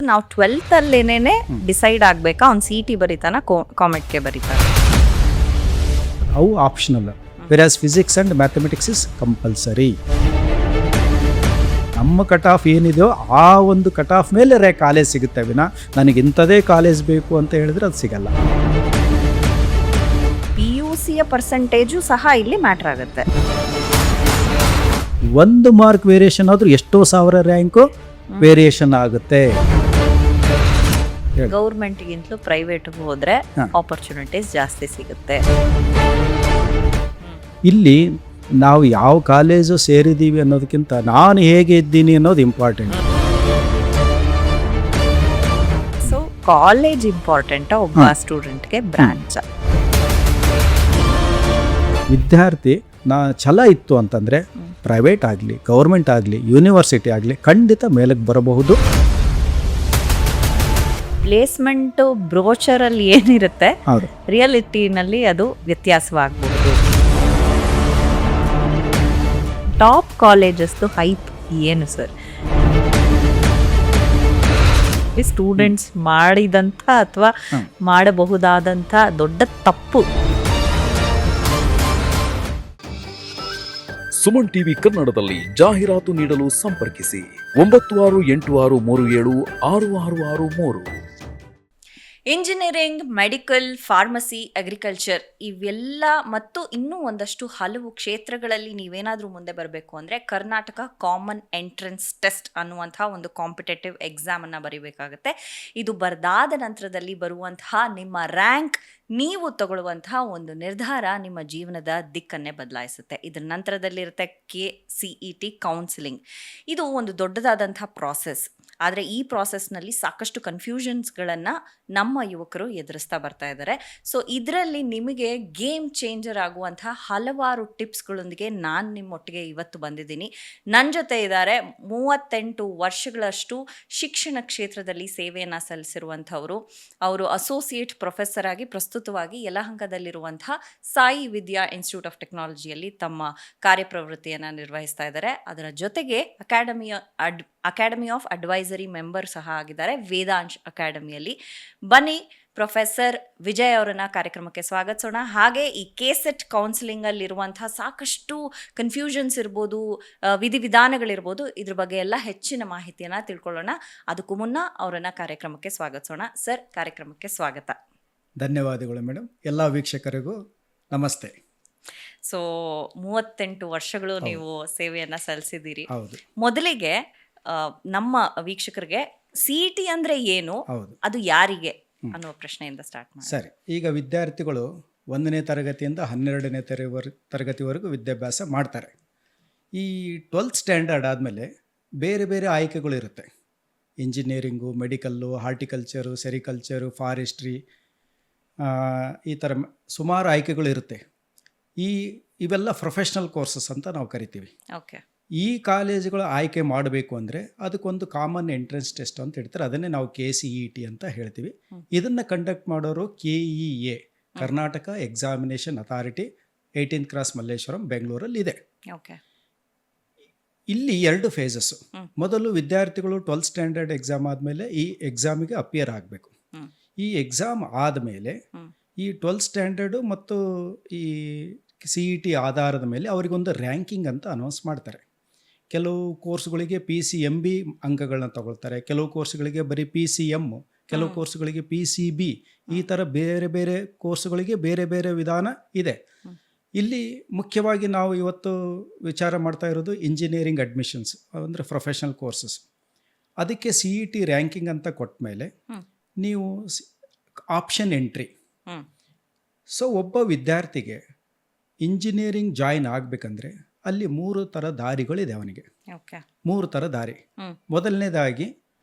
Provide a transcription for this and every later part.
ನಾವು 12th ಅಲ್ಲೇನೆ decide ಆಗಬೇಕಾ ಅವ್ನು CET ಬರೀತಾನ ಕಾಮೆಟ್ಗೆ ಬರೀತಾನ? ಅವು optional, whereas physics and mathematics is compulsory. ನಮ್ಮ ಕಟ್ ಆಫ್ ಏನಿದೆಯೋ ಆ ಒಂದು ಕಟ್ ಆಫ್ ಮೇಲೆ ಕಾಲೇಜ್ ಸಿಗುತ್ತೆ ವಿನ ನನಗೆ ಇಂಥದೇ ಕಾಲೇಜ್ ಬೇಕು ಅಂತ ಹೇಳಿದ್ರೆ ಅದು ಸಿಗಲ್ಲ. PUCಯ ಪರ್ಸೆಂಟೇಜು ಸಹ ಇಲ್ಲಿ ಮ್ಯಾಟ್ರ್ ಆಗುತ್ತೆ. 1 ಮಾರ್ಕ್ ವೇರಿಯೇಷನ್ ಆದರೂ ಎಷ್ಟೋ ಸಾವಿರ ರ್ಯಾಂಕು ವೇರಿಯೇಷನ್ ಆಗುತ್ತೆ. ಗೌರ್ಮೆಂಟ್ಗಿಂತಲೂ ಪ್ರೈವೇಟ್ಗೆ ಹೋದ್ರೆ ಆಪರ್ಚುನಿಟೀಸ್ ಜಾಸ್ತಿ ಸಿಗುತ್ತೆ. ಇಲ್ಲಿ ನಾವು ಯಾವ ಕಾಲೇಜು ಸೇರಿದ್ದೀವಿ ಅನ್ನೋದಕ್ಕಿಂತ ನಾನು ಹೇಗೆ ಇದ್ದೀನಿ ಅನ್ನೋದು ಇಂಪಾರ್ಟೆಂಟ್. ಸೊ ಕಾಲೇಜ್ ಇಂಪಾರ್ಟೆಂಟಾ ಒಬ್ಬ ಸ್ಟೂಡೆಂಟ್ಗೆ ಬ್ರಾಂಚ್? ವಿದ್ಯಾರ್ಥಿ ಛಲ ಇತ್ತು ಅಂತಂದರೆ ಪ್ರೈವೇಟ್ ಆಗಲಿ ಗೌರ್ಮೆಂಟ್ ಆಗಲಿ ಯೂನಿವರ್ಸಿಟಿ ಆಗಲಿ ಖಂಡಿತ ಮೇಲಕ್ಕೆ ಬರಬಹುದು. ಪ್ಲೇಸ್ಮೆಂಟ್ ಬ್ರೋಚರಲ್ಲಿ ಏನಿರುತ್ತೆ ಹೌದು, ರಿಯಾಲಿಟಿನಲ್ಲಿ ಅದು ವ್ಯತ್ಯಾಸವಾಗಬಹುದು. ಟಾಪ್ ಕಾಲೇಜಸ್ದು ಹೈಪ್ ಏನು ಸರ್? ಸ್ಟೂಡೆಂಟ್ಸ್ ಮಾಡಿದಂಥ ಅಥವಾ ಮಾಡಬಹುದಾದಂಥ ದೊಡ್ಡ ತಪ್ಪು. ಸುಮನ್ ಟಿವಿ ಕನ್ನಡದಲ್ಲಿ ಜಾಹೀರಾತು ನೀಡಲು ಸಂಪರ್ಕಿಸಿ 9686376663. ಇಂಜಿನಿಯರಿಂಗ್, ಮೆಡಿಕಲ್, ಫಾರ್ಮಸಿ, ಅಗ್ರಿಕಲ್ಚರ್ ಇವೆಲ್ಲ ಮತ್ತು ಇನ್ನೂ ಒಂದಷ್ಟು ಹಲವು ಕ್ಷೇತ್ರಗಳಲ್ಲಿ ನೀವೇನಾದರೂ ಮುಂದೆ ಬರಬೇಕು ಅಂದರೆ ಕರ್ನಾಟಕ ಕಾಮನ್ ಎಂಟ್ರೆನ್ಸ್ ಟೆಸ್ಟ್ ಅನ್ನುವಂಥ ಒಂದು ಕಾಂಪಿಟೇಟಿವ್ ಎಕ್ಸಾಮನ್ನು ಬರೀಬೇಕಾಗತ್ತೆ. ಇದು ಬರೆದಾದ ನಂತರದಲ್ಲಿ ಬರುವಂತಹ ನಿಮ್ಮ ರ್ಯಾಂಕ್, ನೀವು ತಗೊಳ್ಳುವಂತಹ ಒಂದು ನಿರ್ಧಾರ ನಿಮ್ಮ ಜೀವನದ ದಿಕ್ಕನ್ನೇ ಬದಲಾಯಿಸುತ್ತೆ. ಇದರ ನಂತರದಲ್ಲಿರುತ್ತೆ KCET ಕೌನ್ಸಿಲಿಂಗ್. ಇದು ಒಂದು ದೊಡ್ಡದಾದಂಥ ಪ್ರಾಸೆಸ್. ಆದರೆ ಈ ಪ್ರಾಸೆಸ್ನಲ್ಲಿ ಸಾಕಷ್ಟು ಕನ್ಫ್ಯೂಷನ್ಸ್ಗಳನ್ನು ನಮ್ಮ ಯುವಕರು ಎದುರಿಸ್ತಾ ಬರ್ತಾ ಇದ್ದಾರೆ. ಸೊ ಇದರಲ್ಲಿ ನಿಮಗೆ ಗೇಮ್ ಚೇಂಜರ್ ಆಗುವಂಥ ಹಲವಾರು ಟಿಪ್ಸ್ಗಳೊಂದಿಗೆ ನಾನು ನಿಮ್ಮೊಟ್ಟಿಗೆ ಇವತ್ತು ಬಂದಿದ್ದೀನಿ. ನನ್ನ ಜೊತೆ ಇದ್ದಾರೆ 38 ವರ್ಷಗಳಷ್ಟು ಶಿಕ್ಷಣ ಕ್ಷೇತ್ರದಲ್ಲಿ ಸೇವೆಯನ್ನು ಸಲ್ಲಿಸಿರುವಂಥವರು. ಅವರು ಅಸೋಸಿಯೇಟ್ ಪ್ರೊಫೆಸರ್ ಆಗಿ ಪ್ರಸ್ತುತವಾಗಿ ಯಲಹಂಕದಲ್ಲಿರುವಂಥ ಸಾಯಿ ವಿದ್ಯಾ ಇನ್ಸ್ಟಿಟ್ಯೂಟ್ ಆಫ್ ಟೆಕ್ನಾಲಜಿಯಲ್ಲಿ ತಮ್ಮ ಕಾರ್ಯಪ್ರವೃತ್ತಿಯನ್ನು ನಿರ್ವಹಿಸ್ತಾ ಇದ್ದಾರೆ. ಅದರ ಜೊತೆಗೆ ಅಕಾಡೆಮಿ ಆಫ್ ಅಡ್ವೈಸರಿ ಮೆಂಬರ್ ಸಹ ಆಗಿದ್ದಾರೆ ವೇದಾಂಶ್ ಅಕಾಡೆಮಿಯಲ್ಲಿ. ಬನ್ನಿ ಪ್ರೊಫೆಸರ್ ವಿಜಯ್ ಅವರನ್ನ ಕಾರ್ಯಕ್ರಮಕ್ಕೆ ಸ್ವಾಗತಿಸೋಣ. ಹಾಗೆ ಈ KCET ಕೌನ್ಸಿಲಿಂಗಲ್ಲಿರುವಂತಹ ಸಾಕಷ್ಟು ಕನ್ಫ್ಯೂಷನ್ಸ್ ಇರ್ಬೋದು, ವಿಧಿವಿಧಾನಗಳಿರ್ಬೋದು, ಇದ್ರ ಬಗ್ಗೆ ಎಲ್ಲ ಹೆಚ್ಚಿನ ಮಾಹಿತಿಯನ್ನು ತಿಳ್ಕೊಳ್ಳೋಣ. ಅದಕ್ಕೂ ಮುನ್ನ ಅವರನ್ನ ಕಾರ್ಯಕ್ರಮಕ್ಕೆ ಸ್ವಾಗತಿಸೋಣ. ಸರ್, ಕಾರ್ಯಕ್ರಮಕ್ಕೆ ಸ್ವಾಗತ. ಧನ್ಯವಾದಗಳು ಮೇಡಮ್. ಎಲ್ಲ ವೀಕ್ಷಕರಿಗೂ ನಮಸ್ತೆ. ಸೊ 38 ವರ್ಷಗಳು ನೀವು ಸೇವೆಯನ್ನು ಸಲ್ಲಿಸಿದ್ದೀರಿ. ಹೌದು. ಮೊದಲಿಗೆ ನಮ್ಮ ವೀಕ್ಷಕರಿಗೆ CET ಅಂದ್ರೆ ಏನು, ಅದು ಯಾರಿಗೆ ಅನ್ನುವ ಪ್ರಶ್ನೆಯಿಂದ ಸ್ಟಾರ್ಟ್ ಮಾಡಿ. ಸರಿ, ಈಗ ವಿದ್ಯಾರ್ಥಿಗಳು 1ನೇ ತರಗತಿಯಿಂದ 12ನೇ ತರಗತಿವರೆಗೂ ವಿದ್ಯಾಭ್ಯಾಸ ಮಾಡ್ತಾರೆ. ಈ 12th ಸ್ಟ್ಯಾಂಡರ್ಡ್ ಆದಮೇಲೆ ಬೇರೆ ಬೇರೆ ಆಯ್ಕೆಗಳಿರುತ್ತೆ. Engineering, medical, horticulture, sericulture, forestry, ಈ ಥರ ಸುಮಾರು ಆಯ್ಕೆಗಳಿರುತ್ತೆ. ಇವೆಲ್ಲ ಪ್ರೊಫೆಷ್ನಲ್ ಕೋರ್ಸಸ್ ಅಂತ ನಾವು ಕರಿತೀವಿ. ಓಕೆ. ಈ ಕಾಲೇಜುಗಳು ಆಯ್ಕೆ ಮಾಡಬೇಕು ಅಂದರೆ ಅದಕ್ಕೊಂದು ಕಾಮನ್ ಎಂಟ್ರೆನ್ಸ್ ಟೆಸ್ಟ್ ಅಂತ ಹೇಳ್ತಾರೆ. ಅದನ್ನೇ ನಾವು KCET ಅಂತ ಹೇಳ್ತೀವಿ. ಇದನ್ನು ಕಂಡಕ್ಟ್ ಮಾಡೋರು KEA, Karnataka examination authority, 18th cross Malleshwaram, ಬೆಂಗಳೂರಲ್ಲಿ ಇದೆ. ಓಕೆ. ಇಲ್ಲಿ 2 ಫೇಸಸ್ಸು. ಮೊದಲು ವಿದ್ಯಾರ್ಥಿಗಳು 12th ಸ್ಟ್ಯಾಂಡರ್ಡ್ ಎಕ್ಸಾಮ್ ಆದಮೇಲೆ ಈ ಎಕ್ಸಾಮಿಗೆ ಅಪಿಯರ್ ಆಗಬೇಕು. ಈ ಎಕ್ಸಾಮ್ ಆದಮೇಲೆ ಈ 12th ಸ್ಟ್ಯಾಂಡರ್ಡು ಮತ್ತು ಈ CET ಆಧಾರದ ಮೇಲೆ ಅವರಿಗೊಂದು ರ್ಯಾಂಕಿಂಗ್ ಅಂತ ಅನೌನ್ಸ್ ಮಾಡ್ತಾರೆ. ಕೆಲವು ಕೋರ್ಸ್ಗಳಿಗೆ PCMB ಅಂಕಗಳನ್ನ ತಗೊಳ್ತಾರೆ, ಕೆಲವು ಕೋರ್ಸ್ಗಳಿಗೆ ಬರೀ PCM, ಕೆಲವು ಕೋರ್ಸ್ಗಳಿಗೆ PCB, ಈ ಥರ ಬೇರೆ ಬೇರೆ ಕೋರ್ಸ್ಗಳಿಗೆ ಬೇರೆ ಬೇರೆ ವಿಧಾನ ಇದೆ. ಇಲ್ಲಿ ಮುಖ್ಯವಾಗಿ ನಾವು ಇವತ್ತು ವಿಚಾರ ಮಾಡ್ತಾ ಇರೋದು ಇಂಜಿನಿಯರಿಂಗ್ ಅಡ್ಮಿಷನ್ಸ್ ಅಂದರೆ ಪ್ರೊಫೆಷನಲ್ ಕೋರ್ಸಸ್. ಅದಕ್ಕೆ CET ರ್ಯಾಂಕಿಂಗ್ ಅಂತ ಕೊಟ್ಟ ಮೇಲೆ ನೀವು ಆಪ್ಷನ್ ಎಂಟ್ರಿ. ಸೊ ಒಬ್ಬ ವಿದ್ಯಾರ್ಥಿಗೆ ಇಂಜಿನಿಯರಿಂಗ್ ಜಾಯಿನ್ ಆಗಬೇಕಂದ್ರೆ ಅಲ್ಲಿ 3 ಥರ ದಾರಿಗಳಿದೆ ಅವನಿಗೆ. 3 ಥರ ದಾರಿ. ಮೊದಲನೇದಾಗಿ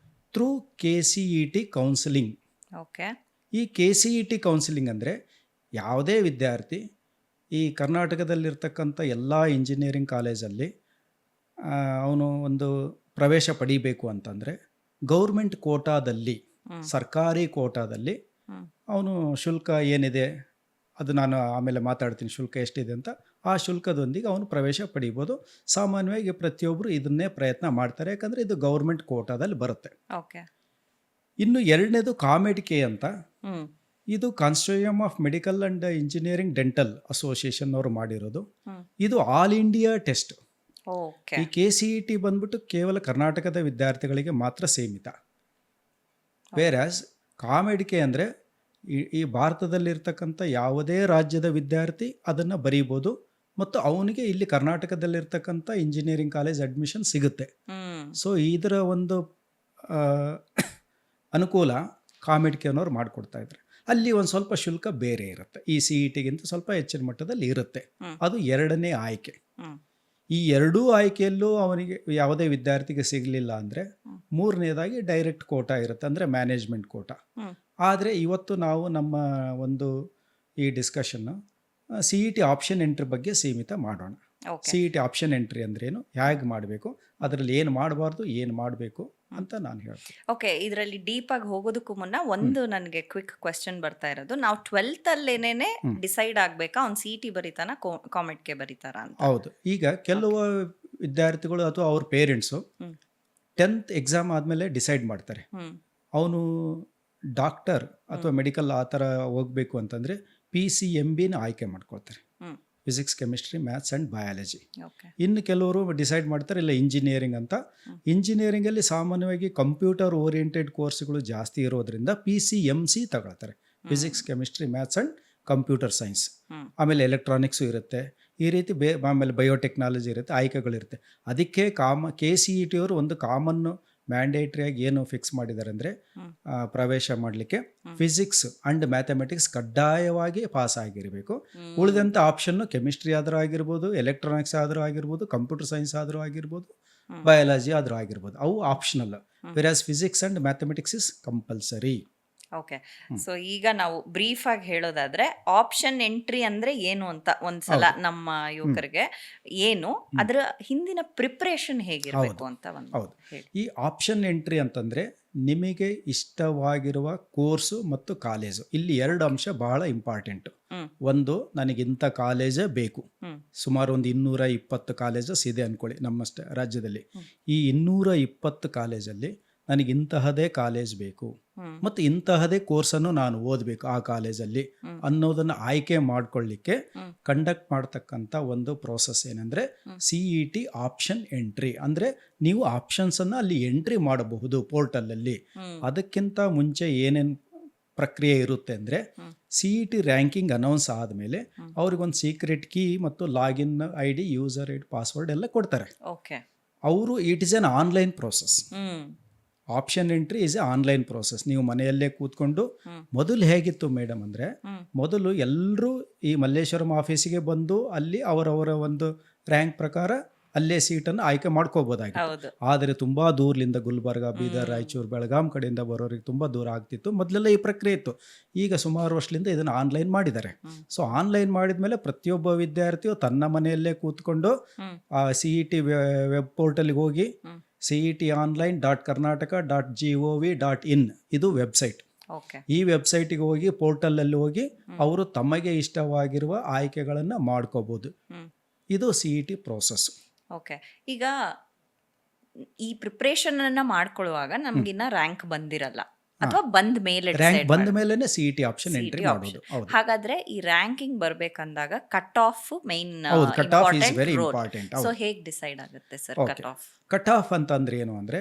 ಥ್ರೂ KCET ಕೌನ್ಸಿಲಿಂಗ್. ಈ KCET ಕೌನ್ಸಿಲಿಂಗ್ ಅಂದರೆ ಯಾವುದೇ ವಿದ್ಯಾರ್ಥಿ ಈ ಕರ್ನಾಟಕದಲ್ಲಿರ್ತಕ್ಕಂಥ ಎಲ್ಲ ಇಂಜಿನಿಯರಿಂಗ್ ಕಾಲೇಜಲ್ಲಿ ಅವನು ಒಂದು ಪ್ರವೇಶ ಪಡಿಬೇಕು ಅಂತಂದರೆ ಗೌರ್ಮೆಂಟ್ ಕೋಟಾದಲ್ಲಿ, ಸರ್ಕಾರಿ ಕೋಟಾದಲ್ಲಿ ಅವನು ಶುಲ್ಕ ಏನಿದೆ ಅದು ನಾನು ಆಮೇಲೆ ಮಾತಾಡ್ತೀನಿ, ಶುಲ್ಕ ಎಷ್ಟಿದೆ ಅಂತ. ಆ ಶುಲ್ಕದೊಂದಿಗೆ ಅವನು ಪ್ರವೇಶ ಪಡಿಬೋದು. ಸಾಮಾನ್ಯವಾಗಿ ಪ್ರತಿಯೊಬ್ಬರು ಇದನ್ನೇ ಪ್ರಯತ್ನ ಮಾಡ್ತಾರೆ, ಯಾಕಂದರೆ ಇದು ಗೌರ್ಮೆಂಟ್ ಕೋಟಾದಲ್ಲಿ ಬರುತ್ತೆ. ಓಕೆ. ಇನ್ನು ಎರಡನೇದು ಕಾಮೆಡ್-ಕೆ ಅಂತ. ಹ್ಮ್ ಇದು consortium of medical and engineering dental association ಅವರು ಮಾಡಿರೋದು. ಹ್ಮ್ ಇದು ಆಲ್ ಇಂಡಿಯಾ ಟೆಸ್ಟ್. ಓಕೆ ಈ KCET ಬಂದ್ಬಿಟ್ಟು ಕೇವಲ ಕರ್ನಾಟಕದ ವಿದ್ಯಾರ್ಥಿಗಳಿಗೆ ಮಾತ್ರ ಸೀಮಿತ. ವೇರಾಸ್ ಕಾಮೆಡ್-ಕೆ ಅಂದರೆ ಈ ಭಾರತದಲ್ಲಿರ್ತಕ್ಕಂಥ ಯಾವುದೇ ರಾಜ್ಯದ ವಿದ್ಯಾರ್ಥಿ ಅದನ್ನು ಬರೀಬೋದು ಮತ್ತು ಅವನಿಗೆ ಇಲ್ಲಿ ಕರ್ನಾಟಕದಲ್ಲಿರ್ತಕ್ಕಂಥ ಇಂಜಿನಿಯರಿಂಗ್ ಕಾಲೇಜ್ ಅಡ್ಮಿಷನ್ ಸಿಗುತ್ತೆ. ಹ್ಮ್ ಸೊ ಇದರ ಒಂದು ಆ, ಅನುಕೂಲ ಕಾಮೆಡ್-ಕೆ ಅನ್ನೋರು ಮಾಡಿಕೊಡ್ತಾ ಇದ್ದಾರೆ. ಅಲ್ಲಿ ಒಂದು ಸ್ವಲ್ಪ ಶುಲ್ಕ ಬೇರೆ ಇರುತ್ತೆ, ಈ CET-ಗಿಂತ ಸ್ವಲ್ಪ ಹೆಚ್ಚಿನ ಮಟ್ಟದಲ್ಲಿ ಇರುತ್ತೆ. ಅದು ಎರಡನೇ ಆಯ್ಕೆ. ಹ್ಮ್ ಈ ಎರಡೂ ಆಯ್ಕೆಯಲ್ಲೂ ಅವನಿಗೆ ಯಾವುದೇ ವಿದ್ಯಾರ್ಥಿಗೆ ಸಿಗಲಿಲ್ಲ ಅಂದರೆ ಮೂರನೇದಾಗಿ ಡೈರೆಕ್ಟ್ ಕೋಟಾ ಇರುತ್ತೆ, ಅಂದರೆ ಮ್ಯಾನೇಜ್ಮೆಂಟ್ ಕೋಟಾ. ಹ್ಮ್ ಆದರೆ ಇವತ್ತು ನಾವು ನಮ್ಮ ಒಂದು ಈ ಡಿಸ್ಕಷನ್ನು CET ಆಪ್ಷನ್ ಎಂಟ್ರಿ ಬಗ್ಗೆ ಸೀಮಿತ ಮಾಡೋಣ. ಓಕೆ CET ಆಪ್ಷನ್ ಎಂಟ್ರಿ ಅಂದ್ರೇನು, ಹೇಗೆ ಮಾಡಬೇಕು, ಅದರಲ್ಲಿ ಏನು ಮಾಡಬಾರ್ದು, ಏನು ಮಾಡಬೇಕು ಅಂತ ನಾನು ಹೇಳ್ತೀನಿ. ಓಕೆ, ಇದರಲ್ಲಿ ಡೀಪ್ ಆಗಿ ಹೋಗೋದಕ್ಕೂ ಮುನ್ನ ಒಂದು ನನಗೆ ಕ್ವಿಕ್ ಕ್ವೆಶ್ಚನ್ ಬರ್ತಾ ಇರೋದು, ನಾವು 12th ಅಲ್ಲೇನೆ ಡಿಸೈಡ್ ಆಗ್ಬೇಕಾ ಅವ್ನು CET ಬರೀತಾನ ಕಾಮೆಡ್-ಕೆ ಬರೀತಾರ ಅಂತ? ಹೌದು. ಈಗ ಕೆಲವು ವಿದ್ಯಾರ್ಥಿಗಳು ಅಥವಾ ಅವ್ರ ಪೇರೆಂಟ್ಸು ಹ್ಮ್ 10th ಎಕ್ಸಾಮ್ ಆದಮೇಲೆ ಡಿಸೈಡ್ ಮಾಡ್ತಾರೆ ಹ್ಮ್ ಅವನು ಡಾಕ್ಟರ್ ಅಥವಾ ಮೆಡಿಕಲ್ ಆ ಥರ ಹೋಗಬೇಕು ಅಂತಂದರೆ PCMB-ನ ಆಯ್ಕೆ ಮಾಡ್ಕೊಳ್ತಾರೆ, hmm physics, chemistry, maths and biology. Okay ಇನ್ನು ಕೆಲವರು ಡಿಸೈಡ್ ಮಾಡ್ತಾರೆ ಇಲ್ಲ ಇಂಜಿನಿಯರಿಂಗ್ ಅಂತ. ಇಂಜಿನಿಯರಿಂಗಲ್ಲಿ ಸಾಮಾನ್ಯವಾಗಿ ಕಂಪ್ಯೂಟರ್ ಓರಿಯೆಂಟೆಡ್ ಕೋರ್ಸ್ಗಳು ಜಾಸ್ತಿ ಇರೋದ್ರಿಂದ PCMC ತಗೊಳ್ತಾರೆ, physics, chemistry, maths and computer science. Hmm ಆಮೇಲೆ ಎಲೆಕ್ಟ್ರಾನಿಕ್ಸು ಇರುತ್ತೆ, ಈ ರೀತಿ ಆಮೇಲೆ ಬಯೋಟೆಕ್ನಾಲಜಿ ಇರುತ್ತೆ, ಆಯ್ಕೆಗಳಿರುತ್ತೆ. ಅದಕ್ಕೆ KCET ಅವರು ಒಂದು ಕಾಮನ್ನು ಮ್ಯಾಂಡೇಟ್ರಿಯಾಗಿ ಏನು ಫಿಕ್ಸ್ ಮಾಡಿದ್ದಾರೆ ಅಂದರೆ ಪ್ರವೇಶ ಮಾಡಲಿಕ್ಕೆ ಫಿಸಿಕ್ಸ್ ಆ್ಯಂಡ್ ಮ್ಯಾಥಮೆಟಿಕ್ಸ್ ಕಡ್ಡಾಯವಾಗಿ ಪಾಸ್ ಆಗಿರಬೇಕು. ಉಳಿದಂಥ ಆಪ್ಷನ್ನು ಕೆಮಿಸ್ಟ್ರಿ ಆದರೂ ಆಗಿರ್ಬೋದು, ಎಲೆಕ್ಟ್ರಾನಿಕ್ಸ್ ಆದರೂ ಆಗಿರ್ಬೋದು, ಕಂಪ್ಯೂಟರ್ ಸೈನ್ಸ್ ಆದರೂ ಆಗಿರ್ಬೋದು, ಬಯಾಲಜಿ ಆದರೂ ಆಗಿರ್ಬೋದು, ಅವು optional. Whereas physics and mathematics is compulsory. Okay, so ಈಗ ನಾವು ಬ್ರೀಫ್ ಆಗಿ ಹೇಳೋದಾದ್ರೆ ಆಪ್ಷನ್ ಎಂಟ್ರಿ ಅಂದ್ರೆ ಏನು ಅಂತ ಒಂದ್ಸಲ ನಮ್ಮ ಯುವಕರಿಗೆ ಏನು ಅದರ ಹಿಂದಿನ ಪ್ರಿಪರೇಷನ್ ಹೇಗಿರಬೇಕು ಅಂತ ಒಂದು ಹೌದು. ಈ ಆಪ್ಷನ್ ಎಂಟ್ರಿ ಅಂತಂದರೆ ನಿಮಗೆ ಇಷ್ಟವಾಗಿರುವ ಕೋರ್ಸು ಮತ್ತು ಕಾಲೇಜು, ಇಲ್ಲಿ ಎರಡು ಅಂಶ ಬಹಳ ಇಂಪಾರ್ಟೆಂಟು. ಒಂದು, ನನಗಿಂಥ ಕಾಲೇಜೇ ಬೇಕು. ಸುಮಾರು ಒಂದು 220 ಕಾಲೇಜಸ್ ಇದೆ ಅಂದ್ಕೊಳ್ಳಿ ನಮ್ಮ ರಾಜ್ಯದಲ್ಲಿ. ಈ 220 ಕಾಲೇಜಲ್ಲಿ ನನಗಿಂತಹದೇ ಕಾಲೇಜ್ ಬೇಕು ಮತ್ತು ಇಂತಹದೇ ಕೋರ್ಸನ್ನು ನಾನು ಓದಬೇಕು ಆ ಕಾಲೇಜಲ್ಲಿ ಅನ್ನೋದನ್ನು ಆಯ್ಕೆ ಮಾಡ್ಕೊಳ್ಳಿಕ್ಕೆ ಕಂಡಕ್ಟ್ ಮಾಡ್ತಕ್ಕಂಥ ಒಂದು ಪ್ರೋಸೆಸ್ ಏನಂದರೆ CET ಆಪ್ಷನ್ ಎಂಟ್ರಿ. ಅಂದರೆ ನೀವು ಆಪ್ಷನ್ಸನ್ನು ಅಲ್ಲಿ ಎಂಟ್ರಿ ಮಾಡಬಹುದು ಪೋರ್ಟಲಲ್ಲಿ. ಅದಕ್ಕಿಂತ ಮುಂಚೆ ಏನೇನು ಪ್ರಕ್ರಿಯೆ ಇರುತ್ತೆ ಅಂದರೆ CET ರ್ಯಾಂಕಿಂಗ್ ಅನೌನ್ಸ್ ಆದಮೇಲೆ ಅವ್ರಿಗೊಂದು ಸೀಕ್ರೆಟ್ ಕೀ ಮತ್ತು login ID, user ID, password ಎಲ್ಲ ಕೊಡ್ತಾರೆ. ಓಕೆ, ಅವರು it is an online process. Option entry is a online process. ನೀವು ಮನೆಯಲ್ಲೇ ಕೂತ್ಕೊಂಡು, ಮೊದಲು ಹೇಗಿತ್ತು ಮೇಡಮ್ ಅಂದರೆ, ಮೊದಲು ಎಲ್ಲರೂ ಈ ಮಲ್ಲೇಶ್ವರಂ ಆಫೀಸಿಗೆ ಬಂದು ಅಲ್ಲಿ ಅವರವರ ಒಂದು ರ್ಯಾಂಕ್ ಪ್ರಕಾರ ಅಲ್ಲೇ ಸೀಟನ್ನು ಆಯ್ಕೆ ಮಾಡ್ಕೋಬೋದಾಗಿತ್ತು. ಆದರೆ ತುಂಬ ದೂರದಿಂದ ಗುಲ್ಬರ್ಗ, ಬೀದರ್, ರಾಯಚೂರು, ಬೆಳಗಾಂ ಕಡೆಯಿಂದ ಬರೋರಿಗೆ ತುಂಬ ದೂರ ಆಗ್ತಿತ್ತು. ಮೊದಲೆಲ್ಲ ಈ ಪ್ರಕ್ರಿಯೆ ಇತ್ತು. ಈಗ ಸುಮಾರು ವರ್ಷದಿಂದ ಇದನ್ನು ಆನ್ಲೈನ್ ಮಾಡಿದ್ದಾರೆ. ಸೊ ಆನ್ಲೈನ್ ಮಾಡಿದ ಮೇಲೆ ಪ್ರತಿಯೊಬ್ಬ ವಿದ್ಯಾರ್ಥಿಯು ತನ್ನ ಮನೆಯಲ್ಲೇ ಕೂತ್ಕೊಂಡು CET ವೆಬ್ ಪೋರ್ಟಲ್ಗೆ ಹೋಗಿ cetonline.karnataka.gov.in ಇದು ವೆಬ್ಸೈಟ್. ಈ ವೆಬ್ಸೈಟಿಗೆ ಹೋಗಿ ಪೋರ್ಟಲಲ್ಲಿ ಹೋಗಿ ಅವರು ತಮಗೆ ಇಷ್ಟವಾಗಿರುವ ಆಯ್ಕೆಗಳನ್ನು ಮಾಡ್ಕೋಬೋದು. ಇದು CET ಪ್ರೋಸೆಸ್. ಓಕೆ, ಈಗ ಈ ಪ್ರಿಪ್ರೇಷನ್ ಅನ್ನ ಮಾಡ್ಕೊಳ್ಳುವಾಗ ನಮ್ಗಿನ್ನ ರ್ಯಾಂಕ್ ಬಂದಿರಲ್ಲ ಅಥವಾ ಬಂದ ಮೇಲೆ ರ್ಯಾಂಕ್ ಬಂದ ಮೇಲೆನೆ CET ಆಪ್ಷನ್ ಎಂಟ್ರಿ ಮಾಡೋದು. ಹಾಗಾದ್ರೆ ಈ ರ್ಯಾಂಕಿಂಗ್ ಬರ್ಬೇಕಂದಾಗ cut off main cut off is very important. So ಹೇಗೆ ಡಿಸೈಡ್ ಆಗುತ್ತೆ sir cut off? Cut off ಅಂತಂದ್ರೆ ಏನು ಅಂದರೆ,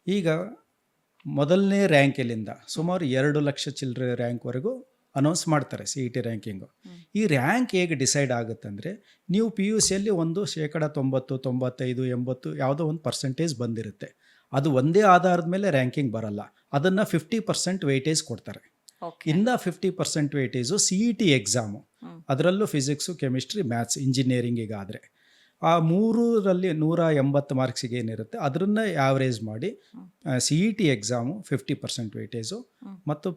ಈಗ ಮೊದಲನೇ ರ್ಯಾಂಕಿಲಿಂದ ಸುಮಾರು 2 ಲಕ್ಷ ಚಿಲ್ಲರೆ ರ್ಯಾಂಕ್ವರೆಗೂ ಅನೌನ್ಸ್ ಮಾಡ್ತಾರೆ CET ರ್ಯಾಂಕಿಂಗು. ಈ ರ್ಯಾಂಕ್ ಹೇಗೆ ಡಿಸೈಡ್ ಆಗುತ್ತೆ ಅಂದರೆ, ನೀವು PUCಯಲ್ಲಿ ಒಂದು 90%, 95%, 80% ಯಾವುದೋ ಒಂದು ಪರ್ಸೆಂಟೇಜ್ ಬಂದಿರುತ್ತೆ. ಅದು ಒಂದೇ ಆಧಾರದ ಮೇಲೆ ರ್ಯಾಂಕಿಂಗ್ ಬರಲ್ಲ. ಅದನ್ನು 50% ವೆಯ್ಟೇಜ್ ಕೊಡ್ತಾರೆ. ಇನ್ನು 50% ವೆಯ್ಟೇಜು CET ಎಕ್ಸಾಮು, ಅದರಲ್ಲೂ ಫಿಸಿಕ್ಸು, ಕೆಮಿಸ್ಟ್ರಿ, ಮ್ಯಾಥ್ಸ್, ಇಂಜಿನಿಯರಿಂಗಿಗಾದರೆ ಆ 3ರಲ್ಲಿ 180 ಮಾರ್ಕ್ಸಿಗೆ ಏನಿರುತ್ತೆ ಅದನ್ನು ಆವ್ರೇಜ್ ಮಾಡಿ CET ಎಕ್ಸಾಮು 50% ವೆಯ್ಟೇಜು ಮತ್ತು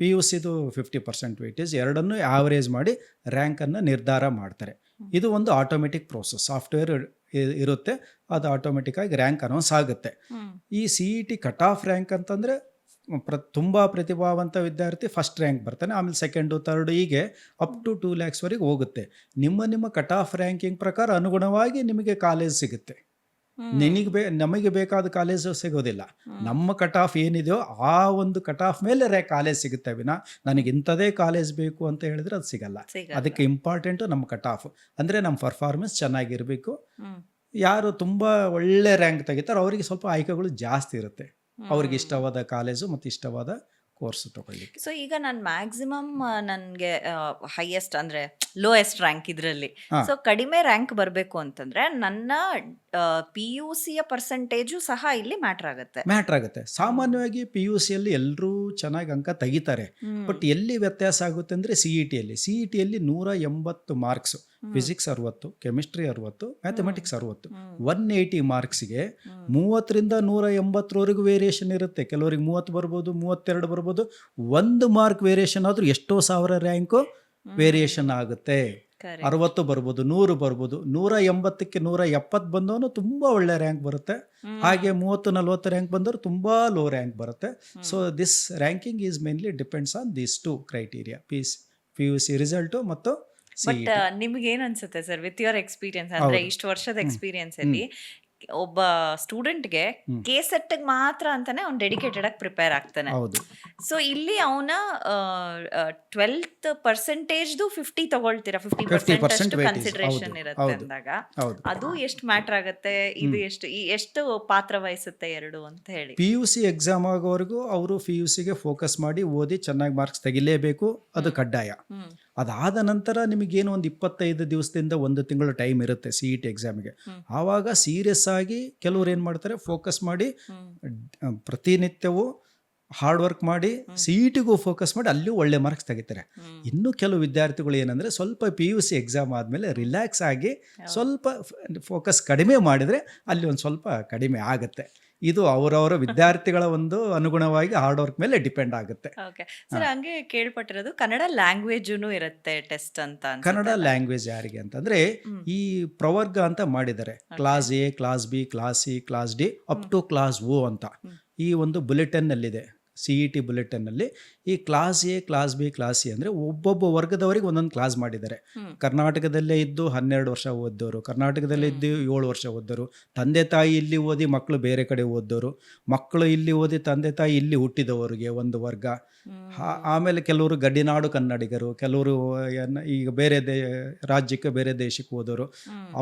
PUCದು 50% ವೆಯ್ಟೇಜ್ ಎರಡನ್ನೂ ಆವ್ರೇಜ್ ಮಾಡಿ ರ್ಯಾಂಕನ್ನು ನಿರ್ಧಾರ ಮಾಡ್ತಾರೆ. ಇದು ಒಂದು ಆಟೋಮೆಟಿಕ್ ಪ್ರೋಸೆಸ್, ಸಾಫ್ಟ್ವೇರ್ ಇರುತ್ತೆ, ಅದು ಆಟೋಮೆಟಿಕ್ಕಾಗಿ ರ್ಯಾಂಕ್ ಅನೌನ್ಸ್ ಆಗುತ್ತೆ. ಈ CET ಕಟ್ ಆಫ್ ರ್ಯಾಂಕ್ ಅಂತಂದರೆ ತುಂಬ ಪ್ರತಿಭಾವಂತ ವಿದ್ಯಾರ್ಥಿ ಫಸ್ಟ್ ರ್ಯಾಂಕ್ ಬರ್ತಾನೆ, ಆಮೇಲೆ ಸೆಕೆಂಡು, ಥರ್ಡು, ಹೀಗೆ ಅಪ್ ಟು 2 lakhsವರೆಗೆ ಹೋಗುತ್ತೆ. ನಿಮ್ಮ ಕಟ್ ಆಫ್ ರ್ಯಾಂಕಿಂಗ್ ಪ್ರಕಾರ ಅನುಗುಣವಾಗಿ ನಿಮಗೆ ಕಾಲೇಜ್ ಸಿಗುತ್ತೆ. ನಮಗೆ ಬೇಕಾದ ಕಾಲೇಜು ಸಿಗೋದಿಲ್ಲ. ನಮ್ಮ ಕಟ್ ಆಫ್ ಏನಿದೆಯೋ ಆ ಒಂದು ಕಟ್ ಆಫ್ ಮೇಲೆ ಕಾಲೇಜ್ ಸಿಗುತ್ತೆ ವಿನ ನನಗೆ ಇಂಥದೇ ಕಾಲೇಜ್ ಬೇಕು ಅಂತ ಹೇಳಿದ್ರೆ ಅದು ಸಿಗಲ್ಲ. ಅದಕ್ಕೆ ಇಂಪಾರ್ಟೆಂಟು ನಮ್ಮ ಕಟ್ ಆಫ್ ಅಂದರೆ ನಮ್ಮ ಪರ್ಫಾರ್ಮೆನ್ಸ್ ಚೆನ್ನಾಗಿರಬೇಕು. ಯಾರು ತುಂಬ ಒಳ್ಳೆ ರ್ಯಾಂಕ್ ತೆಗಿತಾರೋ ಅವರಿಗೆ ಸ್ವಲ್ಪ ಆಯ್ಕೆಗಳು ಜಾಸ್ತಿ ಇರುತ್ತೆ, ಅವ್ರಿಗೆ ಇಷ್ಟವಾದ ಕಾಲೇಜು ಮತ್ತು ಇಷ್ಟವಾದ ಕೋರ್ಸ್ ತಗೊಳ್ಳಿಕ್ಕೆ. ಸೊ ಈಗ ನಾನು ಮ್ಯಾಕ್ಸಿಮಮ್ ನನಗೆ ಹೈಯೆಸ್ಟ್ ಅಂದರೆ ಲೋಯೆಸ್ಟ್ ರ್ಯಾಂಕ್ ಇದರಲ್ಲಿ, ಸೊ ಕಡಿಮೆ ರ್ಯಾಂಕ್ ಬರಬೇಕು ಅಂತಂದ್ರೆ ನನ್ನ PUC ಪರ್ಸೆಂಟೇಜು ಸಹ ಇಲ್ಲಿ ಮ್ಯಾಟ್ರ್ ಆಗುತ್ತೆ. ಸಾಮಾನ್ಯವಾಗಿ PUC ಎಲ್ಲರೂ ಚೆನ್ನಾಗಿ ಅಂಕ ತೆಗಿತಾರೆ, ಬಟ್ ಎಲ್ಲಿ ವ್ಯತ್ಯಾಸ ಆಗುತ್ತೆ ಅಂದರೆ CET-ಯಲ್ಲಿ 180 ಮಾರ್ಕ್ಸ್, ಫಿಸಿಕ್ಸ್ 60, ಕೆಮಿಸ್ಟ್ರಿ 60, ಮ್ಯಾಥಮೆಟಿಕ್ಸ್ 60, 180 ಮಾರ್ಕ್ಸ್ಗೆ 30ರಿಂದ 180ವರೆಗೂ ವೇರಿಯೇಷನ್ ಇರುತ್ತೆ. ಕೆಲವರಿಗೆ 30 ಬರ್ಬೋದು, 32 ಬರ್ಬೋದು. 1 ಮಾರ್ಕ್ ವೇರಿಯೇಷನ್ ಆದರೂ ಎಷ್ಟೋ ಸಾವಿರ ರ್ಯಾಂಕು ವೇರಿಯೇಷನ್ ಆಗುತ್ತೆ. 60 ಬರ್ಬೋದು, 100 ಬರ್ಬೋದು. 180ಕ್ಕೆ 170 ಬಂದವನು ತುಂಬ ಒಳ್ಳೆ ರ್ಯಾಂಕ್ ಬರುತ್ತೆ. ಹಾಗೆ 30-40 ರ್ಯಾಂಕ್ ಬಂದವರು ತುಂಬ ಲೋ ರ್ಯಾಂಕ್ ಬರುತ್ತೆ. So this ranking is mainly depends on these 2 criteria, PUC result ಮತ್ತು ಬಟ್ ನಿಮ್ಗೆ ಏನ್ ಅನ್ಸುತ್ತೆ ಸರ್, ವಿತ್ ಯುವರ್ ಎಕ್ಸ್ಪೀರಿಯನ್ಸ್ ಅಂದ್ರೆ ಇಷ್ಟು ವರ್ಷದ ಎಕ್ಸ್ಪೀರಿಯನ್ಸ್ ಅಲ್ಲಿ ಒಬ್ಬ ಸ್ಟೂಡೆಂಟ್ಗೆ KCET ಮಾತ್ರ ಅಂತಾನೆ ಅವ್ನು ಡೆಡಿಕೇಟೆಡ್ ಆಗಿ ಪ್ರಿಪೇರ್ ಆಗ್ತಾನೆ. ಸೊ ಇಲ್ಲಿ ಅವನ 12th ಪರ್ಸೆಂಟೇಜ್ದು 50 ತಗೊಳ್ತೀರಾ, 50% ಕನ್ಸಿಡರೇಷನ್ ಇರುತ್ತೆ ಅಂದಾಗ ಅದು ಎಷ್ಟು ಮ್ಯಾಟರ್ ಆಗುತ್ತೆ, ಇದು ಎಷ್ಟು ಪಾತ್ರ ವಹಿಸುತ್ತೆ ಎರಡು ಅಂತ ಹೇಳಿ. PUC ಎಕ್ಸಾಮ್ ಆಗೋವರೆಗೂ ಅವರು PUCಗೆ ಫೋಕಸ್ ಮಾಡಿ ಓದಿ ಚೆನ್ನಾಗಿ ಮಾರ್ಕ್ಸ್ ತೆಗಿಲೇಬೇಕು, ಅದು ಕಡ್ಡಾಯ. ಅದಾದ ನಂತರ ನಿಮಗೇನು ಒಂದು 25 ದಿವಸದಿಂದ 1 ತಿಂಗಳು ಟೈಮ್ ಇರುತ್ತೆ CET ಎಕ್ಸಾಮಿಗೆ. ಆವಾಗ ಸೀರಿಯಸ್ ಆಗಿ ಕೆಲವ್ರು ಏನು ಮಾಡ್ತಾರೆ, ಫೋಕಸ್ ಮಾಡಿ ಪ್ರತಿನಿತ್ಯವೂ ಹಾರ್ಡ್ ವರ್ಕ್ ಮಾಡಿ CETಗೂ ಫೋಕಸ್ ಮಾಡಿ ಅಲ್ಲಿಯೂ ಒಳ್ಳೆ ಮಾರ್ಕ್ಸ್ ತೆಗಿತಾರೆ. ಇನ್ನು ಕೆಲವು ವಿದ್ಯಾರ್ಥಿಗಳು ಏನಂದರೆ ಸ್ವಲ್ಪ PUC ಎಕ್ಸಾಮ್ ಆದಮೇಲೆ ರಿಲ್ಯಾಕ್ಸ್ ಆಗಿ ಸ್ವಲ್ಪ ಫೋಕಸ್ ಕಡಿಮೆ ಮಾಡಿದರೆ ಅಲ್ಲಿ ಒಂದು ಸ್ವಲ್ಪ ಕಡಿಮೆ ಆಗುತ್ತೆ. ಇದು ಅವರವರ ವಿದ್ಯಾರ್ಥಿಗಳ ಒಂದು ಅನುಗುಣವಾಗಿ ಹಾರ್ಡ್ ವರ್ಕ್ ಮೇಲೆ ಡಿಪೆಂಡ್ ಆಗುತ್ತೆ. ಓಕೆ ಸರ್, ಹಂಗೆ ಕೇಳ್ಪಟ್ಟಿರೋದು ಕನ್ನಡ ಲ್ಯಾಂಗ್ವೇಜೂ ಇರುತ್ತೆ ಟೆಸ್ಟ್ ಅಂತ. ಕನ್ನಡ ಲ್ಯಾಂಗ್ವೇಜ್ ಯಾರಿಗೆ ಅಂತಂದ್ರೆ ಈ ಪ್ರವರ್ಗ ಅಂತ ಮಾಡಿದ್ದಾರೆ, class A, class B, class C, class D up to class O ಅಂತ ಈ ಒಂದು ಬುಲೆಟಿನ್ನಲ್ಲಿದೆ. CET ಬುಲೆಟಿನ್ನಲ್ಲಿ ಈ class A, class B, class C ಅಂದರೆ ಒಬ್ಬೊಬ್ಬ ವರ್ಗದವರಿಗೆ ಒಂದೊಂದು ಕ್ಲಾಸ್ ಮಾಡಿದ್ದಾರೆ. ಕರ್ನಾಟಕದಲ್ಲೇ ಇದ್ದು 12 ವರ್ಷ ಓದ್ದವರು, ಕರ್ನಾಟಕದಲ್ಲೇ ಇದ್ದು 7 ವರ್ಷ ಓದ್ದವರು, ತಂದೆ ತಾಯಿ ಇಲ್ಲಿ ಓದಿ ಮಕ್ಕಳು ಬೇರೆ ಕಡೆ ಓದ್ದವರು, ಮಕ್ಕಳು ಇಲ್ಲಿ ಓದಿ ತಂದೆ ತಾಯಿ ಇಲ್ಲಿ ಹುಟ್ಟಿದವರಿಗೆ ಒಂದು ವರ್ಗ. ಆಮೇಲೆ ಕೆಲವರು ಗಡಿನಾಡು ಕನ್ನಡಿಗರು, ಕೆಲವರು ಈಗ ಬೇರೆ ರಾಜ್ಯಕ್ಕೆ ಬೇರೆ ದೇಶಕ್ಕೆ ಹೋದವರು,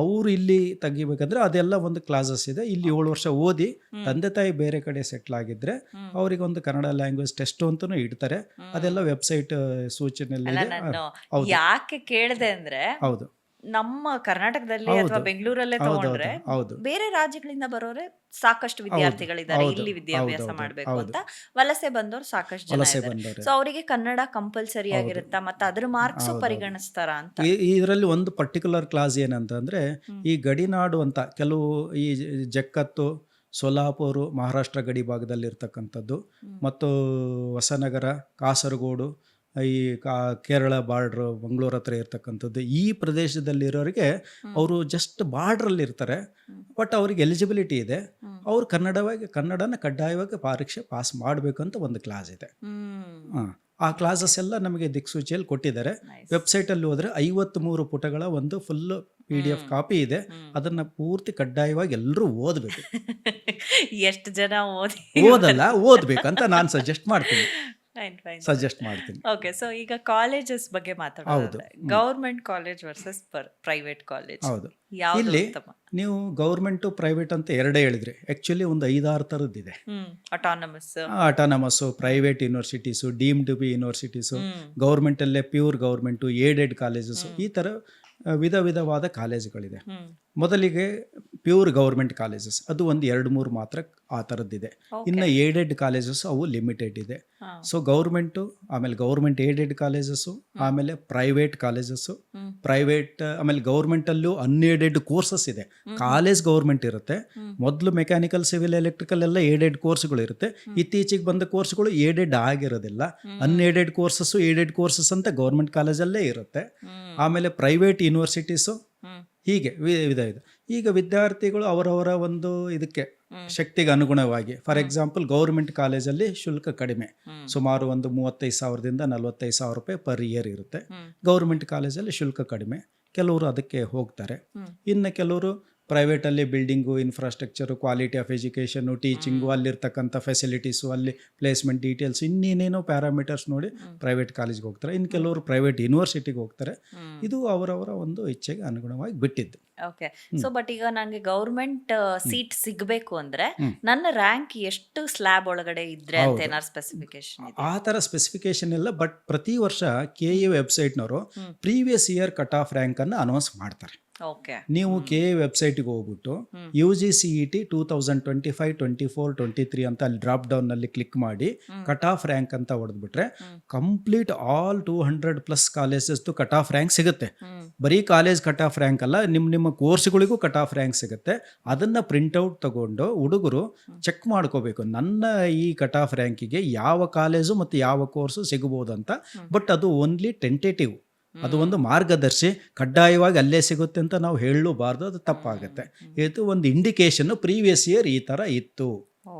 ಅವರು ಇಲ್ಲಿ ತೆಗಿಬೇಕಂದ್ರೆ ಅದೆಲ್ಲ ಒಂದು ಕ್ಲಾಸಸ್ ಇದೆ. ಇಲ್ಲಿ 7 ವರ್ಷ ಓದಿ ತಂದೆ ತಾಯಿ ಬೇರೆ ಕಡೆ ಸೆಟ್ಲ್ ಆಗಿದ್ರೆ ಅವರಿಗೆ ಒಂದು ಕನ್ನಡ ಲ್ಯಾಂಗ್ವೇಜ್ ಟೆಸ್ಟ್ ಅಂತೂ ಇಡ್ತಾರೆ. ಅದೆಲ್ಲ ವೆಬ್ಸೈಟ್ ಸೂಚನೆಯಲ್ಲಿ ಯಾಕೆ ಕೇಳಿದೆ ಅಂದ್ರೆ, ಹೌದು, ನಮ್ಮ ಕರ್ನಾಟಕದಲ್ಲಿ ಅಥವಾ ಬೆಂಗಳೂರಲ್ಲೇ ತಗೊಂಡ್ರೆ ಬೇರೆ ರಾಜ್ಯಗಳಿಂದ ಬರೋರೆ ಸಾಕಷ್ಟು ವಿದ್ಯಾರ್ಥಿಗಳಿದ್ದಾರೆ ಇಲ್ಲಿ ವಿದ್ಯಾಭ್ಯಾಸ ಮಾಡ್ಬೇಕು ಅಂತ. ವಲಸೆ ಬಂದವರು ಸಾಕಷ್ಟು ಜನ ಇದ್ದಾರೆ. ಸೊ ಅವರಿಗೆ ಕನ್ನಡ ಕಂಪಲ್ಸರಿ ಆಗಿರುತ್ತಾ ಮತ್ತೆ ಅದ್ರ ಮಾರ್ಕ್ಸ್ ಪರಿಗಣಿಸ್ತಾರ ಅಂತ. ಇದರಲ್ಲಿ ಒಂದು ಪರ್ಟಿಕ್ಯುಲರ್ ಕ್ಲಾಸ್ ಏನಂತಂದ್ರೆ, ಈ ಗಡಿನಾಡು ಅಂತ ಕೆಲವು ಈ ಜಕ್ಕತ್ತು, ಸೊಲಾಪುರ, ಮಹಾರಾಷ್ಟ್ರ ಗಡಿ ಭಾಗದಲ್ಲಿ ಇರ್ತಕ್ಕಂಥದ್ದು, ಮತ್ತು ಹೊಸನಗರ, ಕಾಸರಗೋಡು, ಈ ಕೇರಳ ಬಾರ್ಡ್ರು, ಮಂಗಳೂರು ಹತ್ರ ಇರ್ತಕ್ಕಂಥದ್ದು, ಈ ಪ್ರದೇಶದಲ್ಲಿರೋರಿಗೆ ಅವರು ಜಸ್ಟ್ ಬಾರ್ಡ್ರಲ್ಲಿ ಇರ್ತಾರೆ, ಬಟ್ ಅವ್ರಿಗೆ ಎಲಿಜಿಬಿಲಿಟಿ ಇದೆ. ಅವ್ರು ಕನ್ನಡನ ಕಡ್ಡಾಯವಾಗಿ ಪರೀಕ್ಷೆ ಪಾಸ್ ಮಾಡಬೇಕು ಅಂತ ಒಂದು ಕ್ಲಾಸ್ ಇದೆ. ಆ ಕ್ಲಾಸಸ್ ಎಲ್ಲ ನಮಗೆ ದಿಕ್ಸೂಚಿಯಲ್ಲಿ ಕೊಟ್ಟಿದ್ದಾರೆ. ವೆಬ್ಸೈಟಲ್ಲಿ ಹೋದರೆ 53 ಪುಟಗಳ ಒಂದು ಫುಲ್ PDF ಕಾಪಿ ಇದೆ. ಅದನ್ನು ಪೂರ್ತಿ ಕಡ್ಡಾಯವಾಗಿ ಎಲ್ಲರೂ ಓದಬೇಕು. ಎಷ್ಟು ಜನ ಓದಬೇಕಂತ ನಾನು ಸಜೆಸ್ಟ್ ಮಾಡ್ತೀನಿ. ಓಕೆ, ಸೊ ಈಗ ಕಾಲೇಜಸ್ ಬಗ್ಗೆ ಮಾತಾಡೋದು, government college versus private college. ಹೌದು, ಇಲ್ಲಿ ನೀವು ಗೌರ್ಮೆಂಟು ಪ್ರೈವೇಟ್ ಅಂತ ಎರಡೇ ಹೇಳಿದ್ರಿ. ಆಕ್ಚುಲಿ ಒಂದು 5-6 ಥರದ್ದಿದೆ. Autonomous, private universities, deemed be universities, ಗೌರ್ಮೆಂಟಲ್ಲೇ ಪ್ಯೂರ್ ಗೌರ್ಮೆಂಟು, ಏಡೆಡ್ ಕಾಲೇಜಸ್ಸು, ಈ ಥರ ವಿಧವಾದ ಕಾಲೇಜುಗಳಿದೆ. ಮೊದಲಿಗೆ ಪ್ಯೂರ್ ಗೌರ್ಮೆಂಟ್ ಕಾಲೇಜಸ್ ಅದು ಒಂದು 2-3 ಮಾತ್ರ ಆ ಥರದ್ದಿದೆ. ಇನ್ನು ಏಡೆಡ್ ಕಾಲೇಜಸ್ ಅವು ಲಿಮಿಟೆಡ್ ಇದೆ. ಸೊ ಗೌರ್ಮೆಂಟು, ಆಮೇಲೆ ಗೌರ್ಮೆಂಟ್ ಏಡೆಡ್ ಕಾಲೇಜಸ್ಸು, ಆಮೇಲೆ ಪ್ರೈವೇಟ್ ಕಾಲೇಜಸ್ಸು, ಆಮೇಲೆ ಗೌರ್ಮೆಂಟಲ್ಲೂ ಅನ್ಏಡೆಡ್ ಕೋರ್ಸಸ್ ಇದೆ. ಕಾಲೇಜ್ ಗೌರ್ಮೆಂಟ್ ಇರುತ್ತೆ. ಮೊದಲು ಮೆಕ್ಯಾನಿಕಲ್, ಸಿವಿಲ್, ಎಲೆಕ್ಟ್ರಿಕಲ್ ಎಲ್ಲ ಏಡೆಡ್ ಕೋರ್ಸ್ಗಳು ಇರುತ್ತೆ. ಇತ್ತೀಚೆಗೆ ಬಂದ ಕೋರ್ಸ್ಗಳು ಏಡೆಡ್ ಆಗಿರೋದಿಲ್ಲ. ಅನ್ಏಡೆಡ್ ಕೋರ್ಸಸ್ಸು, ಏಡೆಡ್ ಕೋರ್ಸಸ್ ಅಂತ ಗೌರ್ಮೆಂಟ್ ಕಾಲೇಜಲ್ಲೇ ಇರುತ್ತೆ. ಆಮೇಲೆ ಪ್ರೈವೇಟ್ ಯೂನಿವರ್ಸಿಟೀಸು, ಹೀಗೆ ವಿಧ ಇದೆ. ಈಗ ವಿದ್ಯಾರ್ಥಿಗಳು ಅವರವರ ಒಂದು ಇದಕ್ಕೆ ಶಕ್ತಿಗೆ ಅನುಗುಣವಾಗಿ, ಫಾರ್ ಎಕ್ಸಾಂಪಲ್ ಗೌರ್ಮೆಂಟ್ ಕಾಲೇಜಲ್ಲಿ ಶುಲ್ಕ ಕಡಿಮೆ, ಸುಮಾರು ಒಂದು 35,000ದಿಂದ 45,000 ರೂಪಾಯಿ ಪರ್ ಇಯರ್ ಇರುತ್ತೆ. ಗೌರ್ಮೆಂಟ್ ಕಾಲೇಜಲ್ಲಿ ಶುಲ್ಕ ಕಡಿಮೆ, ಕೆಲವರು ಅದಕ್ಕೆ ಹೋಗ್ತಾರೆ. ಇನ್ನು ಕೆಲವರು ಪ್ರೈವೇಟಲ್ಲಿ building, infrastructure, quality of education, teaching, ಅಲ್ಲಿರ್ತಕ್ಕಂಥ ಫೆಸಿಲಿಟೀಸು, ಅಲ್ಲಿ ಪ್ಲೇಸ್ಮೆಂಟ್ ಡೀಟೇಲ್ಸ್, ಇನ್ನೇನೇನೋ ಪ್ಯಾರಾಮೀಟರ್ಸ್ ನೋಡಿ ಪ್ರೈವೇಟ್ ಕಾಲೇಜ್ಗೆ ಹೋಗ್ತಾರೆ. ಇನ್ನು ಕೆಲವರು ಪ್ರೈವೇಟ್ ಯೂನಿವರ್ಸಿಟಿಗೆ ಹೋಗ್ತಾರೆ. ಇದು ಅವರವರ ಒಂದು ಇಚ್ಛೆಗೆ ಅನುಗುಣವಾಗಿ ಬಿಟ್ಟಿದ್ದು. ಓಕೆ. ಸೊ ಬಟ್ ಈಗ ನನಗೆ ಗೌರ್ಮೆಂಟ್ ಸೀಟ್ ಸಿಗಬೇಕು ಅಂದ್ರೆ ನನ್ನ ರ್ಯಾಂಕ್ ಎಷ್ಟು ಸ್ಲ್ಯಾಬ್ ಒಳಗಡೆ ಇದ್ರೆ ಅಂತ ಏನಾದ್ರು ಸ್ಪೆಸಿಫಿಕೇಶನ್ ಇದೆ? ಆ ಥರ ಸ್ಪೆಸಿಫಿಕೇಶನ್ ಇಲ್ಲ. ಬಟ್ ಪ್ರತಿ ವರ್ಷ KA ವೆಬ್ಸೈಟ್ನವರು ಪ್ರೀವಿಯಸ್ ಇಯರ್ ಕಟ್ ಆಫ್ ರ್ಯಾಂಕನ್ನು ಅನೌನ್ಸ್ ಮಾಡ್ತಾರೆ. ಓಕೆ. ನೀವು KA ವೆಬ್ಸೈಟ್ಗೆ ಹೋಗ್ಬಿಟ್ಟು UGCET 2025, 24, 23 ಅಂತ ಅಲ್ಲಿ ಡ್ರಾಪ್ ಡೌನ್ನಲ್ಲಿ ಕ್ಲಿಕ್ ಮಾಡಿ ಕಟ್ ಆಫ್ ರ್ಯಾಂಕ್ ಅಂತ ಹೊಡೆದ್ಬಿಟ್ರೆ ಕಂಪ್ಲೀಟ್ ಆಲ್ 200+ ಕಾಲೇಜಸ್ದು ಕಟ್ ಆಫ್ ರ್ಯಾಂಕ್ ಸಿಗುತ್ತೆ. ಬರೀ ಕಾಲೇಜ್ ಕಟ್ ಆಫ್ ರ್ಯಾಂಕ್ ಅಲ್ಲ, ನಿಮ್ಮ ಕೋರ್ಸ್ಗಳಿಗೂ ಕಟ್ ಆಫ್ ರ್ಯಾಂಕ್ ಸಿಗುತ್ತೆ. ಅದನ್ನು ಪ್ರಿಂಟ್ಔಟ್ ತಗೊಂಡು ಹುಡುಗರು ಚೆಕ್ ಮಾಡ್ಕೋಬೇಕು, ನನ್ನ ಈ ಕಟ್ ಆಫ್ ರ್ಯಾಂಕಿಗೆ ಯಾವ ಕಾಲೇಜು ಮತ್ತು ಯಾವ ಕೋರ್ಸು ಸಿಗಬಹುದು ಅಂತ. ಬಟ್ ಅದು ಓನ್ಲಿ ಟೆಂಟೇಟಿವ್, ಅದು ಒಂದು ಮಾರ್ಗದರ್ಶಿ. ಕಡ್ಡಾಯವಾಗಿ ಅಲ್ಲೇ ಸಿಗುತ್ತೆ ಅಂತ ನಾವು ಹೇಳಲೂಬಾರ್ದು, ಅದು ತಪ್ಪಾಗುತ್ತೆ. ಇದು ಒಂದು ಇಂಡಿಕೇಶನ್, ಪ್ರೀವಿಯಸ್ ಇಯರ್ ಈ ಥರ ಇತ್ತು,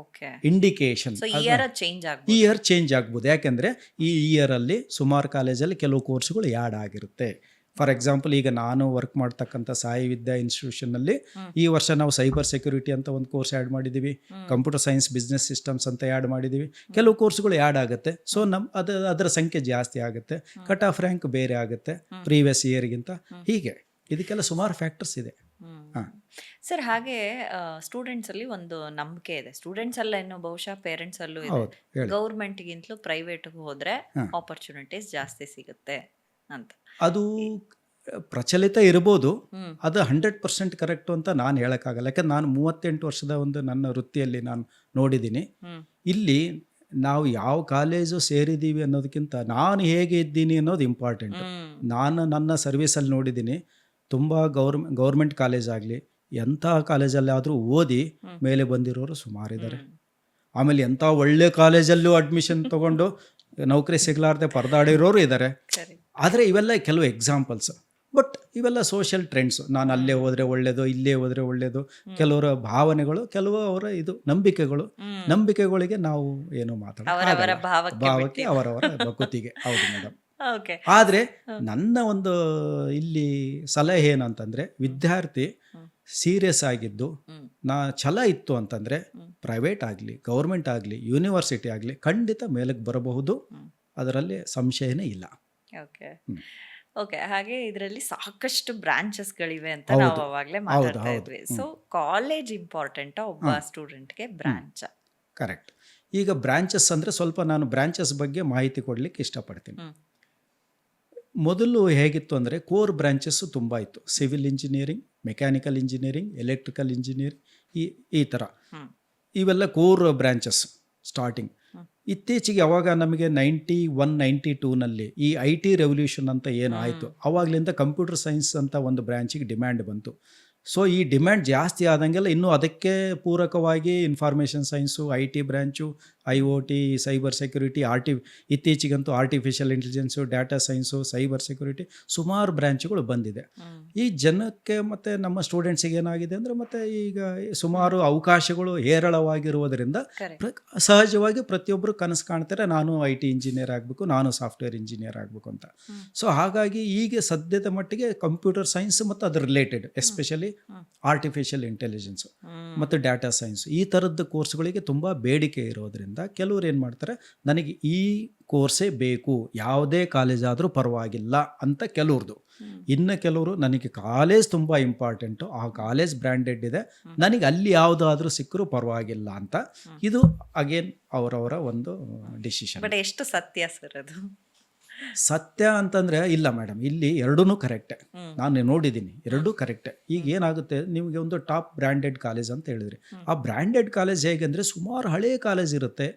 ಇಂಡಿಕೇಶನ್. ಈ ಇಯರ್ ಚೇಂಜ್ ಆಗ್ಬೋದು, ಯಾಕೆಂದರೆ ಈ ಇಯರಲ್ಲಿ ಸುಮಾರು ಕಾಲೇಜಲ್ಲಿ ಕೆಲವು ಕೋರ್ಸ್ಗಳು ಆ್ಯಡ್ ಆಗಿರುತ್ತೆ. ಫಾರ್ ಎಕ್ಸಾಂಪಲ್, ಈಗ ನಾನು ವರ್ಕ್ ಮಾಡ್ತಕ್ಕಂಥ ಸಾಯಿ ವಿದ್ಯಾ ಇನ್ಸ್ಟಿಟ್ಯೂಷನ್ನಲ್ಲಿ ಈ ವರ್ಷ ನಾವು ಸೈಬರ್ ಸೆಕ್ಯೂರಿಟಿ ಅಂತ ಒಂದು ಕೋರ್ಸ್ ಆ್ಯಡ್ ಮಾಡಿದ್ದೀವಿ, ಕಂಪ್ಯೂಟರ್ ಸೈನ್ಸ್ ಬಿಸ್ನೆಸ್ ಸಿಸ್ಟಮ್ಸ್ ಅಂತ ಆ್ಯಡ್ ಮಾಡಿದ್ದೀವಿ. ಕೆಲವು ಕೋರ್ಸ್ಗಳು ಆ್ಯಡ್ ಆಗುತ್ತೆ. ಸೊ ಅದರ ಸಂಖ್ಯೆ ಜಾಸ್ತಿ ಆಗುತ್ತೆ, ಕಟ್ ಆಫ್ ರ್ಯಾಂಕ್ ಬೇರೆ ಆಗುತ್ತೆ ಪ್ರೀವಿಯಸ್ ಇಯರ್ಗಿಂತ. ಹೀಗೆ ಇದಕ್ಕೆಲ್ಲ ಸುಮಾರು ಫ್ಯಾಕ್ಟರ್ಸ್ ಇದೆ. ಸರ್, ಹಾಗೆ ಸ್ಟೂಡೆಂಟ್ಸ್ ಅಲ್ಲಿ ಒಂದು ನಂಬಿಕೆ ಇದೆ, ಸ್ಟೂಡೆಂಟ್ಸ್ ಅಲ್ಲ ಇನ್ನು ಬಹುಶಃ ಪೇರೆಂಟ್ಸ್ ಅಲ್ಲೂ ಇದೆ, ಗೌರ್ಮೆಂಟ್ಗಿಂತಲೂ ಪ್ರೈವೇಟ್ಗೆ ಹೋದ್ರೆ ಆಪರ್ಚುನಿಟೀಸ್ ಜಾಸ್ತಿ ಸಿಗುತ್ತೆ ಅಂತ. ಅದು ಪ್ರಚಲಿತ ಇರ್ಬೋದು, ಅದು 100% ಕರೆಕ್ಟು ಅಂತ ನಾನು ಹೇಳೋಕ್ಕಾಗಲ್ಲ. ಯಾಕಂದ್ರೆ ನಾನು 38 ವರ್ಷದ ಒಂದು ನನ್ನ ವೃತ್ತಿಯಲ್ಲಿ ನಾನು ನೋಡಿದ್ದೀನಿ. ಇಲ್ಲಿ ನಾವು ಯಾವ ಕಾಲೇಜು ಸೇರಿದ್ದೀವಿ ಅನ್ನೋದಕ್ಕಿಂತ ನಾನು ಹೇಗೆ ಇದ್ದೀನಿ ಅನ್ನೋದು ಇಂಪಾರ್ಟೆಂಟ್. ನಾನು ನನ್ನ ಸರ್ವಿಸಲ್ಲಿ ನೋಡಿದ್ದೀನಿ, ತುಂಬ ಗೌರ್ಮೆಂಟ್ ಕಾಲೇಜ್ ಆಗಲಿ ಎಂಥ ಕಾಲೇಜಲ್ಲಿ ಆದರೂ ಓದಿ ಮೇಲೆ ಬಂದಿರೋರು ಸುಮಾರಿದ್ದಾರೆ. ಆಮೇಲೆ ಎಂಥ ಒಳ್ಳೆ ಕಾಲೇಜಲ್ಲೂ ಅಡ್ಮಿಷನ್ ತೊಗೊಂಡು ನೌಕರಿ ಸಿಗಲಾರ್ದೆ ಪರದಾಡಿರೋರು ಇದ್ದಾರೆ. ಆದರೆ ಇವೆಲ್ಲ ಕೆಲವು ಎಕ್ಸಾಂಪಲ್ಸ್. ಬಟ್ ಇವೆಲ್ಲ ಸೋಷಿಯಲ್ ಟ್ರೆಂಡ್ಸು. ನಾನು ಅಲ್ಲೇ ಹೋದರೆ ಒಳ್ಳೆಯದು, ಇಲ್ಲೇ ಹೋದರೆ ಒಳ್ಳೆಯದು, ಕೆಲವರ ಭಾವನೆಗಳು, ಕೆಲವು ಅವರ ಇದು ನಂಬಿಕೆಗಳಿಗೆ ನಾವು ಏನು ಮಾತಾಡೋದು, ಭಾವಕ್ಕೆ ಅವರವರ ಭಕುತಿಗೆ. ಹೌದು ಮೇಡಮ್. ಆದರೆ ನನ್ನ ಒಂದು ಇಲ್ಲಿ ಸಲಹೆ ಏನಂತಂದರೆ, ವಿದ್ಯಾರ್ಥಿ ಸೀರಿಯಸ್ ಆಗಿದ್ದು ಛಲ ಇತ್ತು ಅಂತಂದರೆ ಪ್ರೈವೇಟ್ ಆಗಲಿ ಗೌರ್ಮೆಂಟ್ ಆಗಲಿ ಯೂನಿವರ್ಸಿಟಿ ಆಗಲಿ ಖಂಡಿತ ಮೇಲಕ್ಕೆ ಬರಬಹುದು, ಅದರಲ್ಲಿ ಸಂಶಯನೇ ಇಲ್ಲ. ಓಕೆ. ಹಾಗೆ ಇದರಲ್ಲಿ ಸಾಕಷ್ಟು ಬ್ರಾಂಚಸ್ಗಳಿವೆ ಅಂತ ನಾವು ಅವಾಗಲೇ ಮಾತಾಡ್ತಾ ಇದ್ವಿ. ಸೊ ಕಾಲೇಜ್ ಇಂಪಾರ್ಟೆಂಟಾ ಒಬ್ಬ ಸ್ಟೂಡೆಂಟ್ಗೆ ಬ್ರಾಂಚ್? ಕರೆಕ್ಟ್. ಈಗ ಬ್ರಾಂಚಸ್ ಅಂದರೆ ಸ್ವಲ್ಪ ನಾನು ಬ್ರಾಂಚಸ್ ಬಗ್ಗೆ ಮಾಹಿತಿ ಕೊಡಲಿಕ್ಕೆ ಇಷ್ಟಪಡ್ತೀನಿ. ಮೊದಲು ಹೇಗಿತ್ತು ಅಂದರೆ ಕೋರ್ ಬ್ರಾಂಚಸ್ಸು ತುಂಬ ಇತ್ತು. Civil engineering, mechanical engineering, electrical engineering, ಈ ಥರ ಇವೆಲ್ಲ ಕೋರ್ ಬ್ರಾಂಚಸ್ ಸ್ಟಾರ್ಟಿಂಗ್. ಇತ್ತೀಚೆಗೆ ಅವಾಗ ನಮಗೆ 91, 92ನಲ್ಲಿ ಈ IT ರೆವಲ್ಯೂಷನ್ ಅಂತ ಏನು ಆಯಿತು, ಅವಾಗಲಿಂದ ಕಂಪ್ಯೂಟರ್ ಸೈನ್ಸ್ ಅಂತ ಒಂದು ಬ್ರ್ಯಾಂಚಿಗೆ ಡಿಮ್ಯಾಂಡ್ ಬಂತು. ಸೊ ಈ ಡಿಮ್ಯಾಂಡ್ ಜಾಸ್ತಿ ಆದಂಗೆಲ್ಲ ಇನ್ನೂ ಅದಕ್ಕೆ ಪೂರಕವಾಗಿ information science, IT branch, IoT, cyber security, ಇತ್ತೀಚೆಗಂತೂ artificial intelligence, data science, cyber security ಸುಮಾರು ಬ್ರ್ಯಾಂಚುಗಳು ಬಂದಿದೆ. ಈ ಜನಕ್ಕೆ ಮತ್ತು ನಮ್ಮ ಸ್ಟೂಡೆಂಟ್ಸಿಗೆ ಏನಾಗಿದೆ ಅಂದರೆ, ಮತ್ತು ಈಗ ಸುಮಾರು ಅವಕಾಶಗಳು ಹೇರಳವಾಗಿರುವುದರಿಂದ ಸಹಜವಾಗಿ ಪ್ರತಿಯೊಬ್ಬರು ಕನಸು ಕಾಣ್ತಾರೆ, ನಾನು IT ಇಂಜಿನಿಯರ್ ಆಗಬೇಕು, ನಾನು ಸಾಫ್ಟ್ವೇರ್ ಇಂಜಿನಿಯರ್ ಆಗಬೇಕು ಅಂತ. ಸೊ ಹಾಗಾಗಿ ಈಗ ಸದ್ಯದ ಮಟ್ಟಿಗೆ ಕಂಪ್ಯೂಟರ್ ಸೈನ್ಸ್ ಮತ್ತು ಅದರ ರಿಲೇಟೆಡ್ ಎಸ್ಪೆಷಲಿ ಆರ್ಟಿಫಿಷಿಯಲ್ ಇಂಟೆಲಿಜೆನ್ಸ್ ಮತ್ತು ಡಾಟಾ ಸೈನ್ಸ್ ಈ ಥರದ್ದು ಕೋರ್ಸ್ಗಳಿಗೆ ತುಂಬ ಬೇಡಿಕೆ ಇರೋದ್ರಿಂದ ಕೆಲವರು ಏನು ಮಾಡ್ತಾರೆ, ನನಗೆ ಈ ಕೋರ್ಸೇ ಬೇಕು, ಯಾವುದೇ ಕಾಲೇಜ್ ಆದರೂ ಪರವಾಗಿಲ್ಲ ಅಂತ ಕೆಲವ್ರದ್ದು. ಇನ್ನು ಕೆಲವರು ನನಗೆ ಕಾಲೇಜ್ ತುಂಬ ಇಂಪಾರ್ಟೆಂಟು, ಆ ಕಾಲೇಜ್ ಬ್ರ್ಯಾಂಡೆಡ್ ಇದೆ, ನನಗೆ ಅಲ್ಲಿ ಯಾವುದಾದ್ರೂ ಸಿಕ್ಕರೂ ಪರವಾಗಿಲ್ಲ ಅಂತ. ಇದು ಅಗೇನ್ ಅವರವರ ಒಂದು ಡಿಸಿಷನ್. ಬಟ್ ಎಷ್ಟು ಸತ್ಯ ಸರ್ ಅದು? ಸತ್ಯ ಅಂತಂದರೆ ಇಲ್ಲ ಮೇಡಮ್, ಇಲ್ಲಿ ಎರಡೂ ಕರೆಕ್ಟೇ. ನಾನು ನೋಡಿದ್ದೀನಿ, ಎರಡೂ ಕರೆಕ್ಟೇ. ಈಗ ಏನಾಗುತ್ತೆ, ನಿಮಗೆ ಒಂದು ಟಾಪ್ ಬ್ರ್ಯಾಂಡೆಡ್ ಕಾಲೇಜ್ ಅಂತ ಹೇಳಿದ್ರಿ, ಆ ಬ್ರ್ಯಾಂಡೆಡ್ ಕಾಲೇಜ್ ಹೇಗೆಂದರೆ ಸುಮಾರು ಹಳೆಯ ಕಾಲೇಜ್ ಇರುತ್ತೆ,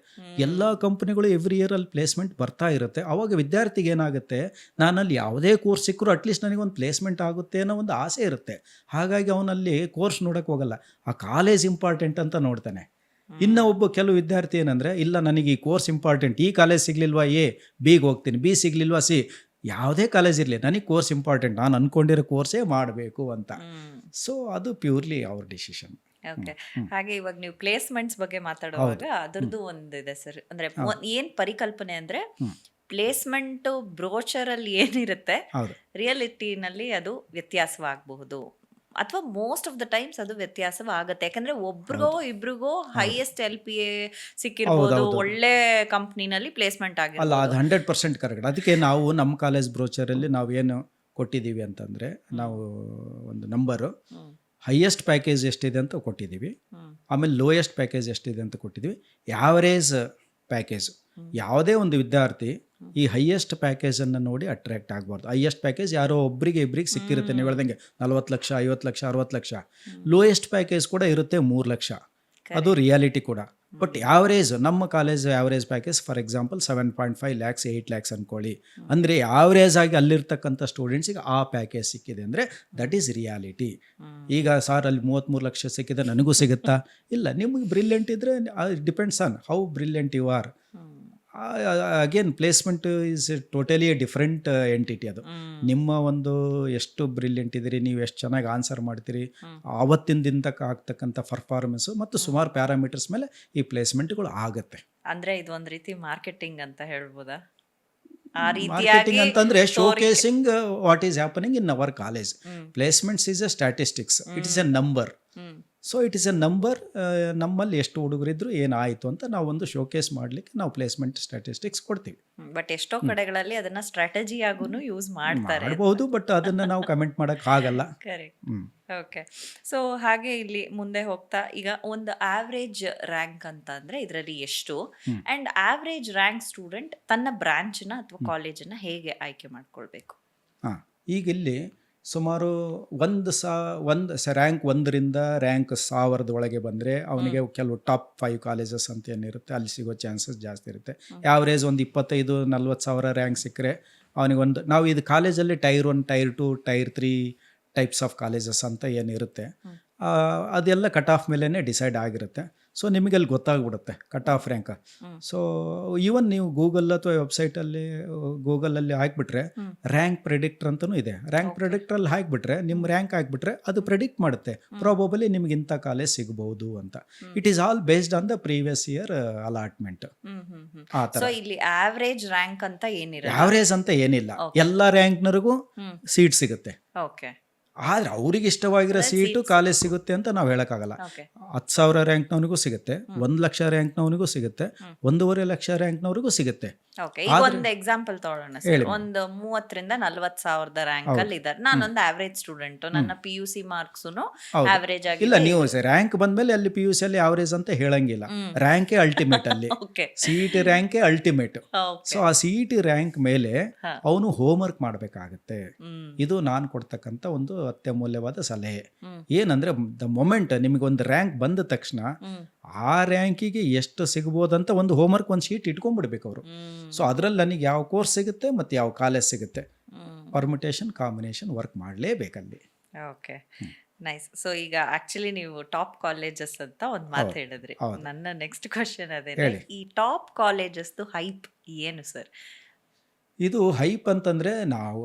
ಎಲ್ಲ ಕಂಪ್ನಿಗಳು ಎವ್ರಿ ಇಯರ್ ಅಲ್ಲಿ ಪ್ಲೇಸ್ಮೆಂಟ್ ಬರ್ತಾ ಇರುತ್ತೆ. ಅವಾಗ ವಿದ್ಯಾರ್ಥಿಗೆ ಏನಾಗುತ್ತೆ, ನಾನಲ್ಲಿ ಯಾವುದೇ ಕೋರ್ಸ್ ಸಿಕ್ಕರೂ ಅಟ್ಲೀಸ್ಟ್ ನನಗೊಂದು ಪ್ಲೇಸ್ಮೆಂಟ್ ಆಗುತ್ತೆ ಅನ್ನೋ ಒಂದು ಆಸೆ ಇರುತ್ತೆ. ಹಾಗಾಗಿ ಅವನಲ್ಲಿ ಕೋರ್ಸ್ ನೋಡೋಕ್ಕೆ ಹೋಗಲ್ಲ, ಆ ಕಾಲೇಜ್ ಇಂಪಾರ್ಟೆಂಟ್ ಅಂತ ನೋಡ್ತಾನೆ. ಇನ್ನು ಒಬ್ಬ ಕೆಲವು ವಿದ್ಯಾರ್ಥಿ ಏನಂದರೆ, ಇಲ್ಲ ನನಗೆ ಈ ಕೋರ್ಸ್ ಇಂಪಾರ್ಟೆಂಟ್, ಈ ಕಾಲೇಜ್ ಸಿಗಲಿಲ್ವಾ ಬಿಗೆ ಹೋಗ್ತೀನಿ, ಬಿ ಸಿಗಲಿಲ್ವಾ ಸಿ, ಯಾವುದೇ ಕಾಲೇಜ್ ಇರಲಿ ನನಗೆ ಕೋರ್ಸ್ ಇಂಪಾರ್ಟೆಂಟ್, ನಾನು ಅಂದ್ಕೊಂಡಿರೋ ಕೋರ್ಸೇ ಮಾಡಬೇಕು ಅಂತ. ಸೊ ಅದು ಪ್ಯೂರ್ಲಿ ಅವ್ರ ಡಿಸಿಷನ್. ಓಕೆ. ಹಾಗೆ ಇವಾಗ ನೀವು ಪ್ಲೇಸ್ಮೆಂಟ್ಸ್ ಬಗ್ಗೆ ಮಾತಾಡುವಾಗ ಅದರದ್ದು ಒಂದಿದೆ ಸರ್, ಅಂದರೆ ಏನು ಪರಿಕಲ್ಪನೆ ಅಂದರೆ ಪ್ಲೇಸ್ಮೆಂಟು ಬ್ರೋಚರಲ್ಲಿ ಏನಿರುತ್ತೆ ರಿಯಾಲಿಟಿನಲ್ಲಿ ಅದು ವ್ಯತ್ಯಾಸವಾಗಬಹುದು. ಅಥವಾ ಮೋಸ್ಟ್ ಆಫ್ ದ ಟೈಮ್ಸ್ ಅದು ವ್ಯತ್ಯಾಸವಾಗುತ್ತೆ. ಯಾಕಂದ್ರೆ ಒಬ್ರಿಗೋ ಇಬ್ರಿಗೋ ಹೈಯೆಸ್ಟ್ LPA ಸಿಕ್ಕಿರ್ಬೋದು, ಹೌದೌದು. ಒಳ್ಳೆ ಕಂಪ್ನಿನಲ್ಲಿ ಪ್ಲೇಸ್ಮೆಂಟ್ ಅಲ್ಲ, ಆಗಿರ್ಬೋದು. ಅದು 100% ಕರೆಕ್ಟ್. ಅದಕ್ಕೆ ನಾವು ನಮ್ಮ ಕಾಲೇಜ್ ಬ್ರೋಚರಲ್ಲಿ ನಾವೇನು ಕೊಟ್ಟಿದ್ದೀವಿ ಅಂತಂದರೆ, ನಾವು ಒಂದು ನಂಬರು ಹೈಯೆಸ್ಟ್ ಪ್ಯಾಕೇಜ್ ಎಷ್ಟಿದೆ ಅಂತ ಕೊಟ್ಟಿದ್ದೀವಿ, ಆಮೇಲೆ ಲೋಯೆಸ್ಟ್ ಪ್ಯಾಕೇಜ್ ಎಷ್ಟಿದೆ ಅಂತ ಕೊಟ್ಟಿದ್ದೀವಿ, ಯಾವರೇಜ್ ಪ್ಯಾಕೇಜ್. ಯಾವುದೇ ಒಂದು ವಿದ್ಯಾರ್ಥಿ ಈ ಹೈಯೆಸ್ಟ್ ಪ್ಯಾಕೇಜನ್ನು ನೋಡಿ ಅಟ್ರಾಕ್ಟ್ ಆಗಬಾರ್ದು. ಹೈಯೆಸ್ಟ್ ಪ್ಯಾಕೇಜ್ ಯಾರೋ ಒಬ್ಬರಿಗೆ ಇಬ್ಬರಿಗೆ ಸಿಕ್ಕಿರುತ್ತೆ, ನೀವು ಹೇಳ್ದಂಗೆ 40 ಲಕ್ಷ, 50 ಲಕ್ಷ, 60 ಲಕ್ಷ. ಲೋಯೆಸ್ಟ್ ಪ್ಯಾಕೇಜ್ ಕೂಡ ಇರುತ್ತೆ 3 ಲಕ್ಷ. ಅದು ರಿಯಾಲಿಟಿ ಕೂಡ. ಬಟ್ ಯಾವರೇಜ್, ನಮ್ಮ college average package for example 7.5 lakhs 8 lakhs ಅಂದ್ಕೊಳ್ಳಿ. ಅಂದರೆ ಯಾವರೇಜ್ ಆಗಿ ಅಲ್ಲಿರ್ತಕ್ಕಂಥ ಸ್ಟೂಡೆಂಟ್ಸಿಗೆ ಆ ಪ್ಯಾಕೇಜ್ ಸಿಕ್ಕಿದೆ ಅಂದರೆ ದಟ್ ಈಸ್ ರಿಯಾಲಿಟಿ. ಈಗ ಸರ್ ಅಲ್ಲಿ 33 ಲಕ್ಷ ಸಿಕ್ಕಿದೆ, ನನಗೂ ಸಿಗುತ್ತಾ? ಇಲ್ಲ, ನಿಮಗೆ ಬ್ರಿಲಿಯಂಟ್ ಇದ್ದರೆ depends on how brilliant you are. Again placement is totally a different entity. ಅದು ನಿಮ್ಮ ಒಂದು ಎಷ್ಟು ಬ್ರಿಲಿಯಂಟ್ ಇದ್ದೀರಿ, ನೀವು ಎಷ್ಟು ಚೆನ್ನಾಗಿ ಆನ್ಸರ್ ಮಾಡ್ತೀರಿ, ಆವತ್ತಿನ ದಿನಕ್ಕೆ ಆಗ್ತಕ್ಕಂಥ ಪರ್ಫಾರ್ಮೆನ್ಸು ಮತ್ತು ಸುಮಾರು ಪ್ಯಾರಾಮೀಟರ್ಸ್ ಮೇಲೆ ಈ ಪ್ಲೇಸ್ಮೆಂಟ್ಗಳು ಆಗುತ್ತೆ. ಅಂದ್ರೆ ಇದು ಒಂದ್ ರೀತಿ ಮಾರ್ಕೆಟಿಂಗ್ ಅಂತ ಹೇಳ್ಬೋದಾ? ಆ ಮಾರ್ಕೆಟಿಂಗ್ ರೀತಿಯಾಗಿ ಅಂತಂದ್ರೆ showcasing what is happening in our college. Placements is A statistics, it is A number. So it is A number. ನಮ್ಮಲ್ಲಿ ಎಷ್ಟು ಹುಡುಗರಿದ್ರು ಏನಾಯಿತು ಅಂತ ನಾವು ಒಂದು ಶೋಕೇಸ್ ಮಾಡಲಿಕ್ಕೆ ನಾವು ಪ್ಲೇಸ್ಮೆಂಟ್ ಸ್ಟ್ಯಾಟಿಸ್ಟಿಕ್ಸ್ ಕೊಡ್ತೀವಿ. ಬಟ್ ಎಷ್ಟೋ ಕಡೆಗಳಲ್ಲಿ ಅದನ್ನ ಸ್ಟ್ರಾಟಜಿ ಆಗೂ ಯೂಸ್ ಮಾಡ್ತಾರೆ. ಮಾಡ್ಬೋದು, ಬಟ್ ಅದನ್ನು ನಾವು ಕಮೆಂಟ್ ಮಾಡೋಕ್ಕಾಗಲ್ಲ. ಕರೆಕ್ಟ್. ಓಕೆ. ಸೊ ಹಾಗೆ ಇಲ್ಲಿ ಮುಂದೆ ಹೋಗ್ತಾ, ಈಗ ಒಂದು ಆವ್ರೇಜ್ ರ್ಯಾಂಕ್ ಅಂತ ಅಂದ್ರೆ ಇದರಲ್ಲಿ ಎಷ್ಟು, ಅಂಡ್ ಆವ್ರೇಜ್ ರ್ಯಾಂಕ್ ಸ್ಟೂಡೆಂಟ್ ತನ್ನ ಬ್ರಾಂಚ್ನ ಅಥವಾ ಕಾಲೇಜನ್ನ ಹೇಗೆ ಆಯ್ಕೆ ಮಾಡ್ಕೊಳ್ಬೇಕು? ಹಾಂ, ಈಗ ಇಲ್ಲಿ ಸುಮಾರು ಒಂದು ರ್ಯಾಂಕ್ 1ರಿಂದ ರ್ಯಾಂಕ್ 1000 ಒಳಗೆ ಬಂದರೆ ಅವನಿಗೆ ಕೆಲವು ಟಾಪ್ 5 ಕಾಲೇಜಸ್ ಅಂತ ಏನಿರುತ್ತೆ ಅಲ್ಲಿ ಸಿಗೋ ಚಾನ್ಸಸ್ ಜಾಸ್ತಿ ಇರುತ್ತೆ. ಆವ್ರೇಜ್ ಒಂದು 25-40 ಸಾವಿರ ರ್ಯಾಂಕ್ ಸಿಕ್ಕರೆ ಅವನಿಗೆ ಒಂದು, ನಾವು ಇದು ಕಾಲೇಜಲ್ಲಿ tyre 1, tyre 2, tyre 3 types of colleges ಅಂತ ಏನಿರುತ್ತೆ, ಅದೆಲ್ಲ ಕಟ್ ಆಫ್ ಮೇಲೇ ಡಿಸೈಡ್ ಆಗಿರುತ್ತೆ. ಸೊ ನಿಮಗೆ ಅಲ್ಲಿ ಗೊತ್ತಾಗ್ಬಿಡುತ್ತೆ cut off rank. So even ನೀವು ಗೂಗಲ್ ಅಥವಾ ವೆಬ್ಸೈಟಲ್ಲಿ ಗೂಗಲಲ್ಲಿ ಹಾಕ್ಬಿಟ್ರೆ ರ್ಯಾಂಕ್ ಪ್ರೆಡಿಕ್ಟರ್ ಅಂತಲೂ ಇದೆ. ರ್ಯಾಂಕ್ ಪ್ರೆಡಿಕ್ಟ್ರಲ್ಲಿ ಹಾಕ್ಬಿಟ್ರೆ ನಿಮ್ಮ ರ್ಯಾಂಕ್ ಹಾಕ್ಬಿಟ್ರೆ ಅದು ಪ್ರೆಡಿಕ್ಟ್ ಮಾಡುತ್ತೆ ಪ್ರಾಬಬಲಿ ನಿಮ್ಗೆ ಇಂಥ ಕಾಲೇಜ್ ಸಿಗಬಹುದು ಅಂತ. It is all based on the previous year allotment. ಆ ಥರ ಸೊ ಇಲ್ಲಿ ಆವ್ರೇಜ್ ರ್ಯಾಂಕ್ ಅಂತ ಏನಿರಲ್ಲ, ಆವ್ರೇಜ್ ಅಂತ ಏನಿಲ್ಲ. ಎಲ್ಲ ರ್ಯಾಂಕ್ನರಿಗೂ ಸೀಟ್ ಸಿಗುತ್ತೆ. ಓಕೆ. ಆದ್ರೆ ಅವ್ರಿಗೆ ಇಷ್ಟವಾಗಿರೋ ಸೀಟು ಕಾಲೇಜ್ ಸಿಗುತ್ತೆ ಅಂತ ನಾವು ಹೇಳಕ್ಕಾಗಲ್ಲ. 10,000 ರ್ಯಾಂಕ್ನವನಿಗೂ ಸಿಗುತ್ತೆ, 1 ಲಕ್ಷ ರ್ಯಾಂಕ್ನವನಿಗೂ ಸಿಗುತ್ತೆ, 1.5 ಲಕ್ಷ ರ್ಯಾಂಕ್ನವರಿಗೂ ಸಿಗುತ್ತೆ. ಓಕೆ. ಈಗ ಒಂದು ಎಕ್ಸಾಂಪಲ್ ತಗೊಳ್ಳೋಣ ಸರ್. ಒಂದು 30,000-40,000 ರ್ಯಾಂಕ್ ಅಲ್ಲಿ ಇದ್ದಾರೆ. ನಾನೊಂದು ಆವ್ರೇಜ್ ಸ್ಟೂಡೆಂಟ್, ನನ್ನ PUC ಮಾರ್ಕ್ಸ್ ಆವ್ರೇಜ್ ಆಗಿ ಇಲ್ಲ, ನೀವು ರ್ಯಾಂಕ್ ಬಂದ್ಮೇಲೆ ಅಲ್ಲಿ PUC ಅಲ್ಲಿ ಆವ್ರೇಜ್ ಅಂತ ಹೇಳಂಗಿಲ್ಲ. ರ್ಯಾಂಕೇ ಅಲ್ಟಿಮೇಟ್ ಅಲ್ಲಿ. CET ರ್ಯಾಂಕೇ ಅಲ್ಟಿಮೇಟ್. ಸೊ ಆ CET ರ್ಯಾಂಕ್ ಮೇಲೆ ಅವನು ಹೋಮ್ವರ್ಕ್ ಮಾಡಬೇಕಾಗತ್ತೆ. ಇದು ನಾನು ಕೊಡ್ತಕ್ಕಂಥ ಒಂದು ಅತ್ಯಮೂಲ್ಯವಾದ ಸಲಹೆ. ಏನಂದ್ರೆ ದ ಮೊಮೆಂಟ್ ನಿಮಗೆ ಒಂದು ರ್ಯಾಂಕ್ ಬಂದ ತಕ್ಷಣ ಆ ರ್ಯಾಂಕಿಗೆ ಎಷ್ಟು ಸಿಗ್ಬೋದಂತ ಒಂದು ಹೋಮ್ವರ್ಕ್ ಒಂದು ಶೀಟ್ ಇಟ್ಕೊಂಡ್ಬಿಡ್ಬೇಕು ಅವರು. ಸೊ ಅದರಲ್ಲಿ ನನಗೆ ಯಾವ ಕೋರ್ಸ್ ಸಿಗುತ್ತೆ ಮತ್ತು ಯಾವ ಕಾಲೇಜ್ ಸಿಗುತ್ತೆ, ಪರ್ಮಿಟೇಷನ್ ಕಾಂಬಿನೇಷನ್ ವರ್ಕ್ ಮಾಡಲೇಬೇಕಲ್ಲಿ. Okay, nice. ಸೊ ಈಗ ಆಕ್ಚುಲಿ ನೀವು ಟಾಪ್ ಕಾಲೇಜಸ್ ಅಂತ ಒಂದು ಮಾತು ಹೇಳಿದ್ರಿ. ನನ್ನ ನೆಕ್ಸ್ಟ್ ಕ್ವಶನ್ ಅದೇನೆ, ಈ ಟಾಪ್ ಕಾಲೇಜಸ್ ಹೈಪ್ ಏನು ಸರ್? ಇದು ಹೈಪ್ ಅಂತಂದ್ರೆ ನಾವು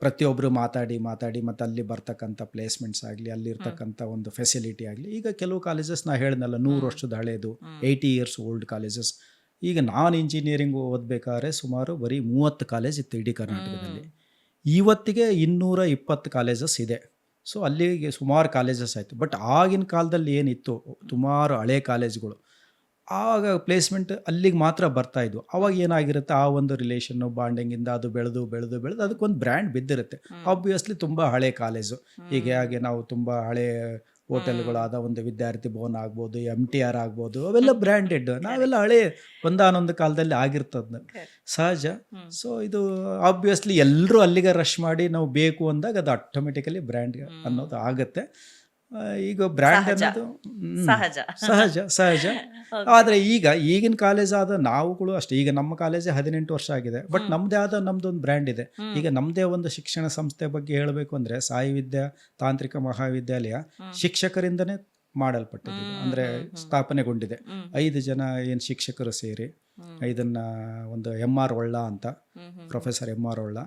ಪ್ರತಿಯೊಬ್ಬರು ಮಾತಾಡಿ ಮತ್ತು ಅಲ್ಲಿ ಬರ್ತಕ್ಕಂಥ ಪ್ಲೇಸ್ಮೆಂಟ್ಸ್ ಆಗಲಿ, ಅಲ್ಲಿರ್ತಕ್ಕಂಥ ಒಂದು ಫೆಸಿಲಿಟಿ ಆಗಲಿ. ಈಗ ಕೆಲವು ಕಾಲೇಜಸ್ ನಾ ಹೇಳಿದ್ನಲ್ಲ 100 ವರ್ಷದ ಹಳೇದು, 80 ಇಯರ್ಸ್ ಓಲ್ಡ್ ಕಾಲೇಜಸ್. ಈಗ ನಾನು ಇಂಜಿನಿಯರಿಂಗ್ ಓದಬೇಕಾದ್ರೆ ಸುಮಾರು ಬರೀ 30 ಕಾಲೇಜ್ ಇತ್ತು ಇಡೀ ಕರ್ನಾಟಕದಲ್ಲಿ. ಇವತ್ತಿಗೆ 220 ಕಾಲೇಜಸ್ ಇದೆ. ಸೊ ಅಲ್ಲಿಗೆ ಸುಮಾರು ಕಾಲೇಜಸ್ ಆಯಿತು. ಬಟ್ ಆಗಿನ ಕಾಲದಲ್ಲಿ ಏನಿತ್ತು, ಸುಮಾರು ಹಳೆ ಕಾಲೇಜ್ಗಳು, ಆಗ ಪ್ಲೇಸ್ಮೆಂಟ್ ಅಲ್ಲಿಗೆ ಮಾತ್ರ ಬರ್ತಾ ಇದ್ವು. ಅವಾಗ ಏನಾಗಿರುತ್ತೆ, ಆ ಒಂದು ರಿಲೇಷನ್ನು ಬಾಂಡಿಂಗಿಂದ ಅದು ಬೆಳೆದು ಅದಕ್ಕೊಂದು ಬ್ರ್ಯಾಂಡ್ ಬಿದ್ದಿರುತ್ತೆ. ಆಬ್ವಿಯಸ್ಲಿ ತುಂಬ ಹಳೆ ಕಾಲೇಜು. ಹೀಗೆ ಹಾಗೆ ನಾವು ತುಂಬ ಹಳೆ ಹೋಟೆಲ್ಗಳಾದ ಒಂದು ವಿದ್ಯಾರ್ಥಿ ಭವನ ಆಗ್ಬೋದು, MTR ಆಗ್ಬೋದು, ಅವೆಲ್ಲ ಬ್ರ್ಯಾಂಡೆಡ್. ನಾವೆಲ್ಲ ಹಳೆ ಒಂದಾನೊಂದು ಕಾಲದಲ್ಲಿ ಆಗಿರ್ತದ ಸಹಜ. ಸೊ ಇದು ಆಬ್ವಿಯಸ್ಲಿ ಎಲ್ಲರೂ ಅಲ್ಲಿಗೆ ರಶ್ ಮಾಡಿ ನಾವು ಬೇಕು ಅಂದಾಗ ಅದು ಆಟೋಮೆಟಿಕಲಿ ಬ್ರ್ಯಾಂಡ್ ಅನ್ನೋದು ಆಗುತ್ತೆ. ಈಗ ಬ್ರ್ಯಾಂಡ್ ಅನ್ನೋದು ಸಹಜ. ಆದರೆ ಈಗಿನ ಕಾಲೇಜ್ ಆದ ನಾವುಗಳು ಅಷ್ಟೇ. ಈಗ ನಮ್ಮ ಕಾಲೇಜೇ 18 ವರ್ಷ ಆಗಿದೆ, ಬಟ್ ನಮ್ದೊಂದು ಬ್ರ್ಯಾಂಡ್ ಇದೆ. ಈಗ ನಮ್ಮದೇ ಒಂದು ಶಿಕ್ಷಣ ಸಂಸ್ಥೆ ಬಗ್ಗೆ ಹೇಳಬೇಕು ಅಂದರೆ ಸಾಯಿ ವಿದ್ಯಾ ತಾಂತ್ರಿಕ ಮಹಾವಿದ್ಯಾಲಯ ಶಿಕ್ಷಕರಿಂದನೇ ಮಾಡಲ್ಪಟ್ಟಿದೆ, ಅಂದರೆ ಸ್ಥಾಪನೆಗೊಂಡಿದೆ. 5 ಜನ ಏನು ಶಿಕ್ಷಕರು ಸೇರಿ ಇದನ್ನು ಒಂದು MR ಒಳ್ಳ ಅಂತ, ಪ್ರೊಫೆಸರ್ MR ಒಳ್ಳ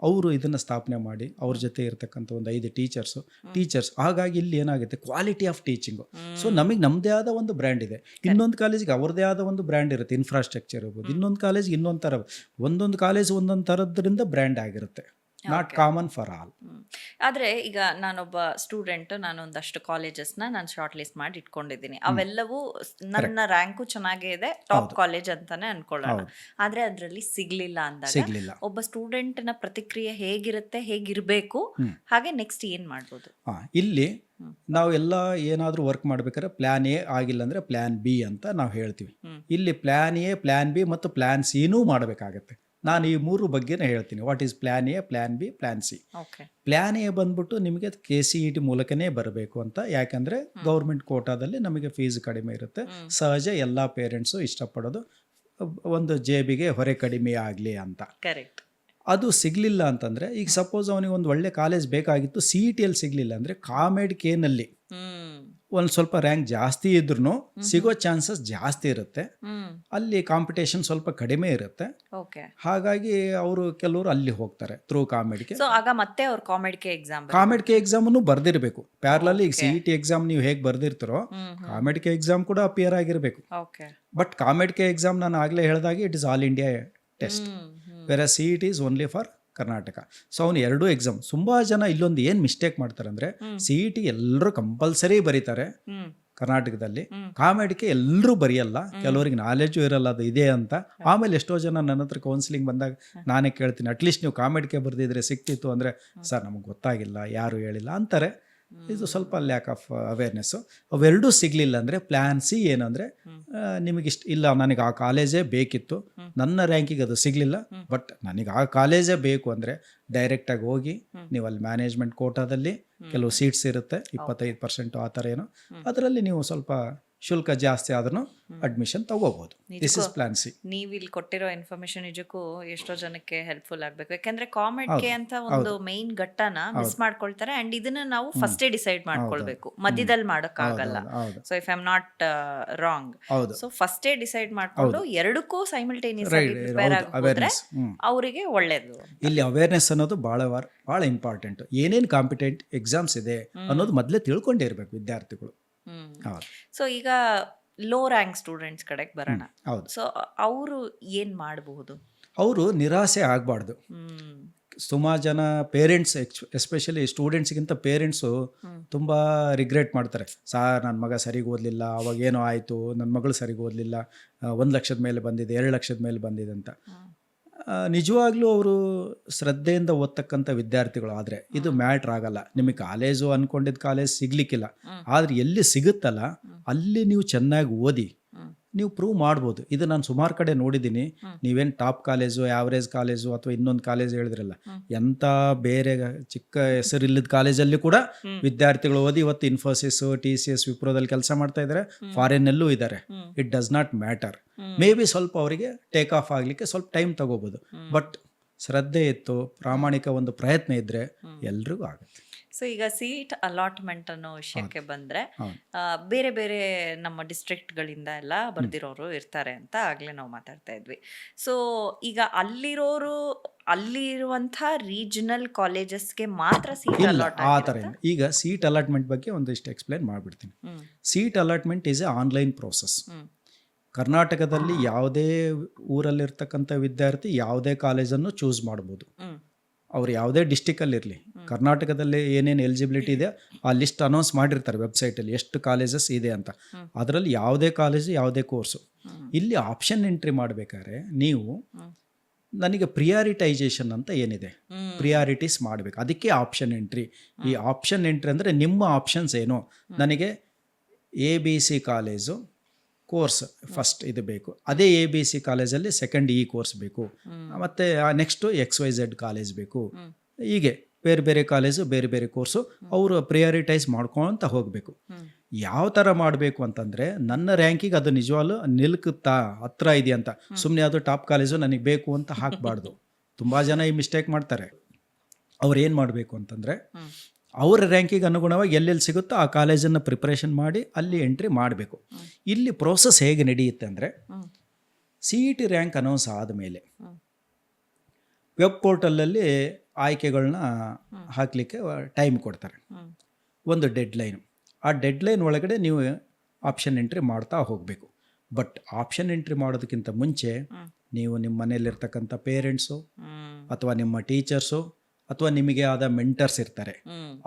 ಅವರು ಇದನ್ನು ಸ್ಥಾಪನೆ ಮಾಡಿ ಅವ್ರ ಜೊತೆ ಇರತಕ್ಕಂಥ ಒಂದು 5 ಟೀಚರ್ಸ್. ಹಾಗಾಗಿ ಇಲ್ಲಿ ಏನಾಗುತ್ತೆ, ಕ್ವಾಲಿಟಿ ಆಫ್ ಟೀಚಿಂಗು. ಸೊ ನಮಗೆ ನಮ್ಮದೇ ಆದ ಒಂದು ಬ್ರ್ಯಾಂಡ್ ಇದೆ. ಇನ್ನೊಂದು ಕಾಲೇಜಿಗೆ ಅವ್ರದ್ದೇ ಆದ ಒಂದು ಬ್ರ್ಯಾಂಡ್ ಇರುತ್ತೆ, ಇನ್ಫ್ರಾಸ್ಟ್ರಕ್ಚರ್ ಇರ್ಬೋದು. ಇನ್ನೊಂದು ಕಾಲೇಜ್ಗೆ ಇನ್ನೊಂದು ಥರ, ಒಂದೊಂದು ಕಾಲೇಜ್ ಒಂದೊಂದು ಥರದ್ರಿಂದ ಬ್ರ್ಯಾಂಡ್ ಆಗಿರುತ್ತೆ. Not common for all. ಆದರೆ ಈಗ ನಾನೊಬ್ಬ ಸ್ಟೂಡೆಂಟ್, ನಾನು ಒಂದಷ್ಟು ಕಾಲೇಜಸ್ನ ನಾನು ಶಾರ್ಟ್ ಲಿಸ್ಟ್ ಮಾಡಿ ಇಟ್ಕೊಂಡಿದ್ದೀನಿ. ಅವೆಲ್ಲವೂ ನನ್ನ ರ್ಯಾಂಕು ಚೆನ್ನಾಗೇ ಇದೆ, ಟಾಪ್ ಕಾಲೇಜ್ ಅಂತಾನೆ ಅನ್ಕೊಳ್ಳೋಣ. ಆದರೆ ಅದರಲ್ಲಿ ಸಿಗ್ಲಿಲ್ಲ ಅಂದಾಗ ಒಬ್ಬ ಸ್ಟೂಡೆಂಟ್ನ ಪ್ರತಿಕ್ರಿಯೆ ಹೇಗಿರುತ್ತೆ, ಹೇಗಿರಬೇಕು, ಹಾಗೆ ನೆಕ್ಸ್ಟ್ ಏನ್ ಮಾಡ್ಬೋದು? ಇಲ್ಲಿ ನಾವೆಲ್ಲ ಏನಾದರೂ ವರ್ಕ್ ಮಾಡ್ಬೇಕಾದ್ರೆ ಪ್ಲಾನ್ ಎ ಆಗಿಲ್ಲ ಅಂದರೆ ಪ್ಲಾನ್ ಬಿ ಅಂತ ನಾವು ಹೇಳ್ತೀವಿ. ಇಲ್ಲಿ ಪ್ಲಾನ್ ಎ, ಪ್ಲಾನ್ ಬಿ ಮತ್ತು ಪ್ಲಾನ್ ಸಿನೂ ಮಾಡಬೇಕಾಗತ್ತೆ. ನಾನು ಈ ಮೂರು ಬಗ್ಗೆನೇ ಹೇಳ್ತೀನಿ. What is plan A, plan B, plan C. Plan A ಬಂದ್ಬಿಟ್ಟು ನಿಮಗೆ KCET ಮೂಲಕನೇ ಬರಬೇಕು ಅಂತ, ಯಾಕಂದರೆ ಗೌರ್ಮೆಂಟ್ ಕೋಟಾದಲ್ಲಿ ನಮಗೆ ಫೀಸ್ ಕಡಿಮೆ ಇರುತ್ತೆ. ಸಹಜ ಎಲ್ಲ ಪೇರೆಂಟ್ಸು ಇಷ್ಟಪಡೋದು ಒಂದು ಜೇಬಿಗೆ ಹೊರೆ ಕಡಿಮೆ ಆಗಲಿ ಅಂತ. ಕರೆಕ್ಟ್. ಅದು ಸಿಗಲಿಲ್ಲ ಅಂತಂದರೆ, ಈಗ ಸಪೋಸ್ ಅವನಿಗೆ ಒಂದು ಒಳ್ಳೆ ಕಾಲೇಜ್ ಬೇಕಾಗಿತ್ತು, CETಯಲ್ಲಿ ಸಿಗಲಿಲ್ಲ ಅಂದರೆ ಕಾಮೆಡ್ ಕೇನಲ್ಲಿ ಒಂದು ಸ್ವಲ್ಪ ರ್ಯಾಂಕ್ ಜಾಸ್ತಿ ಇದ್ರೂ ಸಿಗೋ ಚಾನ್ಸಸ್ ಜಾಸ್ತಿ ಇರುತ್ತೆ. ಅಲ್ಲಿ ಕಾಂಪಿಟೇಷನ್ ಸ್ವಲ್ಪ ಕಡಿಮೆ ಇರುತ್ತೆ. ಹಾಗಾಗಿ ಅವರು ಕೆಲವರು ಅಲ್ಲಿ ಹೋಗ್ತಾರೆ ಥ್ರೂ ಕಾಮೆಡ್ಗೆ. ಆಗ ಮತ್ತೆ ಅವ್ರು ಕಾಮೆಡ್ ಕೆ ಎಕ್ಸಾಮನ್ನು ಬರ್ದಿರಬೇಕು ಪ್ಯಾರಲಲ್ಲಿ. ಈಗ CET ಎಕ್ಸಾಮ್ ನೀವು ಹೇಗೆ ಬರ್ದಿರ್ತೀರೋ ಕಾಮೆಡ್ ಕೆ ಎಕ್ಸಾಮ್ ಕೂಡ ಅಪಿಯರ್ ಆಗಿರಬೇಕು. ಬಟ್ ಕಾಮೆಡ್ ಕೆ ಎಕ್ಸಾಮ್ ನಾನು ಆಗಲೇ ಹೇಳಿದಾಗೆ it is all India test, where CET is only for Karnataka. So ಅವನು ಎರಡೂ ಎಕ್ಸಾಮ್. ತುಂಬ ಜನ ಇಲ್ಲೊಂದು ಏನು ಮಿಸ್ಟೇಕ್ ಮಾಡ್ತಾರೆ ಅಂದರೆ, CET ಎಲ್ಲರೂ ಕಂಪಲ್ಸರಿ ಬರೀತಾರೆ ಕರ್ನಾಟಕದಲ್ಲಿ, ಕಾಮೆಡ್ಗೆ ಎಲ್ಲರೂ ಬರೆಯಲ್ಲ, ಕೆಲವರಿಗೆ ನಾಲೆಜು ಇರಲ್ಲ ಅದು ಇದೆ ಅಂತ. ಆಮೇಲೆ ಎಷ್ಟೋ ಜನ ನನ್ನ ಹತ್ರ ಕೌನ್ಸಿಲಿಂಗ್ ಬಂದಾಗ ನಾನೇ ಕೇಳ್ತೀನಿ, ಅಟ್ಲೀಸ್ಟ್ ನೀವು ಕಾಮೆಡ್ಗೆ ಬರೆದಿದ್ರೆ ಸಿಕ್ತಿತ್ತು ಅಂದರೆ, ಸರ್ ನಮಗೆ ಗೊತ್ತಾಗಿಲ್ಲ, ಯಾರು ಹೇಳಿಲ್ಲ ಅಂತಾರೆ. ಇದು ಸ್ವಲ್ಪ ಲ್ಯಾಕ್ ಆಫ್ ಅವೇರ್ನೆಸ್ಸು. ಅವೆರಡೂ ಸಿಗಲಿಲ್ಲ ಅಂದರೆ ಪ್ಲ್ಯಾನ್ ಸಿ ಏನಂದರೆ, ನಿಮಗಿಷ್ಟ ಇಲ್ಲ, ನನಗೆ ಆ ಕಾಲೇಜೇ ಬೇಕಿತ್ತು, ನನ್ನ ರ್ಯಾಂಕಿಗೆ ಅದು ಸಿಗಲಿಲ್ಲ, ಬಟ್ ನನಗೆ ಆ ಕಾಲೇಜೇ ಬೇಕು ಅಂದರೆ ಡೈರೆಕ್ಟಾಗಿ ಹೋಗಿ ನೀವು ಅಲ್ಲಿ ಮ್ಯಾನೇಜ್ಮೆಂಟ್ ಕೋಟಾದಲ್ಲಿ ಕೆಲವು ಸೀಟ್ಸ್ ಇರುತ್ತೆ, 25% ಆ ಥರ ಏನೋ, ಅದರಲ್ಲಿ ನೀವು ಸ್ವಲ್ಪ ಶುಲ್ಕ ಜಾಸ್ತಿ ಆದ್ರೂ ಅಡ್ಮಿಷನ್ ತಗೋಬಹುದು. This is plan C. ನೀವು ಇಲ್ಲಿ ಕೊಟ್ಟಿರೋ ಇನ್ಫಾರ್ಮೇಶನ್ ನಿಜಕ್ಕೂ ಎಷ್ಟೋ ಜನಕ್ಕೆ ಹೆಲ್ಪ್ಫುಲ್ ಆಗಬೇಕು. ಯಾಕಂದ್ರೆ ಕಾಮೆಡ್ಗೆ ಅಂತ ಒಂದು ಮೈನ್ ಘಟ್ಟನ ಮಿಸ್ ಮಾಡ್ಕೊಳ್ತಾರೆ. ಅಂಡ್ ಇದನ್ನ ನಾವು ಫಸ್ಟೇ ಡಿಸೈಡ್ ಮಾಡ್ಕೊಳ್ಬೇಕು, ಮಧ್ಯದಲ್ಲಿ ಮಾಡೋಕ್ಕಾಗಲ್ಲ. So if I am not wrong, so ಫಸ್ಟೇ ಡಿಸೈಡ್ ಮಾಡ್ಕೊಂಡು ಎರಡಕ್ಕೂ ಸೈಮಲ್ಟೇನಿಯಸ್ ಆಗಿ ಪ್ರಿಪೇರ್ ಆಗಿದ್ರೆ ಅವರಿಗೆ ಒಳ್ಳೇದು. ಇಲ್ಲಿ ಅವೇರ್ನೆಸ್ ಅನ್ನೋದು ಬಹಳ ಇಂಪಾರ್ಟೆಂಟ್. ಏನೇನು ಕಾಂಪಿಟೆಂಟ್ ಎಕ್ಸಾಮ್ಸ್ ಇದೆ ಅನ್ನೋದು ಮೊದಲೇ ತಿಳ್ಕೊಂಡೇ ಇರಬೇಕು ವಿದ್ಯಾರ್ಥಿಗಳು. ಸೊ ಈಗ ಲೋ ರ್ಯಾಂಕ್ ಸ್ಟೂಡೆಂಟ್ಸ್ ಕಡೆಗೆ ಬರೋಣ. ಸೊ ಅವರು ಏನ್ ಮಾಡಬಹುದು? ಅವರು ನಿರಾಸೆ ಆಗಬಾರ್ದು. ಸುಮಾರು ಜನ ಪೇರೆಂಟ್ಸ್, ಎಸ್ಪೆಷಲಿ ಸ್ಟೂಡೆಂಟ್ಸ್ಗಿಂತ ಪೇರೆಂಟ್ಸು ತುಂಬ ರಿಗ್ರೆಟ್ ಮಾಡ್ತಾರೆ. ಸಾರ್ ನನ್ನ ಮಗ ಸರಿಗೆ ಓದಲಿಲ್ಲ, ಅವಾಗ ಏನೋ ಆಯಿತು, ನನ್ನ ಮಗಳು ಸರಿಗೆ ಓದಲಿಲ್ಲ, 1 ಲಕ್ಷದ ಮೇಲೆ ಬಂದಿದೆ, 2 ಲಕ್ಷದ ಮೇಲೆ ಬಂದಿದೆ ಅಂತ. ನಿಜವಾಗ್ಲೂ ಅವರು ಶ್ರದ್ಧೆಯಿಂದ ಓದ್ತಕ್ಕಂಥ ವಿದ್ಯಾರ್ಥಿಗಳು ಆದರೆ ಇದು ಮ್ಯಾಟ್ರ್ ಆಗಲ್ಲ. ನಿಮಗೆ ಕಾಲೇಜು ಅಂದ್ಕೊಂಡಿದ್ದ ಕಾಲೇಜ್ ಸಿಗ್ಲಿಕ್ಕಿಲ್ಲ, ಆದರೆ ಎಲ್ಲಿ ಸಿಗುತ್ತಲ್ಲ ಅಲ್ಲಿ ನೀವು ಚೆನ್ನಾಗಿ ಓದಿ ನೀವು ಪ್ರೂವ್ ಮಾಡ್ಬೋದು. ಇದು ನಾನು ಸುಮಾರು ಕಡೆ ನೋಡಿದ್ದೀನಿ. ನೀವೇನು ಟಾಪ್ ಕಾಲೇಜು, ಆ್ಯಾವ್ರೇಜ್ ಕಾಲೇಜು ಅಥವಾ ಇನ್ನೊಂದು ಕಾಲೇಜ್ ಹೇಳಿದ್ರಲ್ಲ, ಎಂಥ ಬೇರೆ ಚಿಕ್ಕ ಹೆಸರಿಲ್ಲದ ಕಾಲೇಜಲ್ಲಿ ಕೂಡ ವಿದ್ಯಾರ್ಥಿಗಳು ಓದಿ ಇವತ್ತು ಇನ್ಫೋಸಿಸ್, TCS, ವಿಪ್ರೋದಲ್ಲಿ ಕೆಲಸ ಮಾಡ್ತಾ ಇದ್ದಾರೆ, ಫಾರಿನ್ನಲ್ಲೂ ಇದ್ದಾರೆ. It does not matter. May be ಸ್ವಲ್ಪ ಅವರಿಗೆ ಟೇಕ್ ಆಫ್ ಆಗಲಿಕ್ಕೆ ಸ್ವಲ್ಪ ಟೈಮ್ ತಗೋಬೋದು, ಬಟ್ ಶ್ರದ್ಧೆ ಇತ್ತು, ಪ್ರಾಮಾಣಿಕ ಒಂದು ಪ್ರಯತ್ನ ಇದ್ದರೆ ಎಲ್ರಿಗೂ ಆಗುತ್ತೆ. ಸೊ ಈಗ ಸೀಟ್ ಅಲಾಟ್ಮೆಂಟ್ ಅನ್ನೋ ವಿಷಯಕ್ಕೆ ಬಂದರೆ, ಬೇರೆ ಬೇರೆ ನಮ್ಮ ಡಿಸ್ಟ್ರಿಕ್ಟ್ಗಳಿಂದ ಎಲ್ಲ ಬರ್ದಿರೋರು ಇರ್ತಾರೆ ಅಂತ ಆಗಲೇ ನಾವು ಮಾತಾಡ್ತಾ ಇದ್ವಿ. ಸೊ ಈಗ ಅಲ್ಲಿರುವಂಥ ರೀಜನಲ್ ಕಾಲೇಜಸ್ಗೆ ಮಾತ್ರ ಸೀಟ್ ಅಲಾಟ್ ಆ ಥರ. ಈಗ ಸೀಟ್ ಅಲಾಟ್ಮೆಂಟ್ ಬಗ್ಗೆ ಒಂದಿಷ್ಟು ಎಕ್ಸ್ಪ್ಲೇನ್ ಮಾಡಿಬಿಡ್ತೀನಿ. Seat allotment is a online process. ಕರ್ನಾಟಕದಲ್ಲಿ ಯಾವುದೇ ಊರಲ್ಲಿರ್ತಕ್ಕಂಥ ವಿದ್ಯಾರ್ಥಿ ಯಾವುದೇ ಕಾಲೇಜನ್ನು ಚೂಸ್ ಮಾಡ್ಬೋದು. ಅವ್ರು ಯಾವುದೇ ಡಿಸ್ಟಿಕಲ್ಲಿರಲಿ, ಕರ್ನಾಟಕದಲ್ಲಿ ಏನೇನು ಎಲಿಜಿಬಿಲಿಟಿ ಇದೆ ಆ ಲಿಸ್ಟ್ ಅನೌನ್ಸ್ ಮಾಡಿರ್ತಾರೆ ವೆಬ್ಸೈಟಲ್ಲಿ, ಎಷ್ಟು ಕಾಲೇಜಸ್ ಇದೆ ಅಂತ. ಅದರಲ್ಲಿ ಯಾವುದೇ ಕಾಲೇಜು, ಯಾವುದೇ ಕೋರ್ಸು. ಇಲ್ಲಿ ಆಪ್ಷನ್ ಎಂಟ್ರಿ ಮಾಡಬೇಕಾದ್ರೆ ನೀವು ನನಗೆ ಪ್ರಿಯಾರಿಟೈಸೇಷನ್ ಅಂತ ಏನಿದೆ, ಪ್ರಿಯಾರಿಟೀಸ್ ಮಾಡಬೇಕು. ಅದಕ್ಕೆ ಆಪ್ಷನ್ ಎಂಟ್ರಿ. ಈ ಆಪ್ಷನ್ ಎಂಟ್ರಿ ಅಂದರೆ ನಿಮ್ಮ ಆಪ್ಷನ್ಸ್ ಏನು. ನನಗೆ ABC ಕಾಲೇಜು ಕೋರ್ಸ್ ಫಸ್ಟ್ ಇದು ಬೇಕು, ಅದೇ ABC ಕಾಲೇಜಲ್ಲಿ ಸೆಕೆಂಡ್ ಈ ಕೋರ್ಸ್ ಬೇಕು, ಮತ್ತು ನೆಕ್ಸ್ಟು XYZ ಕಾಲೇಜ್ ಬೇಕು. ಹೀಗೆ ಬೇರೆ ಬೇರೆ ಕಾಲೇಜು, ಬೇರೆ ಬೇರೆ ಕೋರ್ಸು ಅವರು ಪ್ರಿಯಾರಿಟೈಸ್ ಮಾಡ್ಕೊತ ಹೋಗಬೇಕು. ಯಾವ ಥರ ಮಾಡಬೇಕು ಅಂತಂದರೆ, ನನ್ನ ರ್ಯಾಂಕಿಗೆ ಅದು ನಿಜವಾಗ್ಲೂ ನಿಲ್ಕುತ್ತಾ, ಹತ್ರ ಇದೆಯಂತ. ಸುಮ್ಮನೆ ಅದು ಟಾಪ್ ಕಾಲೇಜು ನನಗೆ ಬೇಕು ಅಂತ ಹಾಕಬಾರ್ದು. ತುಂಬ ಜನ ಈ ಮಿಸ್ಟೇಕ್ ಮಾಡ್ತಾರೆ. ಅವ್ರು ಏನು ಮಾಡಬೇಕು ಅಂತಂದರೆ, ಅವರ ರ್ಯಾಂಕಿಗೆ ಅನುಗುಣವಾಗಿ ಎಲ್ಲೆಲ್ಲಿ ಸಿಗುತ್ತೋ ಆ ಕಾಲೇಜನ್ನು ಪ್ರಿಪ್ರೇಷನ್ ಮಾಡಿ ಅಲ್ಲಿ ಎಂಟ್ರಿ ಮಾಡಬೇಕು. ಇಲ್ಲಿ ಪ್ರೋಸೆಸ್ ಹೇಗೆ ನಡೆಯುತ್ತೆ ಅಂದರೆ, CET ರ್ಯಾಂಕ್ ಅನೌನ್ಸ್ ಆದಮೇಲೆ ವೆಬ್ ಪೋರ್ಟಲಲ್ಲಿ ಆಯ್ಕೆಗಳನ್ನ ಹಾಕಲಿಕ್ಕೆ ಟೈಮ್ ಕೊಡ್ತಾರೆ, ಒಂದು ಡೆಡ್ಲೈನು. ಆ ಡೆಡ್ಲೈನ್ ಒಳಗಡೆ ನೀವು ಆಪ್ಷನ್ ಎಂಟ್ರಿ ಮಾಡ್ತಾ ಹೋಗಬೇಕು. ಬಟ್ ಆಪ್ಷನ್ ಎಂಟ್ರಿ ಮಾಡೋದಕ್ಕಿಂತ ಮುಂಚೆ ನೀವು ನಿಮ್ಮ ಮನೆಯಲ್ಲಿರ್ತಕ್ಕಂಥ ಪೇರೆಂಟ್ಸು ಅಥವಾ ನಿಮ್ಮ ಟೀಚರ್ಸು ಅಥವಾ ನಿಮಗೆ ಆದ ಮೆಂಟರ್ಸ್ ಇರ್ತಾರೆ,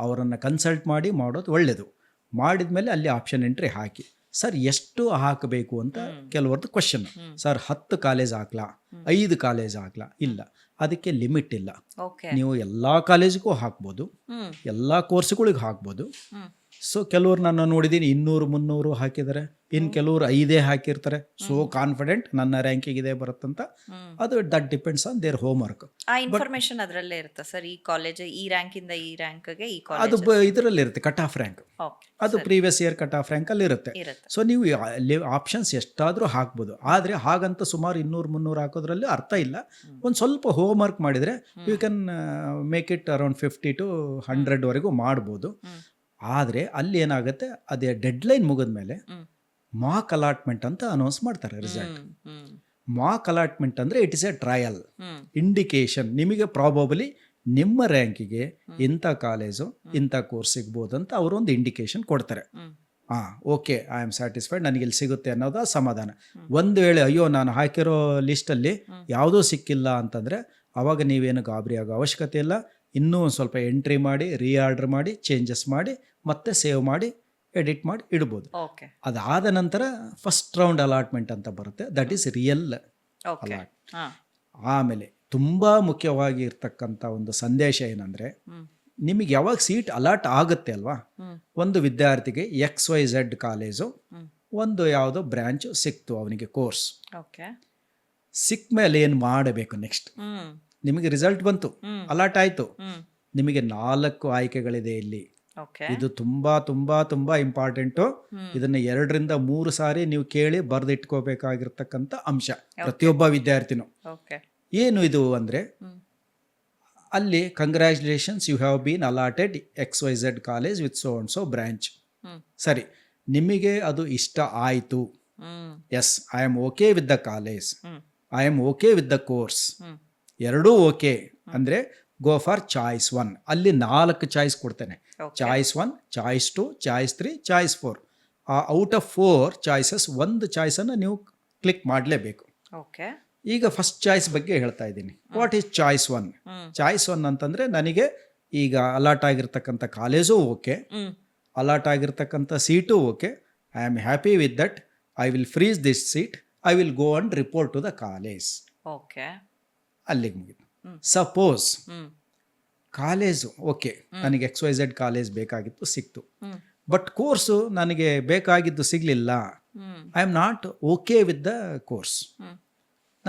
ಅವರನ್ನು ಕನ್ಸಲ್ಟ್ ಮಾಡಿ ಮಾಡೋದು ಒಳ್ಳೆಯದು. ಮಾಡಿದ್ಮೇಲೆ ಅಲ್ಲಿ ಆಪ್ಷನ್ ಎಂಟ್ರಿ ಹಾಕಿ. ಸರ್ ಎಷ್ಟು ಹಾಕಬೇಕು ಅಂತ ಕೆಲವ್ರದ್ದು ಕ್ವಶನ್. ಸರ್ 10 ಕಾಲೇಜ್ ಹಾಕ್ಲಾ, 5 ಕಾಲೇಜ್ ಹಾಕ್ಲಾ? ಇಲ್ಲ, ಅದಕ್ಕೆ ಲಿಮಿಟ್ ಇಲ್ಲ. ನೀವು ಎಲ್ಲ ಕಾಲೇಜಿಗೂ ಹಾಕ್ಬೋದು, ಎಲ್ಲ ಕೋರ್ಸ್ಗಳಿಗೆ ಹಾಕ್ಬೋದು. ಸೊ ಕೆಲವ್ರು ನಾನು ನೋಡಿದ್ದೀನಿ 200-300 ಹಾಕಿದ್ದಾರೆ, ಇನ್ನು ಕೆಲವರು 5 ಹಾಕಿರ್ತಾರೆ. ಸೋ ಕಾನ್ಫಿಡೆಂಟ್ ನನ್ನ ರ್ಯಾಂಕಿಂಗ್ ಇದೆ ಬರುತ್ತಂತ. ಅದು that depends on their home work. ಆ ಇನ್ಫಾರ್ಮೇಶನ್ ಅದರಲ್ಲೇ ಇರುತ್ತೆ ಸರ್. ಈ ಕಾಲೇಜ್ ಈ ರ್ಯಾಂಕ್ ಇಂದ ಈ ರ್ಯಾಂಕ್ಗೆ ಈ ಅದು ಕಾಲೇಜ್ ಇದರಲ್ಲಿ ಇರುತ್ತೆ, ಕಟ್ ಆಫ್ ರ್ಯಾಂಕ್. ಅದು previous year cut off rank ಅಲ್ಲಿ ಇರುತ್ತೆ. ಸೊ ನೀವು ಆಪ್ಷನ್ಸ್ ಎಷ್ಟಾದರೂ ಹಾಕ್ಬೋದು. ಆದರೆ ಹಾಗಂತ ಸುಮಾರು 200-300 ಹಾಕೋದ್ರಲ್ಲಿ ಅರ್ಥ ಇಲ್ಲ. ಒಂದು ಸ್ವಲ್ಪ ಹೋಮ್ ವರ್ಕ್ ಮಾಡಿದರೆ you can make it around 50 to 100 ವರೆಗೂ ಮಾಡ್ಬೋದು. ಆದರೆ ಅಲ್ಲಿ ಏನಾಗುತ್ತೆ, ಅದೇ ಡೆಡ್ಲೈನ್ ಮುಗಿದ್ಮೇಲೆ ಮಾಕ್ ಅಲಾಟ್ಮೆಂಟ್ ಅಂತ ಅನೌನ್ಸ್ ಮಾಡ್ತಾರೆ ರಿಸಲ್ಟ್. ಮಾಕ್ ಅಲಾಟ್ಮೆಂಟ್ ಅಂದರೆ it is A trial indication. ನಿಮಗೆ ಪ್ರಾಬಬಲಿ ನಿಮ್ಮ ರ್ಯಾಂಕಿಗೆ ಇಂಥ ಕಾಲೇಜು ಇಂಥ ಕೋರ್ಸ್ ಸಿಗ್ಬೋದು ಅಂತ ಅವರೊಂದು ಇಂಡಿಕೇಶನ್ ಕೊಡ್ತಾರೆ. ಓಕೆ, ಐ ಆಮ್ ಸ್ಯಾಟಿಸ್ಫೈಡ್, ನನಗೆ ಇಲ್ಲಿ ಸಿಗುತ್ತೆ ಅನ್ನೋದು ಸಮಾಧಾನ. ಒಂದು ವೇಳೆ ಅಯ್ಯೋ ನಾನು ಹಾಕಿರೋ ಲಿಸ್ಟಲ್ಲಿ ಯಾವುದೂ ಸಿಕ್ಕಿಲ್ಲ ಅಂತಂದರೆ ಆವಾಗ ನೀವೇನು ಗಾಬರಿ ಆಗೋ ಅವಶ್ಯಕತೆ ಇಲ್ಲ. ಇನ್ನೂ ಒಂದು ಸ್ವಲ್ಪ ಎಂಟ್ರಿ ಮಾಡಿ, ರೀಆರ್ಡರ್ ಮಾಡಿ, ಚೇಂಜಸ್ ಮಾಡಿ, ಮತ್ತೆ ಸೇವ್ ಮಾಡಿ, ಎಡಿಟ್ ಮಾಡಿ ಇಡ್ಬೋದು. ಅದಾದ ನಂತರ ಫಸ್ಟ್ ರೌಂಡ್ ಅಲಾಟ್ಮೆಂಟ್ ಅಂತ ಬರುತ್ತೆ, ದಟ್ ಈಸ್ ರಿಯಲ್ ಅಲಾಟ್. ಆಮೇಲೆ ತುಂಬ ಮುಖ್ಯವಾಗಿ ಇರ್ತಕ್ಕಂಥ ಒಂದು ಸಂದೇಶ ಏನಂದರೆ, ನಿಮಗೆ ಯಾವಾಗ ಸೀಟ್ ಅಲಾಟ್ ಆಗುತ್ತೆ ಅಲ್ವಾ, ಒಂದು ವಿದ್ಯಾರ್ಥಿಗೆ XYZ ಕಾಲೇಜು ಒಂದು ಯಾವುದೋ ಬ್ರ್ಯಾಂಚ್ ಸಿಕ್ತು ಅವನಿಗೆ ಕೋರ್ಸ್. ಸಿಕ್ಕ ಮೇಲೆ ಏನು ಮಾಡಬೇಕು ನೆಕ್ಸ್ಟ್? ನಿಮಗೆ ರಿಸಲ್ಟ್ ಬಂತು, ಅಲಾಟ್ ಆಯಿತು, ನಿಮಗೆ 4 ಆಯ್ಕೆಗಳಿದೆ ಇಲ್ಲಿ. ಇದು ತುಂಬಾ ತುಂಬಾ ತುಂಬಾ ಇಂಪಾರ್ಟೆಂಟು. ಇದನ್ನ 2-3 ಸಾರಿ ನೀವು ಕೇಳಿ ಬರೆದಿಟ್ಕೋಬೇಕಾಗಿರ್ತಕ್ಕಂಥ ಅಂಶ ಪ್ರತಿಯೊಬ್ಬ ವಿದ್ಯಾರ್ಥಿನೂ. ಏನು ಇದು ಅಂದರೆ, ಅಲ್ಲಿ congratulations, you have been allotted XYZ college with so and so branch. ಸರಿ, ನಿಮಗೆ ಅದು ಇಷ್ಟ ಆಯಿತು, yes I am okay with the college, I am okay with the course, ಎರಡೂ ಓಕೆ ಅಂದರೆ ಗೋ ಫಾರ್ ಚಾಯ್ಸ್ 1. ಅಲ್ಲಿ 4 ಚಾಯ್ಸ್ ಕೊಡ್ತೇನೆ. Choice 1, choice 2, choice 3, choice 4. Out of 4 choices ಒಂದು ಚಾಯ್ಸನ್ನು ನೀವು ಕ್ಲಿಕ್ ಮಾಡಲೇಬೇಕು. ಈಗ ಫಸ್ಟ್ ಚಾಯ್ಸ್ ಬಗ್ಗೆ ಹೇಳ್ತಾ ಇದ್ದೀನಿ. What is choice 1? ಚಾಯ್ಸ್ 1 ಅಂತಂದರೆ, ನನಗೆ ಈಗ ಅಲಾಟ್ ಆಗಿರ್ತಕ್ಕಂಥ ಕಾಲೇಜು ಓಕೆ, ಅಲಾಟ್ ಆಗಿರ್ತಕ್ಕಂಥ seat okay, I am happy with that, I will freeze this seat, I will go and report to the college. ಅಲ್ಲಿಗೆ ಮುಗಿತು. ಸಪೋಸ್ ಕಾಲೇಜು ಓಕೆ, ನನಗೆ XYZ college ಬೇಕಾಗಿತ್ತು, ಸಿಕ್ತು, ಬಟ್ ಕೋರ್ಸು ನನಗೆ ಬೇಕಾಗಿದ್ದು ಸಿಗಲಿಲ್ಲ, I am not okay with the course.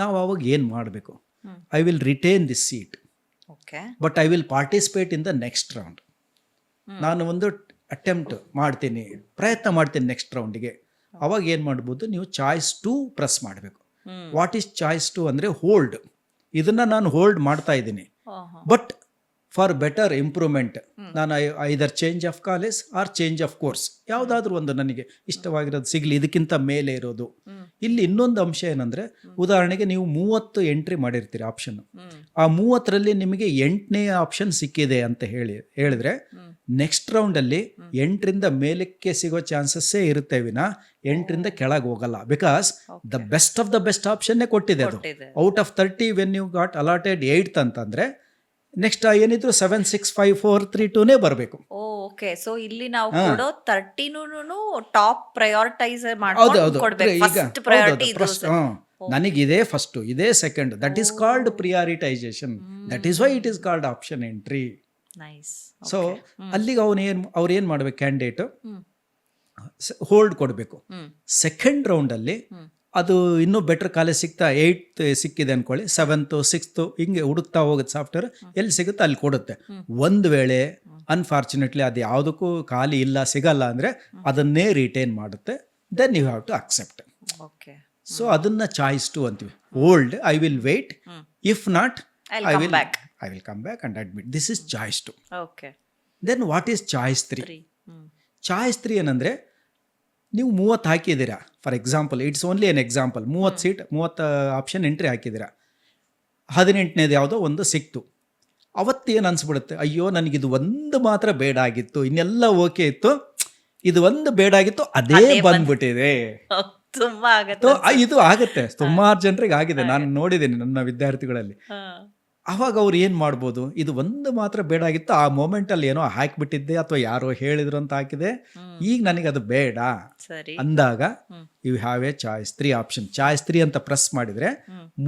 ನಾವು ಅವಾಗ ಏನು ಮಾಡಬೇಕು? I will retain this seat, but I will participate in the next round. ನಾನು ಒಂದು ಅಟೆಂಪ್ಟ್ ಮಾಡ್ತೀನಿ, ಪ್ರಯತ್ನ ಮಾಡ್ತೀನಿ ನೆಕ್ಸ್ಟ್ ರೌಂಡಿಗೆ. ಅವಾಗ ಏನು ಮಾಡ್ಬೋದು, ನೀವು ಚಾಯ್ಸ್ 2 ಪ್ರೆಸ್ ಮಾಡಬೇಕು. ವಾಟ್ ಈಸ್ ಚಾಯ್ಸ್ 2 ಅಂದರೆ ಹೋಲ್ಡ್. ಇದನ್ನು ನಾನು ಹೋಲ್ಡ್ ಮಾಡ್ತಾ ಇದ್ದೀನಿ, ಬಟ್ ಫಾರ್ ಬೆಟರ್ ಇಂಪ್ರೂವ್ಮೆಂಟ್ ನಾನು either change of college or change of course, ಯಾವುದಾದ್ರೂ ಒಂದು ನನಗೆ ಇಷ್ಟವಾಗಿರೋದು ಸಿಗಲಿ, ಇದಕ್ಕಿಂತ ಮೇಲೆ ಇರೋದು. ಇಲ್ಲಿ ಇನ್ನೊಂದು ಅಂಶ ಏನಂದರೆ, ಉದಾಹರಣೆಗೆ ನೀವು 30 ಎಂಟ್ರಿ ಮಾಡಿರ್ತೀರಿ ಆಪ್ಷನ್, ಆ 30ರಲ್ಲಿ ನಿಮಗೆ 8ನೇ ಆಪ್ಷನ್ ಸಿಕ್ಕಿದೆ ಅಂತ ಹೇಳಿದ್ರೆ ನೆಕ್ಸ್ಟ್ ರೌಂಡಲ್ಲಿ 8ರಿಂದ ಮೇಲಕ್ಕೆ ಸಿಗೋ ಚಾನ್ಸಸ್ಸೇ ಇರುತ್ತೆ ವಿನ 8ರಿಂದ ಕೆಳಗೆ ಹೋಗಲ್ಲ. Because the best of the best ಆಪ್ಷನ್ನೇ ಕೊಟ್ಟಿದೆ ಅದು. Out of 30 when you got allotted 8th ಅಂತಂದರೆ ನೆಕ್ಸ್ಟ್ ಏನಿದ್ರು 7, 6, 5, 4, 3, 2ನೇ ಬರಬೇಕು. ಓಕೆ, ಸೊ ಇಲ್ಲಿ ನಾವು ಕೊಡೋ 30ನೂ ಟಾಪ್ ಪ್ರಯಾರಿಟೈಸ್ ಮಾಡ್ಕೊಂಡು ಕೊಡಬೇಕು. ಫಸ್ಟ್ ಪ್ರಯಾರಿಟಿ ಇದು. ನನಗಿದೆ ಫಸ್ಟ್, ಇದೇ second, that is called prioritisation. That is why it is called option entry. So ಅಲ್ಲಿಗೆ ಅವ್ರು ಏನು ಮಾಡ್ಬೇಕು, ಕ್ಯಾಂಡಿಡೇಟ್ ಹೋಲ್ಡ್ ಕೊಡಬೇಕು. ಸೆಕೆಂಡ್ ರೌಂಡಲ್ಲಿ ಅದು ಇನ್ನೂ ಬೆಟರ್ ಕಾಲೇಜ್ ಸಿಗ್ತಾ 8th ಸಿಕ್ಕಿದೆ ಅಂದ್ಕೊಳ್ಳಿ, 7th, 6th ಹಿಂಗೆ ಹುಡುಕ್ತಾ ಹೋಗುತ್ತೆ ಸಾಫ್ಟ್ವೇರ್, ಎಲ್ಲಿ ಸಿಗುತ್ತೆ ಅಲ್ಲಿ ಕೊಡುತ್ತೆ. ಒಂದು ವೇಳೆ ಅನ್ಫಾರ್ಚುನೇಟ್ಲಿ ಅದು ಯಾವುದಕ್ಕೂ ಖಾಲಿ ಇಲ್ಲ, ಸಿಗಲ್ಲ ಅಂದರೆ ಅದನ್ನೇ ರಿಟೈನ್ ಮಾಡುತ್ತೆ. Then you have to accept. So ಅದನ್ನ ಚಾಯ್ಸ್ 2 ಅಂತೀವಿ. Hold, I will wait, if not I will come back and admit. This is choice 2. Then what is choice 3? Choice 3 ಏನಂದರೆ, ನೀವು 30 ಹಾಕಿದ್ದೀರಾ, for example, it's only an example, 30 seat 30 option entry ಹಾಕಿದ್ದೀರಾ, 18ನೇದು ಯಾವುದೋ ಒಂದು ಸಿಕ್ತು. ಅವತ್ತೇನು ಅನಿಸ್ಬಿಡುತ್ತೆ, ಅಯ್ಯೋ ನನಗಿದು ಒಂದು ಮಾತ್ರ ಬೇಡ ಆಗಿತ್ತು, ಇನ್ನೆಲ್ಲ ಓಕೆ ಇತ್ತು, ಇದು ಒಂದು ಬೇಡ ಆಗಿತ್ತು, ಅದೇ ಬಂದ್ಬಿಟ್ಟಿದೆ. ಇದು ಆಗುತ್ತೆ, ಸುಮಾರು ಜನರಿಗೆ ಆಗಿದೆ, ನಾನು ನೋಡಿದ್ದೀನಿ ನನ್ನ ವಿದ್ಯಾರ್ಥಿಗಳಲ್ಲಿ. ಆವಾಗ ಅವ್ರು ಏನು ಮಾಡ್ಬೋದು, ಇದು ಒಂದು ಮಾತ್ರ ಬೇಡ ಆಗಿತ್ತು, ಆ ಮೂಮೆಂಟಲ್ಲಿ ಏನೋ ಹಾಕಿಬಿಟ್ಟಿದ್ದೆ ಅಥವಾ ಯಾರೋ ಹೇಳಿದ್ರು ಅಂತ ಹಾಕಿದೆ, ಈಗ ನನಗೆ ಅದು ಬೇಡ ಸರಿ. ಅಂದಾಗ you have a choice 3 option. Choice 3 ಅಂತ ಪ್ರೆಸ್ ಮಾಡಿದ್ರೆ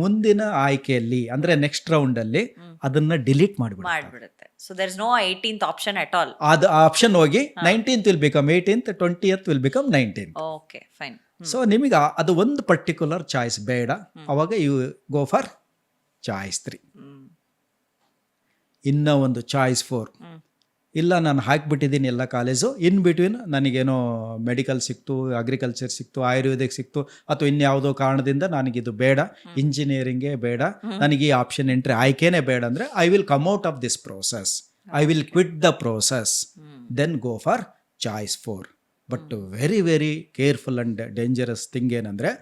ಮುಂದಿನ ಆಯ್ಕೆಯಲ್ಲಿ ಅಂದರೆ ನೆಕ್ಸ್ಟ್ ರೌಂಡಲ್ಲಿ ಅದನ್ನ ಡಿಲೀಟ್ ಮಾಡ್ಬಿಡುತ್ತೆ. So there is no 18th option at all. ಅದು ಆಪ್ಷನ್ ಹೋಗಿ 19th will become 18th, 20th will become 19th. Okay fine. So ನಿಮಗೆ ಅದು ಒಂದು ಪರ್ಟಿಕ್ಯುಲರ್ ಚಾಯ್ಸ್ ಬೇಡ, ಅವಾಗ ಯು ಗೋ ಫಾರ್ ಚಾಯ್ಸ್ 3. ಇನ್ನ ಒಂದು ಚಾಯ್ಸ್ 4, ಇಲ್ಲ ನಾನು ಹಾಕಿಬಿಟ್ಟಿದ್ದೀನಿ ಎಲ್ಲ ಕಾಲೇಜು, ಇನ್ ಬಿಟ್ವೀನ್ ನನಗೇನೋ ಮೆಡಿಕಲ್ ಸಿಕ್ತು, ಅಗ್ರಿಕಲ್ಚರ್ ಸಿಕ್ತು, ಆಯುರ್ವೇದಿಕ್ ಸಿಕ್ತು, ಅಥವಾ ಇನ್ಯಾವುದೋ ಕಾರಣದಿಂದ ನನಗಿದು ಬೇಡ, ಇಂಜಿನಿಯರಿಂಗೇ ಬೇಡ, ನನಗೆ ಈ ಆಪ್ಷನ್ ಎಂಟ್ರಿ ಆಯ್ಕೆನೇ ಬೇಡ ಅಂದರೆ I will come out of this process, I will quit the process, then go for choice 4. But very very careful and dangerous thing ಏನಂದರೆ,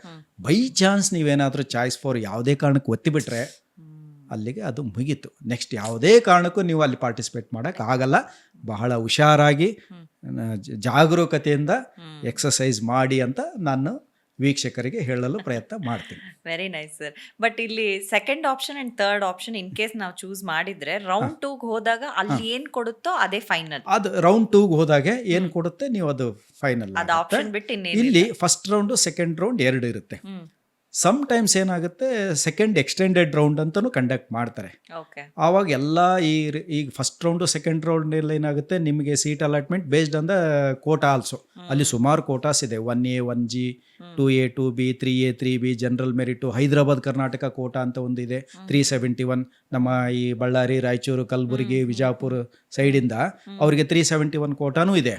ಬೈ ಚಾನ್ಸ್ ನೀವೇನಾದರೂ ಚಾಯ್ಸ್ 4 ಯಾವುದೇ ಕಾರಣಕ್ಕೆ ಒತ್ತಿಬಿಟ್ರೆ ಅಲ್ಲಿಗೆ ಅದು ಮುಗೀತು. ನೆಕ್ಸ್ಟ್ ಯಾವುದೇ ಕಾರಣಕ್ಕೂ ನೀವು ಅಲ್ಲಿ ಪಾರ್ಟಿಸಿಪೇಟ್ ಮಾಡೋಕ್ಕಾಗಲ್ಲ. ಬಹಳ ಹುಷಾರಾಗಿ ಜಾಗರೂಕತೆಯಿಂದ ಎಕ್ಸಸೈಸ್ ಮಾಡಿ ಅಂತ ನಾನು ವೀಕ್ಷಕರಿಗೆ ಹೇಳಲು ಪ್ರಯತ್ನ ಮಾಡ್ತೀನಿ. Very nice sir. ಬಟ್ ಇಲ್ಲಿ second option and third option in case ನಾವು ಚೂಸ್ ಮಾಡಿದ್ರೆ ರೌಂಡ್ 2ಗೆ ಹೋದಾಗ ಅಲ್ಲಿ ಏನ್ ಕೊಡುತ್ತೋ ಅದೇ ಫೈನಲ್. ಅದು ರೌಂಡ್ 2ಗೆ ಹೋದಾಗ ಏನು ಕೊಡುತ್ತೆ ನೀವು ಅದು ಫೈನಲ್. ಅದು ಆಪ್ಷನ್ ಬಿಟ್ಟು ಇನ್ನೇನು. ಇಲ್ಲಿ ಫಸ್ಟ್ ರೌಂಡು ಸೆಕೆಂಡ್ ರೌಂಡ್ 2 ಇರುತ್ತೆ. ಸಮ್ ಟೈಮ್ಸ್ ಏನಾಗುತ್ತೆ, ಸೆಕೆಂಡ್ ಎಕ್ಸ್ಟೆಂಡೆಡ್ ರೌಂಡ್ ಅಂತಲೂ ಕಂಡಕ್ಟ್ ಮಾಡ್ತಾರೆ. ಆವಾಗ ಎಲ್ಲ ಈಗ ಫಸ್ಟ್ ರೌಂಡು ಸೆಕೆಂಡ್ ರೌಂಡಲ್ಲಿ ಏನಾಗುತ್ತೆ, ನಿಮಗೆ seat allotment based on the quota also. ಅಲ್ಲಿ ಸುಮಾರು ಕೋಟಾಸ್ ಇದೆ, 1A 1G 2A 2B 3A 3B, general merit, Hyderabad Karnataka quota ಅಂತ ಒಂದಿದೆ 371. ನಮ್ಮ ಈ ಬಳ್ಳಾರಿ, ರಾಯಚೂರು, ಕಲಬುರಗಿ, ವಿಜಾಪುರ ಸೈಡಿಂದ ಅವರಿಗೆ 371 ಕೋಟಾನೂ ಇದೆ.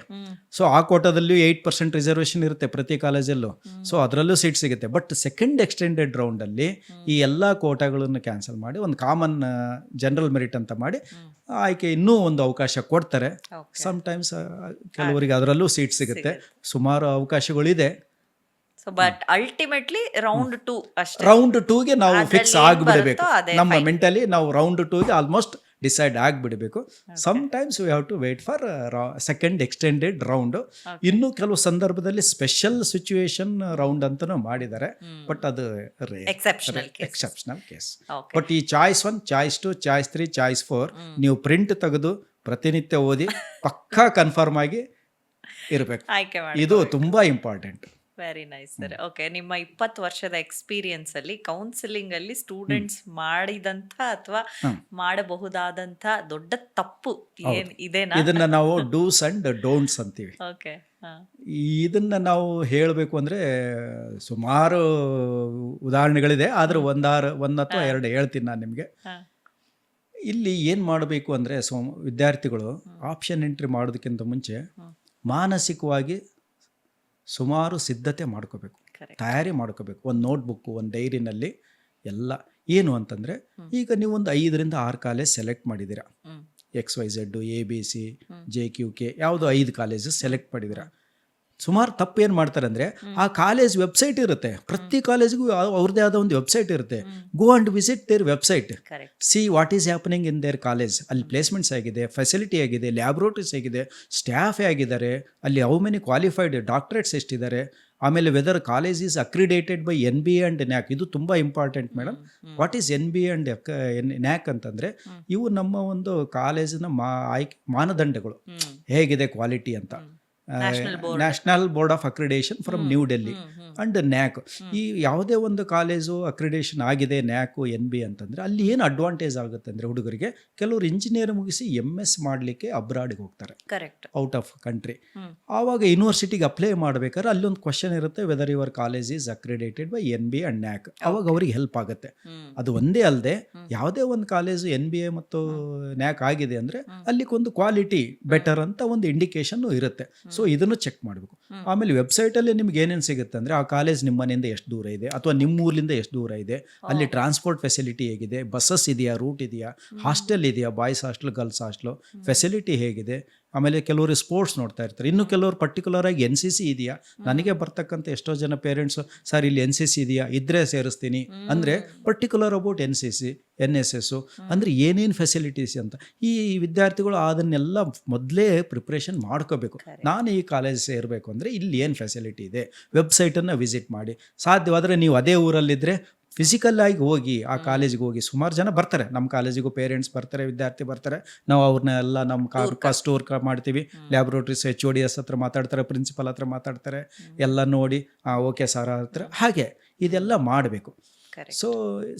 ಸೊ ಆ ಕೋಟಾದಲ್ಲೂ 8% ರಿಸರ್ವೇಷನ್ ಇರುತ್ತೆ ಪ್ರತಿ ಕಾಲೇಜಲ್ಲೂ. ಸೊ ಅದರಲ್ಲೂ ಸೀಟ್ ಸಿಗುತ್ತೆ. ಬಟ್ ಸೆಕೆಂಡ್ ಎಕ್ಸ್ಟೆಂಡೆಡ್ ರೌಂಡಲ್ಲಿ ಈ ಎಲ್ಲ ಕೋಟಾಗಳನ್ನು ಕ್ಯಾನ್ಸಲ್ ಮಾಡಿ ಒಂದು ಕಾಮನ್ ಜನರಲ್ ಮೆರಿಟ್ ಅಂತ ಮಾಡಿ ಆಯ್ಕೆ ಇನ್ನೂ ಒಂದು ಅವಕಾಶ ಕೊಡ್ತಾರೆ. ಸಮ್ಟೈಮ್ಸ್ ಕೆಲವರಿಗೆ ಅದರಲ್ಲೂ ಸೀಟ್ ಸಿಗುತ್ತೆ. ಸುಮಾರು ಅವಕಾಶಗಳಿದೆ. ಬಟ್ ಅಲ್ಟಿಮೇಟ್ಲಿ ರೌಂಡ್ 2 ಅಷ್ಟೇ. ರೌಂಡ್ 2ಗೆ ನಾವು ಫಿಕ್ಸ್ ಆಗಿಬಿಡಬೇಕು. ನಮ್ಮ ಮೆಂಟಲಿ ನಾವು ರೌಂಡ್ 2ಗೆ ಆಲ್ಮೋಸ್ಟ್ ಡಿಸೈಡ್ ಆಗಿಬಿಡಬೇಕು. Sometimes we have to wait for second extended round. ಇನ್ನು ಕೆಲವು ಸಂದರ್ಭದಲ್ಲಿ ಸ್ಪೆಷಲ್ ಸಿಚುವೇಶನ್ ರೌಂಡ್ ಅಂತಲೂ ಮಾಡಿದ್ದಾರೆ. ಬಟ್ ಅದು ಎಕ್ಸೆಪ್ಷನಲ್ ಕೇಸ್. ಬಟ್ ಈ ಚಾಯ್ಸ್ 1, ಚಾಯ್ಸ್ 2, ಚಾಯ್ಸ್ 3, ಚಾಯ್ಸ್ 4 ನೀವು ಪ್ರಿಂಟ್ ತೆಗೆದು ಪ್ರತಿನಿತ್ಯ ಓದಿ ಪಕ್ಕಾ ಕನ್ಫರ್ಮ್ ಆಗಿ ಇರಬೇಕು. ಇದು ತುಂಬಾ important. Very nice sir. Okay, ನಿಮ್ಮ 20 ವರ್ಷದ ಎಕ್ಸ್ಪೀರಿಯನ್ಸ್ ಅಲ್ಲಿ ಕೌನ್ಸಿಲಿಂಗ್ ಅಲ್ಲಿ ಸ್ಟೂಡೆಂಟ್ಸ್ ಮಾಡಿದಂತ ಅಥವಾ ಮಾಡಬಹುದಾದಂತ ದೊಡ್ಡ ತಪ್ಪು ಏನ್ ಇದೆನಾ? ಇದನ್ನ ನಾವು ಡೂಸ್ ಅಂಡ್ ಡೋಂಟ್ಸ್ ಅಂತೀವಿ. ಓಕೆ, ಇದನ್ನ ನಾವು ಹೇಳಬೇಕು ಅಂದ್ರೆ ಸುಮಾರು ಉದಾಹರಣೆಗಳಿದೆ. ಆದ್ರೆ ಒಂದು ಅಥವಾ 2 ಹೇಳ್ತೀನಿ ನಾನು ನಿಮಗೆ. ಇಲ್ಲಿ ಏನು ಮಾಡಬೇಕು ಅಂದರೆ, ವಿದ್ಯಾರ್ಥಿಗಳು ಆಪ್ಷನ್ ಎಂಟ್ರಿ ಮಾಡೋದಕ್ಕಿಂತ ಮುಂಚೆ ಮಾನಸಿಕವಾಗಿ ಸುಮಾರು ಸಿದ್ಧತೆ ಮಾಡ್ಕೋಬೇಕು, ತಯಾರಿ ಮಾಡ್ಕೋಬೇಕು. ಒಂದು ನೋಟ್ಬುಕ್ಕು, ಒಂದು ಡೈರಿನಲ್ಲಿ ಎಲ್ಲ. ಏನು ಅಂತಂದರೆ, ಈಗ ನೀವು ಒಂದು 5ರಿಂದ 6 ಕಾಲೇಜ್ ಸೆಲೆಕ್ಟ್ ಮಾಡಿದ್ದೀರಾ. XYZ, ABC, JQK ಯಾವುದೋ 5 ಕಾಲೇಜಸ್ ಸೆಲೆಕ್ಟ್ ಮಾಡಿದ್ದೀರಾ. ಸುಮಾರು ತಪ್ಪು ಏನು ಮಾಡ್ತಾರೆ ಅಂದರೆ, ಆ ಕಾಲೇಜ್ ವೆಬ್ಸೈಟ್ ಇರುತ್ತೆ, ಪ್ರತಿ ಕಾಲೇಜ್ಗೂ ಅವ್ರದ್ದೇ ಆದ ಒಂದು ವೆಬ್ಸೈಟ್ ಇರುತ್ತೆ. Go and visit their website, see what is happening in their college. ಅಲ್ಲಿ ಪ್ಲೇಸ್ಮೆಂಟ್ಸ್ ಆಗಿದೆ, ಫೆಸಿಲಿಟಿ ಆಗಿದೆ, ಲ್ಯಾಬ್ರೋಟರೀಸ್ ಆಗಿದೆ, ಸ್ಟಾಫ್ ಆಗಿದ್ದಾರೆ, ಅಲ್ಲಿ ಹೌ ಮೆನಿ ಕ್ವಾಲಿಫೈಡ್ ಡಾಕ್ಟರೇಟ್ಸ್ ಎಷ್ಟಿದ್ದಾರೆ, ಆಮೇಲೆ whether college is accredited by NBA and NAC. ಇದು ತುಂಬ important madam. What is NBA and NAC ಅಂತಂದರೆ, ಇವು ನಮ್ಮ ಒಂದು ಕಾಲೇಜಿನ ಮಾನದಂಡಗಳು, ಹೇಗಿದೆ ಕ್ವಾಲಿಟಿ ಅಂತ. National board of accreditation from new Delhi and NAC. ಈ ಯಾವುದೇ ಒಂದು ಕಾಲೇಜು ಅಕ್ರಿಡೇಷನ್ ಆಗಿದೆ NAC NB ಅಂತಂದರೆ ಅಲ್ಲಿ ಏನು ಅಡ್ವಾಂಟೇಜ್ ಆಗುತ್ತೆ ಅಂದರೆ, ಹುಡುಗರಿಗೆ ಕೆಲವರು ಇಂಜಿನಿಯರ್ ಮುಗಿಸಿ MS ಮಾಡಲಿಕ್ಕೆ ಅಬ್ರಾಡಿಗೆ ಹೋಗ್ತಾರೆ, ಔಟ್ ಆಫ್ ಕಂಟ್ರಿ. ಆವಾಗ ಯೂನಿವರ್ಸಿಟಿಗೆ ಅಪ್ಲೈ ಮಾಡಬೇಕಾದ್ರೆ ಅಲ್ಲೊಂದು ಕ್ವಶನ್ ಇರುತ್ತೆ, weather your college is accredited by NBA and NAC. ಅವಾಗ ಅವ್ರಿಗೆ ಹೆಲ್ಪ್ ಆಗುತ್ತೆ. ಅದು ಒಂದೇ ಅಲ್ಲದೆ ಯಾವುದೇ ಒಂದು ಕಾಲೇಜು NBA ಮತ್ತು NAC ಆಗಿದೆ ಅಂದರೆ ಅಲ್ಲಿಗೊಂದು ಕ್ವಾಲಿಟಿ ಬೆಟರ್ ಅಂತ ಒಂದು ಇಂಡಿಕೇಶನ್ ಇರುತ್ತೆ. ಸೊ ಇದನ್ನು ಚೆಕ್ ಮಾಡಬೇಕು. ಆಮೇಲೆ ವೆಬ್ಸೈಟಲ್ಲಿ ನಿಮ್ಗೆ ಏನೇನು ಸಿಗುತ್ತೆ ಅಂದರೆ, ಆ ಕಾಲೇಜ್ ನಿಮ್ಮ ಮನೆಯಿಂದ ಎಷ್ಟು ದೂರ ಇದೆ ಅಥವಾ ನಿಮ್ಮ ಊರಿಂದ ಎಷ್ಟು ದೂರ ಇದೆ, ಅಲ್ಲಿ ಟ್ರಾನ್ಸ್ಪೋರ್ಟ್ ಫೆಸಿಲಿಟಿ ಹೇಗಿದೆ, ಬಸ್ಸಸ್ ಇದೆಯಾ, ರೂಟ್ ಇದೆಯಾ, ಹಾಸ್ಟೆಲ್ ಇದೆಯಾ, boys hostel, girls hostel, facility ಹೇಗಿದೆ. ಆಮೇಲೆ ಕೆಲವರು ಸ್ಪೋರ್ಟ್ಸ್ ನೋಡ್ತಾ ಇರ್ತಾರೆ, ಇನ್ನು ಕೆಲವರು ಪರ್ಟಿಕ್ಯುಲರ್ ಆಗಿ NCC ಇದೆಯಾ. ನನಗೆ ಬರ್ತಕ್ಕಂಥ ಎಷ್ಟೋ ಜನ ಪೇರೆಂಟ್ಸು, ಸರ್ ಇಲ್ಲಿ NCC ಇದೆಯಾ, ಇದ್ರೆ ಸೇರಿಸ್ತೀನಿ ಅಂದರೆ ಪರ್ಟಿಕ್ಯುಲರ್ ಅಬೌಟ್ NCC NSS ಅಂದರೆ ಏನೇನು ಫೆಸಿಲಿಟೀಸ್ ಅಂತ. ಈ ವಿದ್ಯಾರ್ಥಿಗಳು ಅದನ್ನೆಲ್ಲ ಮೊದಲೇ ಪ್ರಿಪ್ರೇಷನ್ ಮಾಡ್ಕೋಬೇಕು. ನಾನು ಈ ಕಾಲೇಜ್ ಸೇರಬೇಕು ಅಂದರೆ ಇಲ್ಲಿ ಏನು ಫೆಸಿಲಿಟಿ ಇದೆ, ವೆಬ್ಸೈಟನ್ನು ವಿಸಿಟ್ ಮಾಡಿ. ಸಾಧ್ಯವಾದರೆ ನೀವು ಅದೇ ಊರಲ್ಲಿದ್ದರೆ ಫಿಸಿಕಲ್ ಆಗಿ ಹೋಗಿ ಆ ಕಾಲೇಜಿಗೆ ಹೋಗಿ ಸುಮಾರು ಜನ ಬರ್ತಾರೆ, ನಮ್ಮ ಕಾಲೇಜಿಗೂ ಪೇರೆಂಟ್ಸ್ ಬರ್ತಾರೆ, ವಿದ್ಯಾರ್ಥಿ ಬರ್ತಾರೆ, ನಾವು ಅವ್ರನ್ನ ಎಲ್ಲ ನಮ್ಮ ಫಸ್ಟ್ ಟೂರ್ ಮಾಡ್ತೀವಿ, ಲ್ಯಾಬ್ರೋಟ್ರೀಸ್ HODS ಹತ್ರ ಮಾತಾಡ್ತಾರೆ, ಪ್ರಿನ್ಸಿಪಲ್ ಹತ್ರ ಮಾತಾಡ್ತಾರೆ, ಎಲ್ಲ ನೋಡಿ ಓಕೆ ಸರ್ ಹತ್ರ, ಹಾಗೆ ಇದೆಲ್ಲ ಮಾಡಬೇಕು. ಸೊ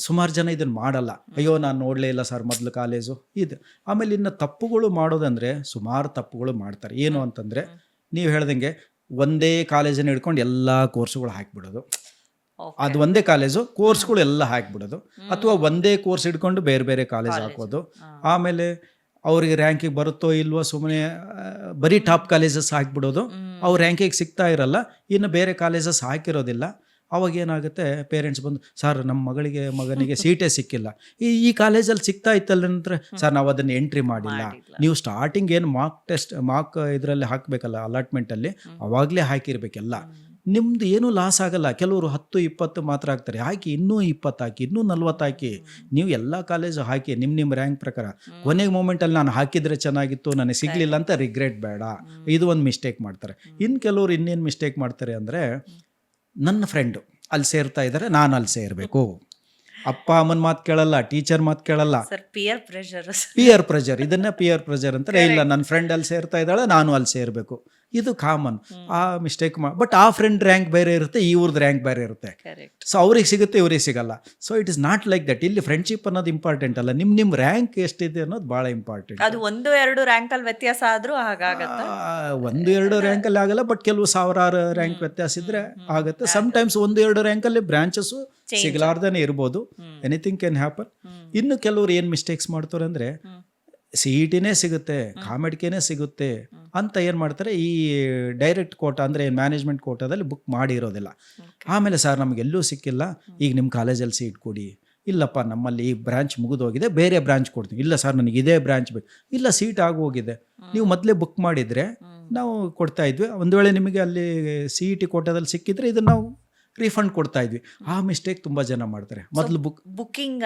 ಸುಮಾರು ಜನ ಇದನ್ನು ಮಾಡಲ್ಲ, ಅಯ್ಯೋ ನಾನು ನೋಡಲೇ ಇಲ್ಲ ಸರ್ ಮೊದಲು ಕಾಲೇಜು ಇದು. ಆಮೇಲೆ ಇನ್ನು ತಪ್ಪುಗಳು ಮಾಡೋದಂದರೆ ಸುಮಾರು ತಪ್ಪುಗಳು ಮಾಡ್ತಾರೆ. ಏನು ಅಂತಂದರೆ ನೀವು ಹೇಳ್ದಂಗೆ ಒಂದೇ ಕಾಲೇಜನ್ನು ಹಿಡ್ಕೊಂಡು ಎಲ್ಲ ಕೋರ್ಸ್ಗಳು ಹಾಕಿಬಿಡೋದು, ಅದು ಒಂದೇ ಕಾಲೇಜು ಕೋರ್ಸ್ಗಳು ಎಲ್ಲ ಹಾಕಿಬಿಡೋದು, ಅಥವಾ ಒಂದೇ ಕೋರ್ಸ್ ಹಿಡ್ಕೊಂಡು ಬೇರೆ ಬೇರೆ ಕಾಲೇಜ್ ಹಾಕೋದು. ಆಮೇಲೆ ಅವ್ರಿಗೆ ರ್ಯಾಂಕಿಗೆ ಬರುತ್ತೋ ಇಲ್ವೋ ಸುಮ್ಮನೆ ಬರೀ ಟಾಪ್ ಕಾಲೇಜಸ್ ಹಾಕಿಬಿಡೋದು, ಅವ್ರ ರ್ಯಾಂಕಿಗೆ ಸಿಗ್ತಾ ಇರಲ್ಲ, ಇನ್ನು ಬೇರೆ ಕಾಲೇಜಸ್ ಹಾಕಿರೋದಿಲ್ಲ. ಅವಾಗ ಏನಾಗುತ್ತೆ, ಪೇರೆಂಟ್ಸ್ ಬಂದು ಸರ್ ನಮ್ಮ ಮಗನಿಗೆ ಸೀಟೇ ಸಿಕ್ಕಿಲ್ಲ, ಈ ಕಾಲೇಜಲ್ಲಿ ಸಿಗ್ತಾ ಇತ್ತಲ್ಲಂದ್ರೆ ಸರ್ ನಾವು ಅದನ್ನು ಎಂಟ್ರಿ ಮಾಡಿಲ್ಲ, ನೀವು ಸ್ಟಾರ್ಟಿಂಗ್ ಏನು ಮಾರ್ಕ್ ಇದರಲ್ಲಿ ಹಾಕಬೇಕಲ್ಲ ಅಲಾಟ್ಮೆಂಟಲ್ಲಿ, ಅವಾಗಲೇ ಹಾಕಿರ್ಬೇಕೆಲ್ಲ, ನಿಮ್ದು ಏನೂ ಲಾಸ್ ಆಗಲ್ಲ. ಕೆಲವರು 10-20 ಮಾತ್ರ ಹಾಕ್ತಾರೆ, ಹಾಕಿ ಇನ್ನೂ 20 ಹಾಕಿ, ಇನ್ನೂ 40 ಹಾಕಿ, ನೀವು ಎಲ್ಲ ಕಾಲೇಜು ಹಾಕಿ ನಿಮ್ಮ ರ್ಯಾಂಕ್ ಪ್ರಕಾರ. ಕೊನೆಗೆ ಮೂಮೆಂಟಲ್ಲಿ ನಾನು ಹಾಕಿದರೆ ಚೆನ್ನಾಗಿತ್ತು, ನನಗೆ ಸಿಗಲಿಲ್ಲ ಅಂತ ರಿಗ್ರೆಟ್ ಬೇಡ, ಇದು ಒಂದು ಮಿಸ್ಟೇಕ್ ಮಾಡ್ತಾರೆ. ಇನ್ನು ಕೆಲವರು ಇನ್ನೇನು ಮಿಸ್ಟೇಕ್ ಮಾಡ್ತಾರೆ ಅಂದರೆ, ನನ್ನ ಫ್ರೆಂಡು ಅಲ್ಲಿ ಸೇರ್ತಾ ಇದ್ದಾರೆ, ನಾನು ಅಲ್ಲಿ ಸೇರಬೇಕು, ಅಪ್ಪ ಅಮ್ಮನ ಮಾತು ಕೇಳಲ್ಲ, ಟೀಚರ್ ಮಾತು ಕೇಳಲ್ಲ, ಪಿಯರ್ ಪ್ರೆಷರ್, ಇದನ್ನ ಪಿಯರ್ ಪ್ರೆಷರ್ ಅಂತಾರೆ. ಇಲ್ಲ ನನ್ನ ಫ್ರೆಂಡ್ ಅಲ್ಲಿ ಸೇರ್ತಾ ಇದ್ದಾಳೆ, ನಾನು ಅಲ್ಲಿ ಸೇರಬೇಕು, ಇದು ಕಾಮನ್. ಆ ಮಿಸ್ಟೇಕ್ ಬಟ್ ಆ ಫ್ರೆಂಡ್ ರ್ಯಾಂಕ್ ಬೇರೆ ಇರುತ್ತೆ, ಇವ್ರದ್ದು ರ್ಯಾಂಕ್ ಬೇರೆ ಇರುತ್ತೆ, ಸೊ ಅವ್ರಿಗೆ ಸಿಗುತ್ತೆ ಇವ್ರಿಗೆ ಸಿಗಲ್ಲ. So it is not like that. ಇಲ್ಲಿ ಫ್ರೆಂಡ್ಶಿಪ್ ಅನ್ನೋದು ಇಂಪಾರ್ಟೆಂಟ್ ಅಲ್ಲ, ನಿಮ್ಮ ರ್ಯಾಂಕ್ ಎಷ್ಟಿದೆ ಅನ್ನೋದು ಭಾಳ ಇಂಪಾರ್ಟೆಂಟ್. ಅದು 1-2 ರ್ಯಾಂಕಲ್ಲಿ ವ್ಯತ್ಯಾಸ ಆದ್ರೂ ಹಾಗಾಗತ್ತೆ. 1-2 ರ್ಯಾಂಕಲ್ಲಿ ಆಗಲ್ಲ, ಬಟ್ ಕೆಲವು ಸಾವಿರಾರು ರ್ಯಾಂಕ್ ವ್ಯತ್ಯಾಸ ಇದ್ರೆ ಆಗುತ್ತೆ. ಸಮ್ಟೈಮ್ಸ್ 1-2 ರ್ಯಾಂಕಲ್ಲಿ ಬ್ರಾಂಚಸ್ಸು ಸಿಗಲಾರ್ದೇ ಇರ್ಬೋದು, ಎನಿಥಿಂಗ್ ಕ್ಯಾನ್ ಹ್ಯಾಪನ್. ಇನ್ನು ಕೆಲವ್ರು ಏನು ಮಿಸ್ಟೇಕ್ಸ್ ಮಾಡ್ತಾರೆ ಅಂದರೆ, CETನೇ ಸಿಗುತ್ತೆ, ಕಾಮೆಡ್ಕೇನೆ ಸಿಗುತ್ತೆ ಅಂತ ಏನು ಮಾಡ್ತಾರೆ, ಈ ಡೈರೆಕ್ಟ್ ಕೋಟಾ ಅಂದರೆ ಮ್ಯಾನೇಜ್ಮೆಂಟ್ ಕೋಟಾದಲ್ಲಿ ಬುಕ್ ಮಾಡಿರೋದಿಲ್ಲ. ಆಮೇಲೆ ಸರ್ ನಮಗೆಲ್ಲೂ ಸಿಕ್ಕಿಲ್ಲ, ಈಗ ನಿಮ್ಮ ಕಾಲೇಜಲ್ಲಿ ಸೀಟ್ ಕೊಡಿ. ಇಲ್ಲಪ್ಪ ನಮ್ಮಲ್ಲಿ ಈ ಬ್ರಾಂಚ್ ಮುಗಿದೋಗಿದೆ, ಬೇರೆ ಬ್ರಾಂಚ್ ಕೊಡ್ತೀವಿ. ಇಲ್ಲ ಸರ್ ನನಗೆ ಇದೇ ಬ್ರಾಂಚ್ ಬೇಕು. ಇಲ್ಲ ಸೀಟ್ ಆಗೋಗಿದೆ, ನೀವು ಮೊದಲೇ ಬುಕ್ ಮಾಡಿದರೆ ನಾವು ಕೊಡ್ತಾ ಇದ್ವಿ, ಒಂದು ವೇಳೆ ನಿಮಗೆ ಅಲ್ಲಿ CET ಕೋಟಾದಲ್ಲಿ ಸಿಕ್ಕಿದ್ರೆ ಇದನ್ನು ನಾವು ರೀಫಂಡ್ ಕೊಡ್ತಾ ಇದ್ವಿ. ಆ ಮಿಸ್ಟೇಕ್ ತುಂಬ ಜನ ಮಾಡ್ತಾರೆ. ಮೊದಲು ಬುಕ್ಕಿಂಗ್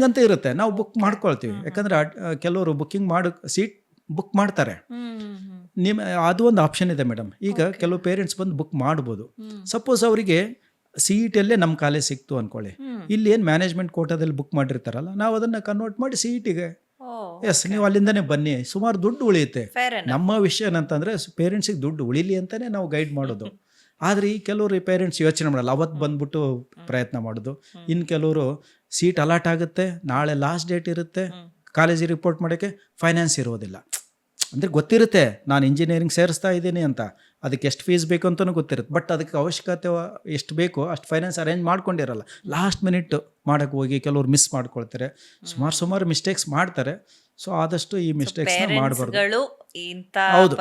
ಅಂತ ಇರುತ್ತೆ, ನಾವು ಬುಕ್ ಮಾಡ್ಕೊಳ್ತೀವಿ. ಯಾಕಂದರೆ ಕೆಲವರು ಬುಕ್ಕಿಂಗ್ ಸೀಟ್ ಬುಕ್ ಮಾಡ್ತಾರೆ. ಅದು ಒಂದು ಆಪ್ಷನ್ ಇದೆ ಮೇಡಮ್. ಈಗ ಕೆಲವು ಪೇರೆಂಟ್ಸ್ ಬಂದು ಬುಕ್ ಮಾಡ್ಬೋದು. ಸಪೋಸ್ ಅವರಿಗೆ CETಯಲ್ಲೇ ನಮ್ಮ ಕಾಲೇಜ್ ಸಿಕ್ತು ಅಂದ್ಕೊಳ್ಳಿ, ಇಲ್ಲಿ ಏನು ಮ್ಯಾನೇಜ್ಮೆಂಟ್ ಕೋಟಾದಲ್ಲಿ ಬುಕ್ ಮಾಡಿರ್ತಾರಲ್ಲ, ನಾವು ಅದನ್ನು ಕನ್ವರ್ಟ್ ಮಾಡಿ CETಗೆ ಎಸ್ ನೀವು ಅಲ್ಲಿಂದನೇ ಬನ್ನಿ, ಸುಮಾರು ದುಡ್ಡು ಉಳಿಯುತ್ತೆ. ನಮ್ಮ ವಿಷಯ ಏನಂತಂದರೆ ಪೇರೆಂಟ್ಸಿಗೆ ದುಡ್ಡು ಉಳಿಲಿ ಅಂತಲೇ ನಾವು ಗೈಡ್ ಮಾಡೋದು. ಆದರೆ ಈ ಕೆಲವರು ಪೇರೆಂಟ್ಸ್ ಯೋಚನೆ ಮಾಡಲ್ಲ, ಅವತ್ತು ಬಂದ್ಬಿಟ್ಟು ಪ್ರಯತ್ನ ಮಾಡೋದು. ಇನ್ನು ಕೆಲವರು ಸೀಟ್ ಅಲಾಟ್ ಆಗುತ್ತೆ, ನಾಳೆ ಲಾಸ್ಟ್ ಡೇಟ್ ಇರುತ್ತೆ, ಕಾಲೇಜಿಗೆ ರಿಪೋರ್ಟ್ ಮಾಡೋಕ್ಕೆ ಫೈನಾನ್ಸ್ ಇರೋದಿಲ್ಲ. ಅಂದರೆ ಗೊತ್ತಿರುತ್ತೆ ನಾನು ಇಂಜಿನಿಯರಿಂಗ್ ಸೇರಿಸ್ತಾ ಇದ್ದೀನಿ ಅಂತ, ಅದಕ್ಕೆ ಎಷ್ಟು ಫೀಸ್ ಬೇಕು ಅಂತಲೂ ಗೊತ್ತಿರುತ್ತೆ, ಬಟ್ ಅದಕ್ಕೆ ಅವಶ್ಯಕತೆ ಎಷ್ಟು ಬೇಕೋ ಅಷ್ಟು ಫೈನಾನ್ಸ್ ಅರೇಂಜ್ ಮಾಡ್ಕೊಂಡಿರಲ್ಲ. ಲಾಸ್ಟ್ ಮಿನಿಟ್ ಮಾಡೋಕ್ಕೆ ಹೋಗಿ ಕೆಲವರು ಮಿಸ್ ಮಾಡ್ಕೊಳ್ತಾರೆ, ಸುಮಾರು ಮಿಸ್ಟೇಕ್ಸ್ ಮಾಡ್ತಾರೆ. ಸೊ ಆದಷ್ಟು ಈ ಮಿಸ್ಟೇಕ್ಸ್ ಮಾಡಬಾರ್ದು,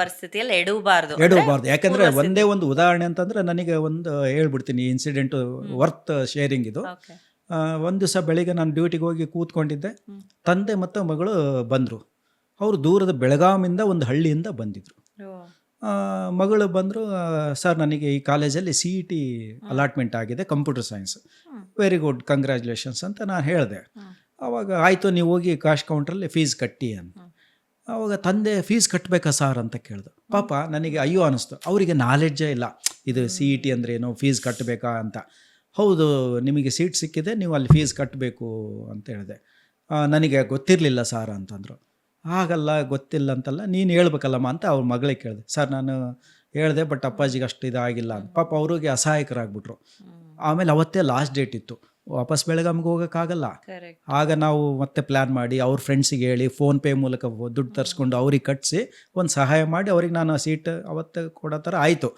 ಪರಿಸ್ಥಿತಿಯಲ್ಲಿ ಎಡವಬಾರ್ದು. ಯಾಕಂದ್ರೆ ಒಂದೇ ಒಂದು ಉದಾಹರಣೆ ಅಂತಂದ್ರೆ ನನಗೆ ಒಂದು ಹೇಳ್ಬಿಡ್ತೀನಿ ಇನ್ಸಿಡೆಂಟ್ ವರ್ತ್ ಶೇರಿಂಗ್ ಇದು. ಒಂದು ದಿವಸ ಬೆಳಿಗ್ಗೆ ನಾನು ಡ್ಯೂಟಿಗೆ ಹೋಗಿ ಕೂತ್ಕೊಂಡಿದ್ದೆ, ತಂದೆ ಮತ್ತು ಮಗಳು ಬಂದರು. ಅವರು ದೂರದ ಬೆಳಗಾವಿಂದ ಒಂದು ಹಳ್ಳಿಯಿಂದ ಬಂದಿದ್ರು. ಮಗಳು ಬಂದರು, ಸರ್ ನನಗೆ ಈ ಕಾಲೇಜಲ್ಲಿ CET ಅಲಾಟ್ಮೆಂಟ್ ಆಗಿದೆ, computer science, very good congratulations ಅಂತ ನಾನು ಹೇಳಿದೆ. ಆವಾಗ ಆಯಿತು ನೀವು ಹೋಗಿ ಕ್ಯಾಶ್ ಕೌಂಟ್ರಲ್ಲಿ ಫೀಸ್ ಕಟ್ಟಿ ಅಂತ. ಆವಾಗ ತಂದೆ ಫೀಸ್ ಕಟ್ಟಬೇಕಾ ಸಾರ್ ಅಂತ ಕೇಳಿದೆ. ಪಾಪ ನನಗೆ ಅಯ್ಯೋ ಅನ್ನಿಸ್ತು, ಅವರಿಗೆ ನಾಲೆಡ್ಜೇ ಇಲ್ಲ ಇದು CET ಅಂದ್ರೇನು, ಫೀಸ್ ಕಟ್ಟಬೇಕಾ ಅಂತ. ಹೌದು ನಿಮಗೆ ಸೀಟ್ ಸಿಕ್ಕಿದೆ, ನೀವು ಅಲ್ಲಿ ಫೀಸ್ ಕಟ್ಟಬೇಕು ಅಂತ ಹೇಳಿದೆ. ನನಗೆ ಗೊತ್ತಿರಲಿಲ್ಲ ಸಾರ್ ಅಂತಂದರು. ಹಾಗಲ್ಲ ಗೊತ್ತಿಲ್ಲ ಅಂತಲ್ಲ, ನೀನು ಹೇಳ್ಬೇಕಲ್ಲಮ್ಮ ಅಂತ ಅವ್ರ ಮಗಳಿಗೆ ಕೇಳಿದೆ. ಸರ್ ನಾನು ಹೇಳಿದೆ, ಬಟ್ ಅಪ್ಪಾಜಿಗೆ ಅಷ್ಟು ಇದಾಗಿಲ್ಲ ಅಂತ. ಪಾಪ ಅವ್ರಿಗೆ ಅಸಹಾಯಕರಾಗ್ಬಿಟ್ರು. ಆಮೇಲೆ ಅವತ್ತೇ ಲಾಸ್ಟ್ ಡೇಟ್ ಇತ್ತು, ವಾಪಸ್ ಬೆಳಗಾವಿಗೆ ಹೋಗೋಕ್ಕಾಗಲ್ಲ. ಆಗ ನಾವು ಮತ್ತೆ ಪ್ಲ್ಯಾನ್ ಮಾಡಿ ಅವ್ರ ಫ್ರೆಂಡ್ಸಿಗೆ ಹೇಳಿ ಫೋನ್ಪೇ ಮೂಲಕ ದುಡ್ಡು ತರಿಸ್ಕೊಂಡು ಅವ್ರಿಗೆ ಕಟ್ಟಿಸಿ ಒಂದು ಸಹಾಯ ಮಾಡಿ ಅವ್ರಿಗೆ ನಾನು ಸೀಟ್ ಅವತ್ತು ಕೊಡೋ ಥರ ಆಯಿತು.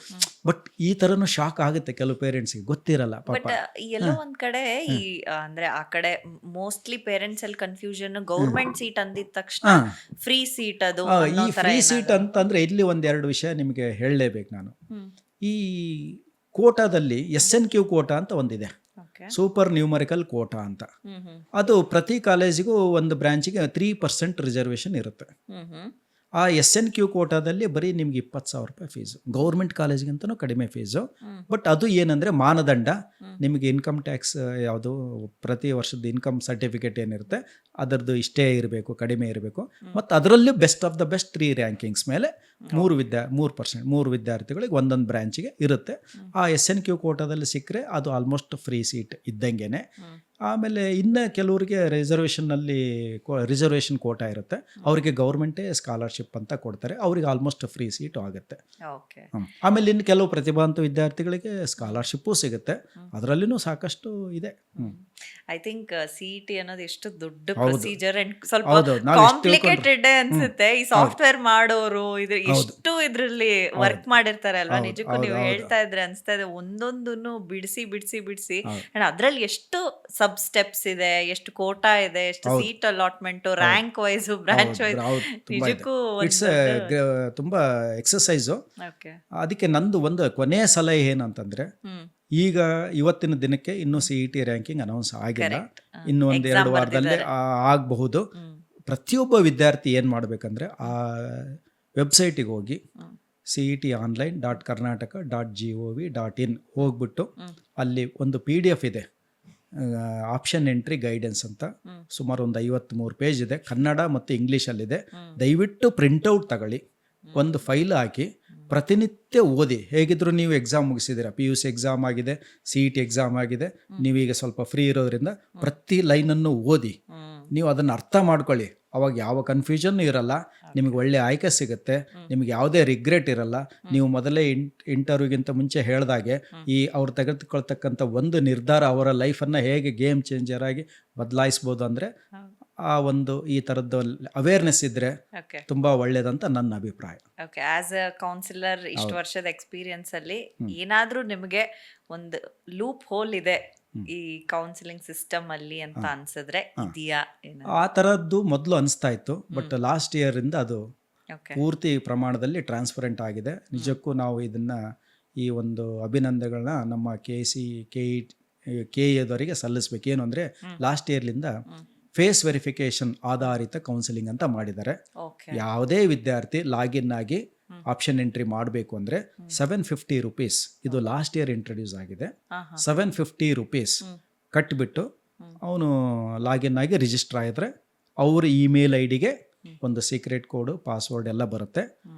ಬಟ್ ಈ ಥರನೂ ಶಾಕ್ ಆಗುತ್ತೆ ಕೆಲವು ಪೇರೆಂಟ್ಸ್ಗೆ, ಗೊತ್ತಿರಲ್ಲ ಪಾಪ. ಎಲ್ಲೋ ಒಂದ್ ಕಡೆ ಈ ಅಂದ್ರೆ ಆ ಕಡೆ ಮೋಸ್ಟ್ಲಿ ಪೇರೆಂಟ್ಸ್ ಅಲ್ಲಿ ಕನ್ಫ್ಯೂಷನ್, ಗೌರ್ಮೆಂಟ್ ಸೀಟ್ ಅಂದಿದ ತಕ್ಷಣ ಫ್ರೀ ಸೀಟ್ ಅದು. ಈ ಫ್ರೀ ಸೀಟ್ ಅಂತಂದ್ರೆ ಇಲ್ಲಿ ಒಂದೆರಡು ವಿಷಯ ನಿಮಗೆ ಹೇಳಲೇಬೇಕು ನಾನು. ಈ ಕೋಟಾದಲ್ಲಿ SNQ ಕೋಟಾ ಅಂತ ಒಂದಿದೆ, ಸೂಪರ್ ನ್ಯೂಮರಿಕಲ್ ಕೋಟಾ ಅಂತ. ಅದು ಪ್ರತಿ ಕಾಲೇಜಿಗೂ ಒಂದು ಬ್ರಾಂಚಿಗೆ 3% ರಿಸರ್ವೇಷನ್ ಇರುತ್ತೆ. ಆ SNQ ಕೋಟಾದಲ್ಲಿ ಬರೀ ನಿಮ್ಗೆ 20,000 ರೂಪಾಯಿ ಫೀಸು, ಗೌರ್ಮೆಂಟ್ ಕಾಲೇಜ್ಗಿಂತನೂ ಕಡಿಮೆ ಫೀಸು. ಬಟ್ ಅದು ಏನಂದರೆ ಮಾನದಂಡ, ನಿಮಗೆ ಇನ್ಕಮ್ ಟ್ಯಾಕ್ಸ್ ಯಾವುದು ಪ್ರತಿ ವರ್ಷದ ಇನ್ಕಮ್ ಸರ್ಟಿಫಿಕೇಟ್ ಏನಿರುತ್ತೆ ಅದರದ್ದು ಇಷ್ಟೇ ಇರಬೇಕು, ಕಡಿಮೆ ಇರಬೇಕು. ಮತ್ತು ಅದರಲ್ಲೂ best of the best 3 rankings ಮೇಲೆ 3% ವಿದ್ಯಾರ್ಥಿಗಳಿಗೆ ಒಂದೊಂದು ಬ್ರಾಂಚಿಗೆ ಇರುತ್ತೆ. ಆ SNQ ಕೋಟಾದಲ್ಲಿ ಸಿಕ್ಕರೆ ಅದು ಆಲ್ಮೋಸ್ಟ್ ಫ್ರೀ ಸೀಟ್ ಇದ್ದಂಗೆ. ಆಮೇಲೆ ಇನ್ನು ಕೆಲವರಿಗೆ ರಿಸರ್ವೇಷನ್ ಕೋಟಾ ಇರುತ್ತೆ, ಅವರಿಗೆ ಗೌರ್ಮೆಂಟೇ ಸ್ಕಾಲರ್ಶಿಪ್ ಅಂತ ಕೊಡ್ತಾರೆ, ಅವ್ರಿಗೆ ಆಲ್ಮೋಸ್ಟ್ ಫ್ರೀ ಸೀಟು ಆಗುತ್ತೆ. ಓಕೆ. ಆಮೇಲೆ ಇನ್ನು ಕೆಲವು ಪ್ರತಿಭಾವಂತ ವಿದ್ಯಾರ್ಥಿಗಳಿಗೆ ಸ್ಕಾಲರ್ಶಿಪ್ಪು ಸಿಗುತ್ತೆ, ಅದರಲ್ಲಿನೂ ಸಾಕಷ್ಟು ಇದೆ. ಐ ಥಿಂಕ್ CET ಅನ್ನೋದು ಎಷ್ಟು ದೊಡ್ಡ ಹೌದು. ಪ್ರೊಸೀಜರ್ ಅಂಡ್ ಸ್ವಲ್ಪ ಹೌದೌದು. ನಾವು ಎಷ್ಟು ಕಾಂಪ್ಲಿಕೇಟೆಡ್ ಅನ್ಸುತ್ತೆ. ಈ ಸಾಫ್ಟ್ವೇರ್ ಮಾಡೋರು ಎಷ್ಟು ಇದ್ರಲ್ಲಿ ವರ್ಕ್ ಮಾಡಿರ್ತಾರೆ ಅಲ್ವಾ. ಹೌದು, ನಿಜಕ್ಕೂ ಹೌದು, ನೀವು ಹೌದು. ಹೇಳ್ತಾ ಇದ್ರೆ ಅನ್ಸ್ತಾ ಇದೆ ಒಂದೊಂದನ್ನು ಬಿಡಿಸಿ ಹೌದು. ಅಂಡ್ ಅದ್ರಲ್ಲಿ ಎಷ್ಟು ಸಬ್ ಸ್ಟೆಪ್ಸ್ ಇದೆ, ಎಷ್ಟು ಕೋಟಾ ಇದೆ, ಎಷ್ಟು ಹೌದು. Seat allotment, rank wise, branch wise, ನಿಜಕ್ಕೂ ಇಟ್ಸ್ ತುಂಬಾ ಎಕ್ಸಸೈಸು. ಓಕೆ. ಅದಕ್ಕೆ ನಂದು ಒಂದು ಕೊನೆಯ ಸಲಹೆ ಏನಂತಂದ್ರೆ, ಈಗ ಇವತ್ತಿನ ದಿನಕ್ಕೆ ಇನ್ನೂ CET ರ್ಯಾಂಕಿಂಗ್ ಅನೌನ್ಸ್ ಆಗಿಲ್ಲ, ಇನ್ನು ಒಂದು 2 ವಾರದಲ್ಲೇ ಆಗಬಹುದು. ಪ್ರತಿಯೊಬ್ಬ ವಿದ್ಯಾರ್ಥಿ ಏನು ಮಾಡಬೇಕಂದ್ರೆ ಆ ವೆಬ್ಸೈಟಿಗೆ ಹೋಗಿ cetonline.karnataka.gov.in ಹೋಗ್ಬಿಟ್ಟು ಅಲ್ಲಿ ಒಂದು PDF ಇದೆ, ಆಪ್ಷನ್ ಎಂಟ್ರಿ ಗೈಡೆನ್ಸ್ ಅಂತ, ಸುಮಾರು ಒಂದು 53 ಪೇಜ್ ಇದೆ, ಕನ್ನಡ ಮತ್ತು ಇಂಗ್ಲೀಷಲ್ಲಿದೆ. ದಯವಿಟ್ಟು ಪ್ರಿಂಟೌಟ್ ತಗೊಳ್ಳಿ, ಒಂದು ಫೈಲ್ ಹಾಕಿ ಪ್ರತಿನಿತ್ಯ ಓದಿ. ಹೇಗಿದ್ರು ನೀವು ಎಕ್ಸಾಮ್ ಮುಗಿಸಿದ್ದೀರಾ, PUC ಎಕ್ಸಾಮ್ ಆಗಿದೆ, CET ಎಕ್ಸಾಮ್ ಆಗಿದೆ, ನೀವೀಗ ಸ್ವಲ್ಪ ಫ್ರೀ ಇರೋದ್ರಿಂದ ಪ್ರತಿ ಲೈನನ್ನು ಓದಿ, ನೀವು ಅದನ್ನು ಅರ್ಥ ಮಾಡ್ಕೊಳ್ಳಿ. ಅವಾಗ ಯಾವ ಕನ್ಫ್ಯೂಷನ್ ಇರಲ್ಲ, ನಿಮಗೆ ಒಳ್ಳೆ ಆಯ್ಕೆ ಸಿಗುತ್ತೆ, ನಿಮಗೆ ಯಾವುದೇ ರಿಗ್ರೆಟ್ ಇರಲ್ಲ. ನೀವು ಮೊದಲೇ ಇಂಟರ್ವ್ಯೂಗಿಂತ ಮುಂಚೆ ಹೇಳ್ದಾಗೆ ಅವ್ರು ತೆಗೆದುಕೊಳ್ತಕ್ಕಂಥ ಒಂದು ನಿರ್ಧಾರ ಅವರ ಲೈಫನ್ನು ಹೇಗೆ ಗೇಮ್ ಚೇಂಜರ್ ಆಗಿ ಬದಲಾಯಿಸ್ಬೋದು ಅಂದರೆ ಆ ಒಂದು ಈ ಥರದ್ದು ಅವೇರ್ನೆಸ್ ಇದ್ದರೆ ತುಂಬ ಒಳ್ಳೇದಂತ ನನ್ನ ಅಭಿಪ್ರಾಯ. ಓಕೆ. ಆಸ್ ಅ ಕೌನ್ಸಿಲರ್ ಇಷ್ಟು ವರ್ಷದ ಎಕ್ಸ್ಪೀರಿಯನ್ಸ್ ಅಲ್ಲಿ ಏನಾದ್ರೂ ನಿಮಗೆ ಒಂದು ಲೂಪ್ ಹೋಲ್ ಇದೆ ಈ ಕೌನ್ಸಿಲಿಂಗ್ ಸಿಸ್ಟಮ್ ಅಲ್ಲಿ ಅಂತ ಅನ್ಸಿದ್ರೆ ಇದೆಯಾ? ಆ ಥರದ್ದು ಮೊದಲು ಅನಿಸ್ತಾ ಇತ್ತು, ಬಟ್ ಲಾಸ್ಟ್ ಇಯರ್ ಇಂದ ಅದು ಓಕೆ. ಪೂರ್ತಿ ಪ್ರಮಾಣದಲ್ಲಿ ಟ್ರಾನ್ಸ್ಪರೆಂಟ್ ಆಗಿದೆ. ನಿಜಕ್ಕೂ ನಾವು ಇದನ್ನು ಈ ಒಂದು ಅಭಿನಂದನೆಗಳನ್ನ ನಮ್ಮ KEದವರಿಗೆ ಸಲ್ಲಿಸ್ಬೇಕು. ಏನು ಅಂದರೆ ಲಾಸ್ಟ್ ಇಯರ್ಲಿಂದ ಫೇಸ್ ವೆರಿಫಿಕೇಶನ್ ಆಧಾರಿತ ಕೌನ್ಸಿಲಿಂಗ್ ಅಂತ ಮಾಡಿದ್ದಾರೆ. ಓಕೆ. ಯಾವುದೇ ವಿದ್ಯಾರ್ಥಿ ಲಾಗಿನ್ ಆಗಿ ಆಪ್ಷನ್ ಎಂಟ್ರಿ ಮಾಡಬೇಕು ಅಂದರೆ 750 ರುಪೀಸ್, ಇದು ಲಾಸ್ಟ್ ಇಯರ್ ಇಂಟ್ರೊಡ್ಯೂಸ್ ಆಗಿದೆ, 750 ರುಪೀಸ್ ಕಟ್ಟಿಬಿಟ್ಟು ಅವನು ಲಾಗಿನ್ ಆಗಿ ರಿಜಿಸ್ಟರ್ ಆಗಿದ್ರೆ ಅವ್ರ ಇಮೇಲ್ ಐಡಿಗೆ ಒಂದು ಸೀಕ್ರೆಟ್ ಕೋಡು, ಪಾಸ್ವರ್ಡ್ ಎಲ್ಲ ಬರುತ್ತೆ.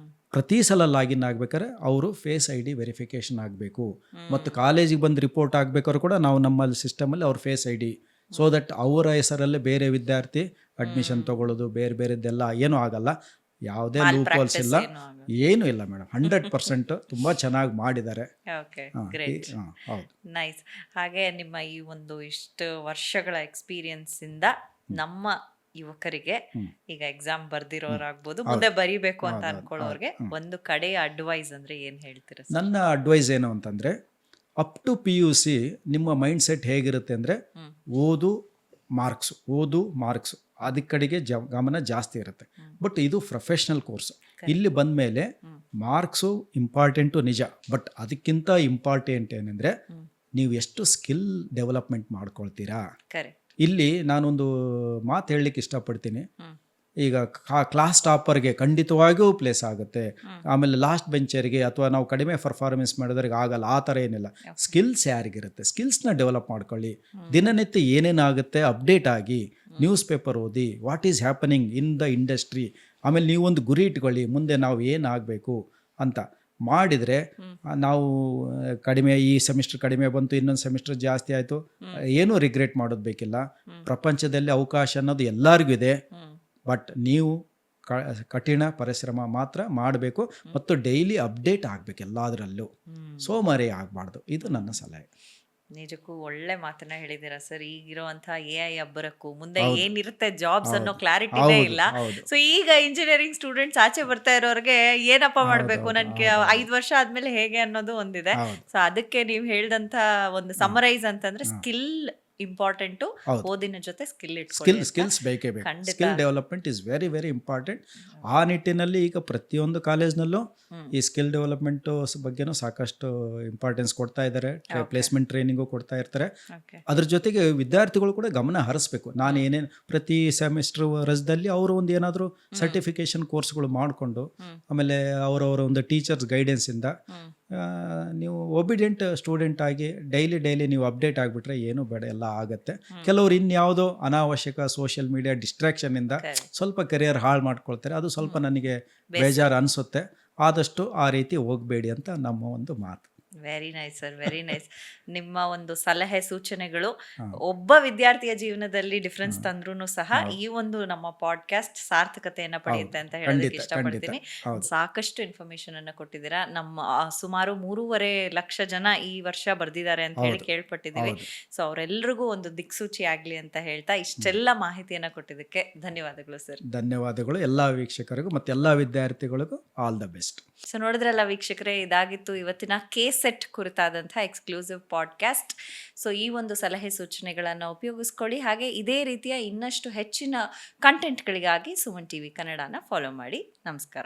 ಪ್ರತಿ ಸಲ ಲಾಗಿನ್ ಆಗ್ಬೇಕಾದ್ರೆ ಅವರು ಫೇಸ್ ID ವೆರಿಫಿಕೇಶನ್ ಆಗಬೇಕು, ಮತ್ತು ಕಾಲೇಜಿಗೆ ಬಂದು ರಿಪೋರ್ಟ್ ಆಗಬೇಕಾದ್ರೂ ಕೂಡ ನಾವು ನಮ್ಮಲ್ಲಿ ಸಿಸ್ಟಮಲ್ಲಿ ಅವ್ರ ಫೇಸ್ ID, ಸೊ ದಟ್ ಅವರ ಹೆಸರಲ್ಲೇ ಬೇರೆ ವಿದ್ಯಾರ್ಥಿ ಅಡ್ಮಿಷನ್ ತಗೊಳ್ಳೋದು ಬೇರೆ ಬೇರೆದ್ದೆಲ್ಲ ಏನೂ ಆಗಲ್ಲ. ಯಾವುದೇ ಲೂಪ್ ಹೋಲ್ಸ್ ಇಲ್ಲ, ಏನೂ ಇಲ್ಲ ಮೇಡಮ್. 100% ತುಂಬ ಚೆನ್ನಾಗಿ ಮಾಡಿದ್ದಾರೆ. ಓಕೆ, ಗ್ರೇಟ್, ಹೌದು, ನೈಸ್. ಹಾಗೆ ನಿಮ್ಮ ಈ ಒಂದು ಇಷ್ಟು ವರ್ಷಗಳ ಎಕ್ಸ್ಪೀರಿಯನ್ಸ್ ಇಂದ ನಮ್ಮ ಯುವಕರಿಗೆ, ಈಗ ಎಕ್ಸಾಮ್ ಬರ್ದಿರೋರಾಗ್ಬೋದು, ಮುಂದೆ ಬರಿಬೇಕು ಅಂತ ಅನ್ಕೊಳ್ಳೋರ್ಗೆ ಒಂದು ಕಡೆಯ ಅಡ್ವೈಸ್ ಅಂದ್ರೆ ಏನ್ ಹೇಳ್ತೀರಾ? ನನ್ನ ಅಡ್ವೈಸ್ ಏನು ಅಂತಂದ್ರೆ, ಅಪ್ ಟು PUC ನಿಮ್ಮ ಮೈಂಡ್ ಸೆಟ್ ಹೇಗಿರುತ್ತೆ ಅಂದರೆ ಓದು ಮಾರ್ಕ್ಸು ಅದಕ್ಕೆ ಕಡೆಗೆ ಗಮನ ಜಾಸ್ತಿ ಇರುತ್ತೆ. ಬಟ್ ಇದು ಪ್ರೊಫೆಷ್ನಲ್ ಕೋರ್ಸ್. ಇಲ್ಲಿ ಬಂದ ಮೇಲೆ ಮಾರ್ಕ್ಸು ಇಂಪಾರ್ಟೆಂಟು ನಿಜ, ಬಟ್ ಅದಕ್ಕಿಂತ ಇಂಪಾರ್ಟೆಂಟ್ ಏನಂದರೆ ನೀವು ಎಷ್ಟು ಸ್ಕಿಲ್ ಡೆವಲಪ್ಮೆಂಟ್ ಮಾಡ್ಕೊಳ್ತೀರಾ. ಇಲ್ಲಿ ನಾನೊಂದು ಮಾತು ಹೇಳಲಿಕ್ಕೆ ಇಷ್ಟಪಡ್ತೀನಿ. ಈಗ ಕ್ಲಾಸ್ ಟಾಪರ್ಗೆ ಖಂಡಿತವಾಗಿಯೂ ಪ್ಲೇಸ್ ಆಗುತ್ತೆ, ಆಮೇಲೆ ಲಾಸ್ಟ್ ಬೆಂಚರಿಗೆ ಅಥವಾ ನಾವು ಕಡಿಮೆ ಪರ್ಫಾರ್ಮೆನ್ಸ್ ಮಾಡಿದ್ರಿಗೆ ಆಗಲ್ಲ, ಆ ಥರ ಏನಿಲ್ಲ. ಸ್ಕಿಲ್ಸ್ ಯಾರಿಗಿರುತ್ತೆ, ಸ್ಕಿಲ್ಸ್ನ ಡೆವಲಪ್ ಮಾಡ್ಕೊಳ್ಳಿ. ದಿನನಿತ್ಯ ಏನೇನಾಗುತ್ತೆ ಅಪ್ಡೇಟ್ ಆಗಿ, ನ್ಯೂಸ್ ಪೇಪರ್ ಓದಿ, what is happening in the industry. ಆಮೇಲೆ ನೀವೊಂದು ಗುರಿ ಇಟ್ಕೊಳ್ಳಿ, ಮುಂದೆ ನಾವು ಏನಾಗಬೇಕು ಅಂತ ಮಾಡಿದರೆ ನಾವು ಕಡಿಮೆ, ಈ ಸೆಮಿಸ್ಟರ್ ಕಡಿಮೆ ಬಂತು, ಇನ್ನೊಂದು ಸೆಮಿಸ್ಟರ್ ಜಾಸ್ತಿ ಆಯಿತು, ಏನೂ ರಿಗ್ರೆಟ್ ಮಾಡೋದು ಬೇಕಿಲ್ಲ. ಪ್ರಪಂಚದಲ್ಲಿ ಅವಕಾಶ ಅನ್ನೋದು ಎಲ್ಲರಿಗೂ ಇದೆ, ಬಟ್ ನೀವು ಕಠಿಣ ಪರಿಶ್ರಮ ಮಾತ್ರ ಮಾಡಬೇಕು ಮತ್ತು ಡೈಲಿ ಅಪ್ಡೇಟ್ ಆಗಬೇಕು ಎಲ್ಲದರಲ್ಲೂ, ಸೋಮಾರಿ ಆಗಬಾರ್ದು. ಇದು ನನ್ನ ಸಲಹೆ. ನಿಜಕ್ಕೂ ಒಳ್ಳೆ ಮಾತನ್ನ ಹೇಳಿದ್ದೀರಾ ಸರ್. ಈಗಿರುವಂತಹ AI ಅಬ್ಬರಕ್ಕೂ ಮುಂದೆ ಏನಿರುತ್ತೆ ಜಾಬ್ಸ್ ಅನ್ನೋ ಕ್ಲಾರಿಟಿನೇ ಇಲ್ಲ. ಸೊ ಈಗ ಇಂಜಿನಿಯರಿಂಗ್ ಸ್ಟೂಡೆಂಟ್ಸ್ ಆಚೆ ಬರ್ತಾ ಇರೋರಿಗೆ ಏನಪ್ಪ ಮಾಡ್ಬೇಕು, ನನ್ಗೆ 5 ವರ್ಷ ಆದ್ಮೇಲೆ ಹೇಗೆ ಅನ್ನೋದು ಒಂದಿದೆ. ಸೊ ಅದಕ್ಕೆ ನೀವು ಹೇಳ್ದಂತ ಒಂದು ಸಮರೈಸ್ ಅಂತಂದ್ರೆ ಸ್ಕಿಲ್ ಇಂಪಾರ್ಟೆಂಟು, ಓದಿನ ಜೊತೆ ಸ್ಕಿಲ್ಸ್ ಬೇಕೇ ಬೇಕು. Skill development is very very important. ಆ ನಿಟ್ಟಿನಲ್ಲಿ ಈಗ ಪ್ರತಿಯೊಂದು ಕಾಲೇಜ್ನಲ್ಲೂ ಈ ಸ್ಕಿಲ್ ಡೆವಲಪ್ಮೆಂಟ್ ಬಗ್ಗೆನೂ ಸಾಕಷ್ಟು ಇಂಪಾರ್ಟೆನ್ಸ್ ಕೊಡ್ತಾ ಇದ್ದಾರೆ, ಪ್ಲೇಸ್ಮೆಂಟ್ ಟ್ರೈನಿಂಗು ಕೊಡ್ತಾ ಇರ್ತಾರೆ. ಅದ್ರ ಜೊತೆಗೆ ವಿದ್ಯಾರ್ಥಿಗಳು ಕೂಡ ಗಮನ ಹರಿಸ್ಬೇಕು. ನಾನು ಏನೇನು ಪ್ರತಿ ಸೆಮಿಸ್ಟರ್ ರಜದಲ್ಲಿ ಅವರು ಒಂದು ಏನಾದರೂ ಸರ್ಟಿಫಿಕೇಶನ್ ಕೋರ್ಸ್ಗಳು ಮಾಡಿಕೊಂಡು, ಆಮೇಲೆ ಅವರವರ ಒಂದು ಟೀಚರ್ಸ್ ಗೈಡೆನ್ಸಿಂದ ನೀವು ಒಬಿಡಿಯಂಟ್ ಸ್ಟೂಡೆಂಟ್ ಆಗಿ ಡೈಲಿ ನೀವು ಅಪ್ಡೇಟ್ ಆಗಿಬಿಟ್ರೆ ಏನು ಬೇಡ, ಎಲ್ಲ ಆಗುತ್ತೆ. ಕೆಲವರು ಇನ್ಯಾವುದೋ ಅನಾವಶ್ಯಕ ಸೋಷಿಯಲ್ ಮೀಡಿಯಾ ಡಿಸ್ಟ್ರಾಕ್ಷನಿಂದ ಸ್ವಲ್ಪ ಕೆರಿಯರ್ ಹಾಳು ಮಾಡ್ಕೊಳ್ತಾರೆ. ಅದು ಸ್ವಲ್ಪ ನನಗೆ ಬೇಜಾರು ಅನಿಸುತ್ತೆ. ಆದಷ್ಟು ಆ ರೀತಿ ಹೋಗಬೇಡಿ ಅಂತ ನಮ್ಮ ಒಂದು ಮಾತು. Very nice sir, very nice. ನಿಮ್ಮ ಒಂದು ಸಲಹೆ ಸೂಚನೆಗಳು ಹಾ. ಒಬ್ಬ ವಿದ್ಯಾರ್ಥಿಯ ಜೀವನದಲ್ಲಿ ಡಿಫ್ರೆನ್ಸ್ ತಂದ್ರೂ ಸಹ ಈ ಒಂದು ನಮ್ಮ ಪಾಡ್ಕಾಸ್ಟ್ ಸಾರ್ಥಕತೆಯನ್ನ ಪಡೆಯುತ್ತೆ ಅಂತ ಹೇಳೋದಕ್ಕೆ ಖಂಡಿತ, ಇಷ್ಟಪಡ್ತೀನಿ. ಹೌದು. ಸಾಕಷ್ಟು ಇನ್ಫಾರ್ಮೇಶನ್ ಅನ್ನ ಕೊಟ್ಟಿದ್ದೀರಾ. ನಮ್ಮ ಸುಮಾರು 3.5 ಲಕ್ಷ ಜನ ಈ ವರ್ಷ ಬರ್ದಿದ್ದಾರೆ ಅಂತ ಹೇಳಿ ಕೇಳ್ಪಟ್ಟಿದ್ದೀವಿ. ಸೊ ಅವರೆಲ್ಲರಿಗೂ ಒಂದು ದಿಕ್ಸೂಚಿ ಆಗ್ಲಿ ಅಂತ ಹೇಳ್ತಾ ಇಷ್ಟೆಲ್ಲ ಮಾಹಿತಿಯನ್ನ ಕೊಟ್ಟಿದ್ದಕ್ಕೆ ಧನ್ಯವಾದಗಳು ಸರ್. ಧನ್ಯವಾದಗಳು ಎಲ್ಲ ವೀಕ್ಷಕರಿಗೂ ಮತ್ತು ಎಲ್ಲ ವಿದ್ಯಾರ್ಥಿಗಳಿಗೂ ಆಲ್ ದ ಬೆಸ್ಟ್. ಸೊ ನೋಡಿದ್ರಲ್ಲ ವೀಕ್ಷಕರೇ, ಇದಾಗಿತ್ತು ಇವತ್ತಿನ ಕೆಸೆಟ್ ಕುರಿತಾದಂತಹ ಎಕ್ಸ್ಕ್ಲೂಸಿವ್ ಪಾಡ್ಕಾಸ್ಟ್. ಸೊ ಈ ಒಂದು ಸಲಹೆ ಸೂಚನೆಗಳನ್ನು ಉಪಯೋಗಿಸ್ಕೊಳ್ಳಿ. ಹಾಗೆ ಇದೇ ರೀತಿಯ ಇನ್ನಷ್ಟು ಹೆಚ್ಚಿನ ಕಂಟೆಂಟ್ಗಳಿಗಾಗಿ ಸುಮನ್ ಟಿವಿ ಕನ್ನಡನ ಫಾಲೋ ಮಾಡಿ. ನಮಸ್ಕಾರ.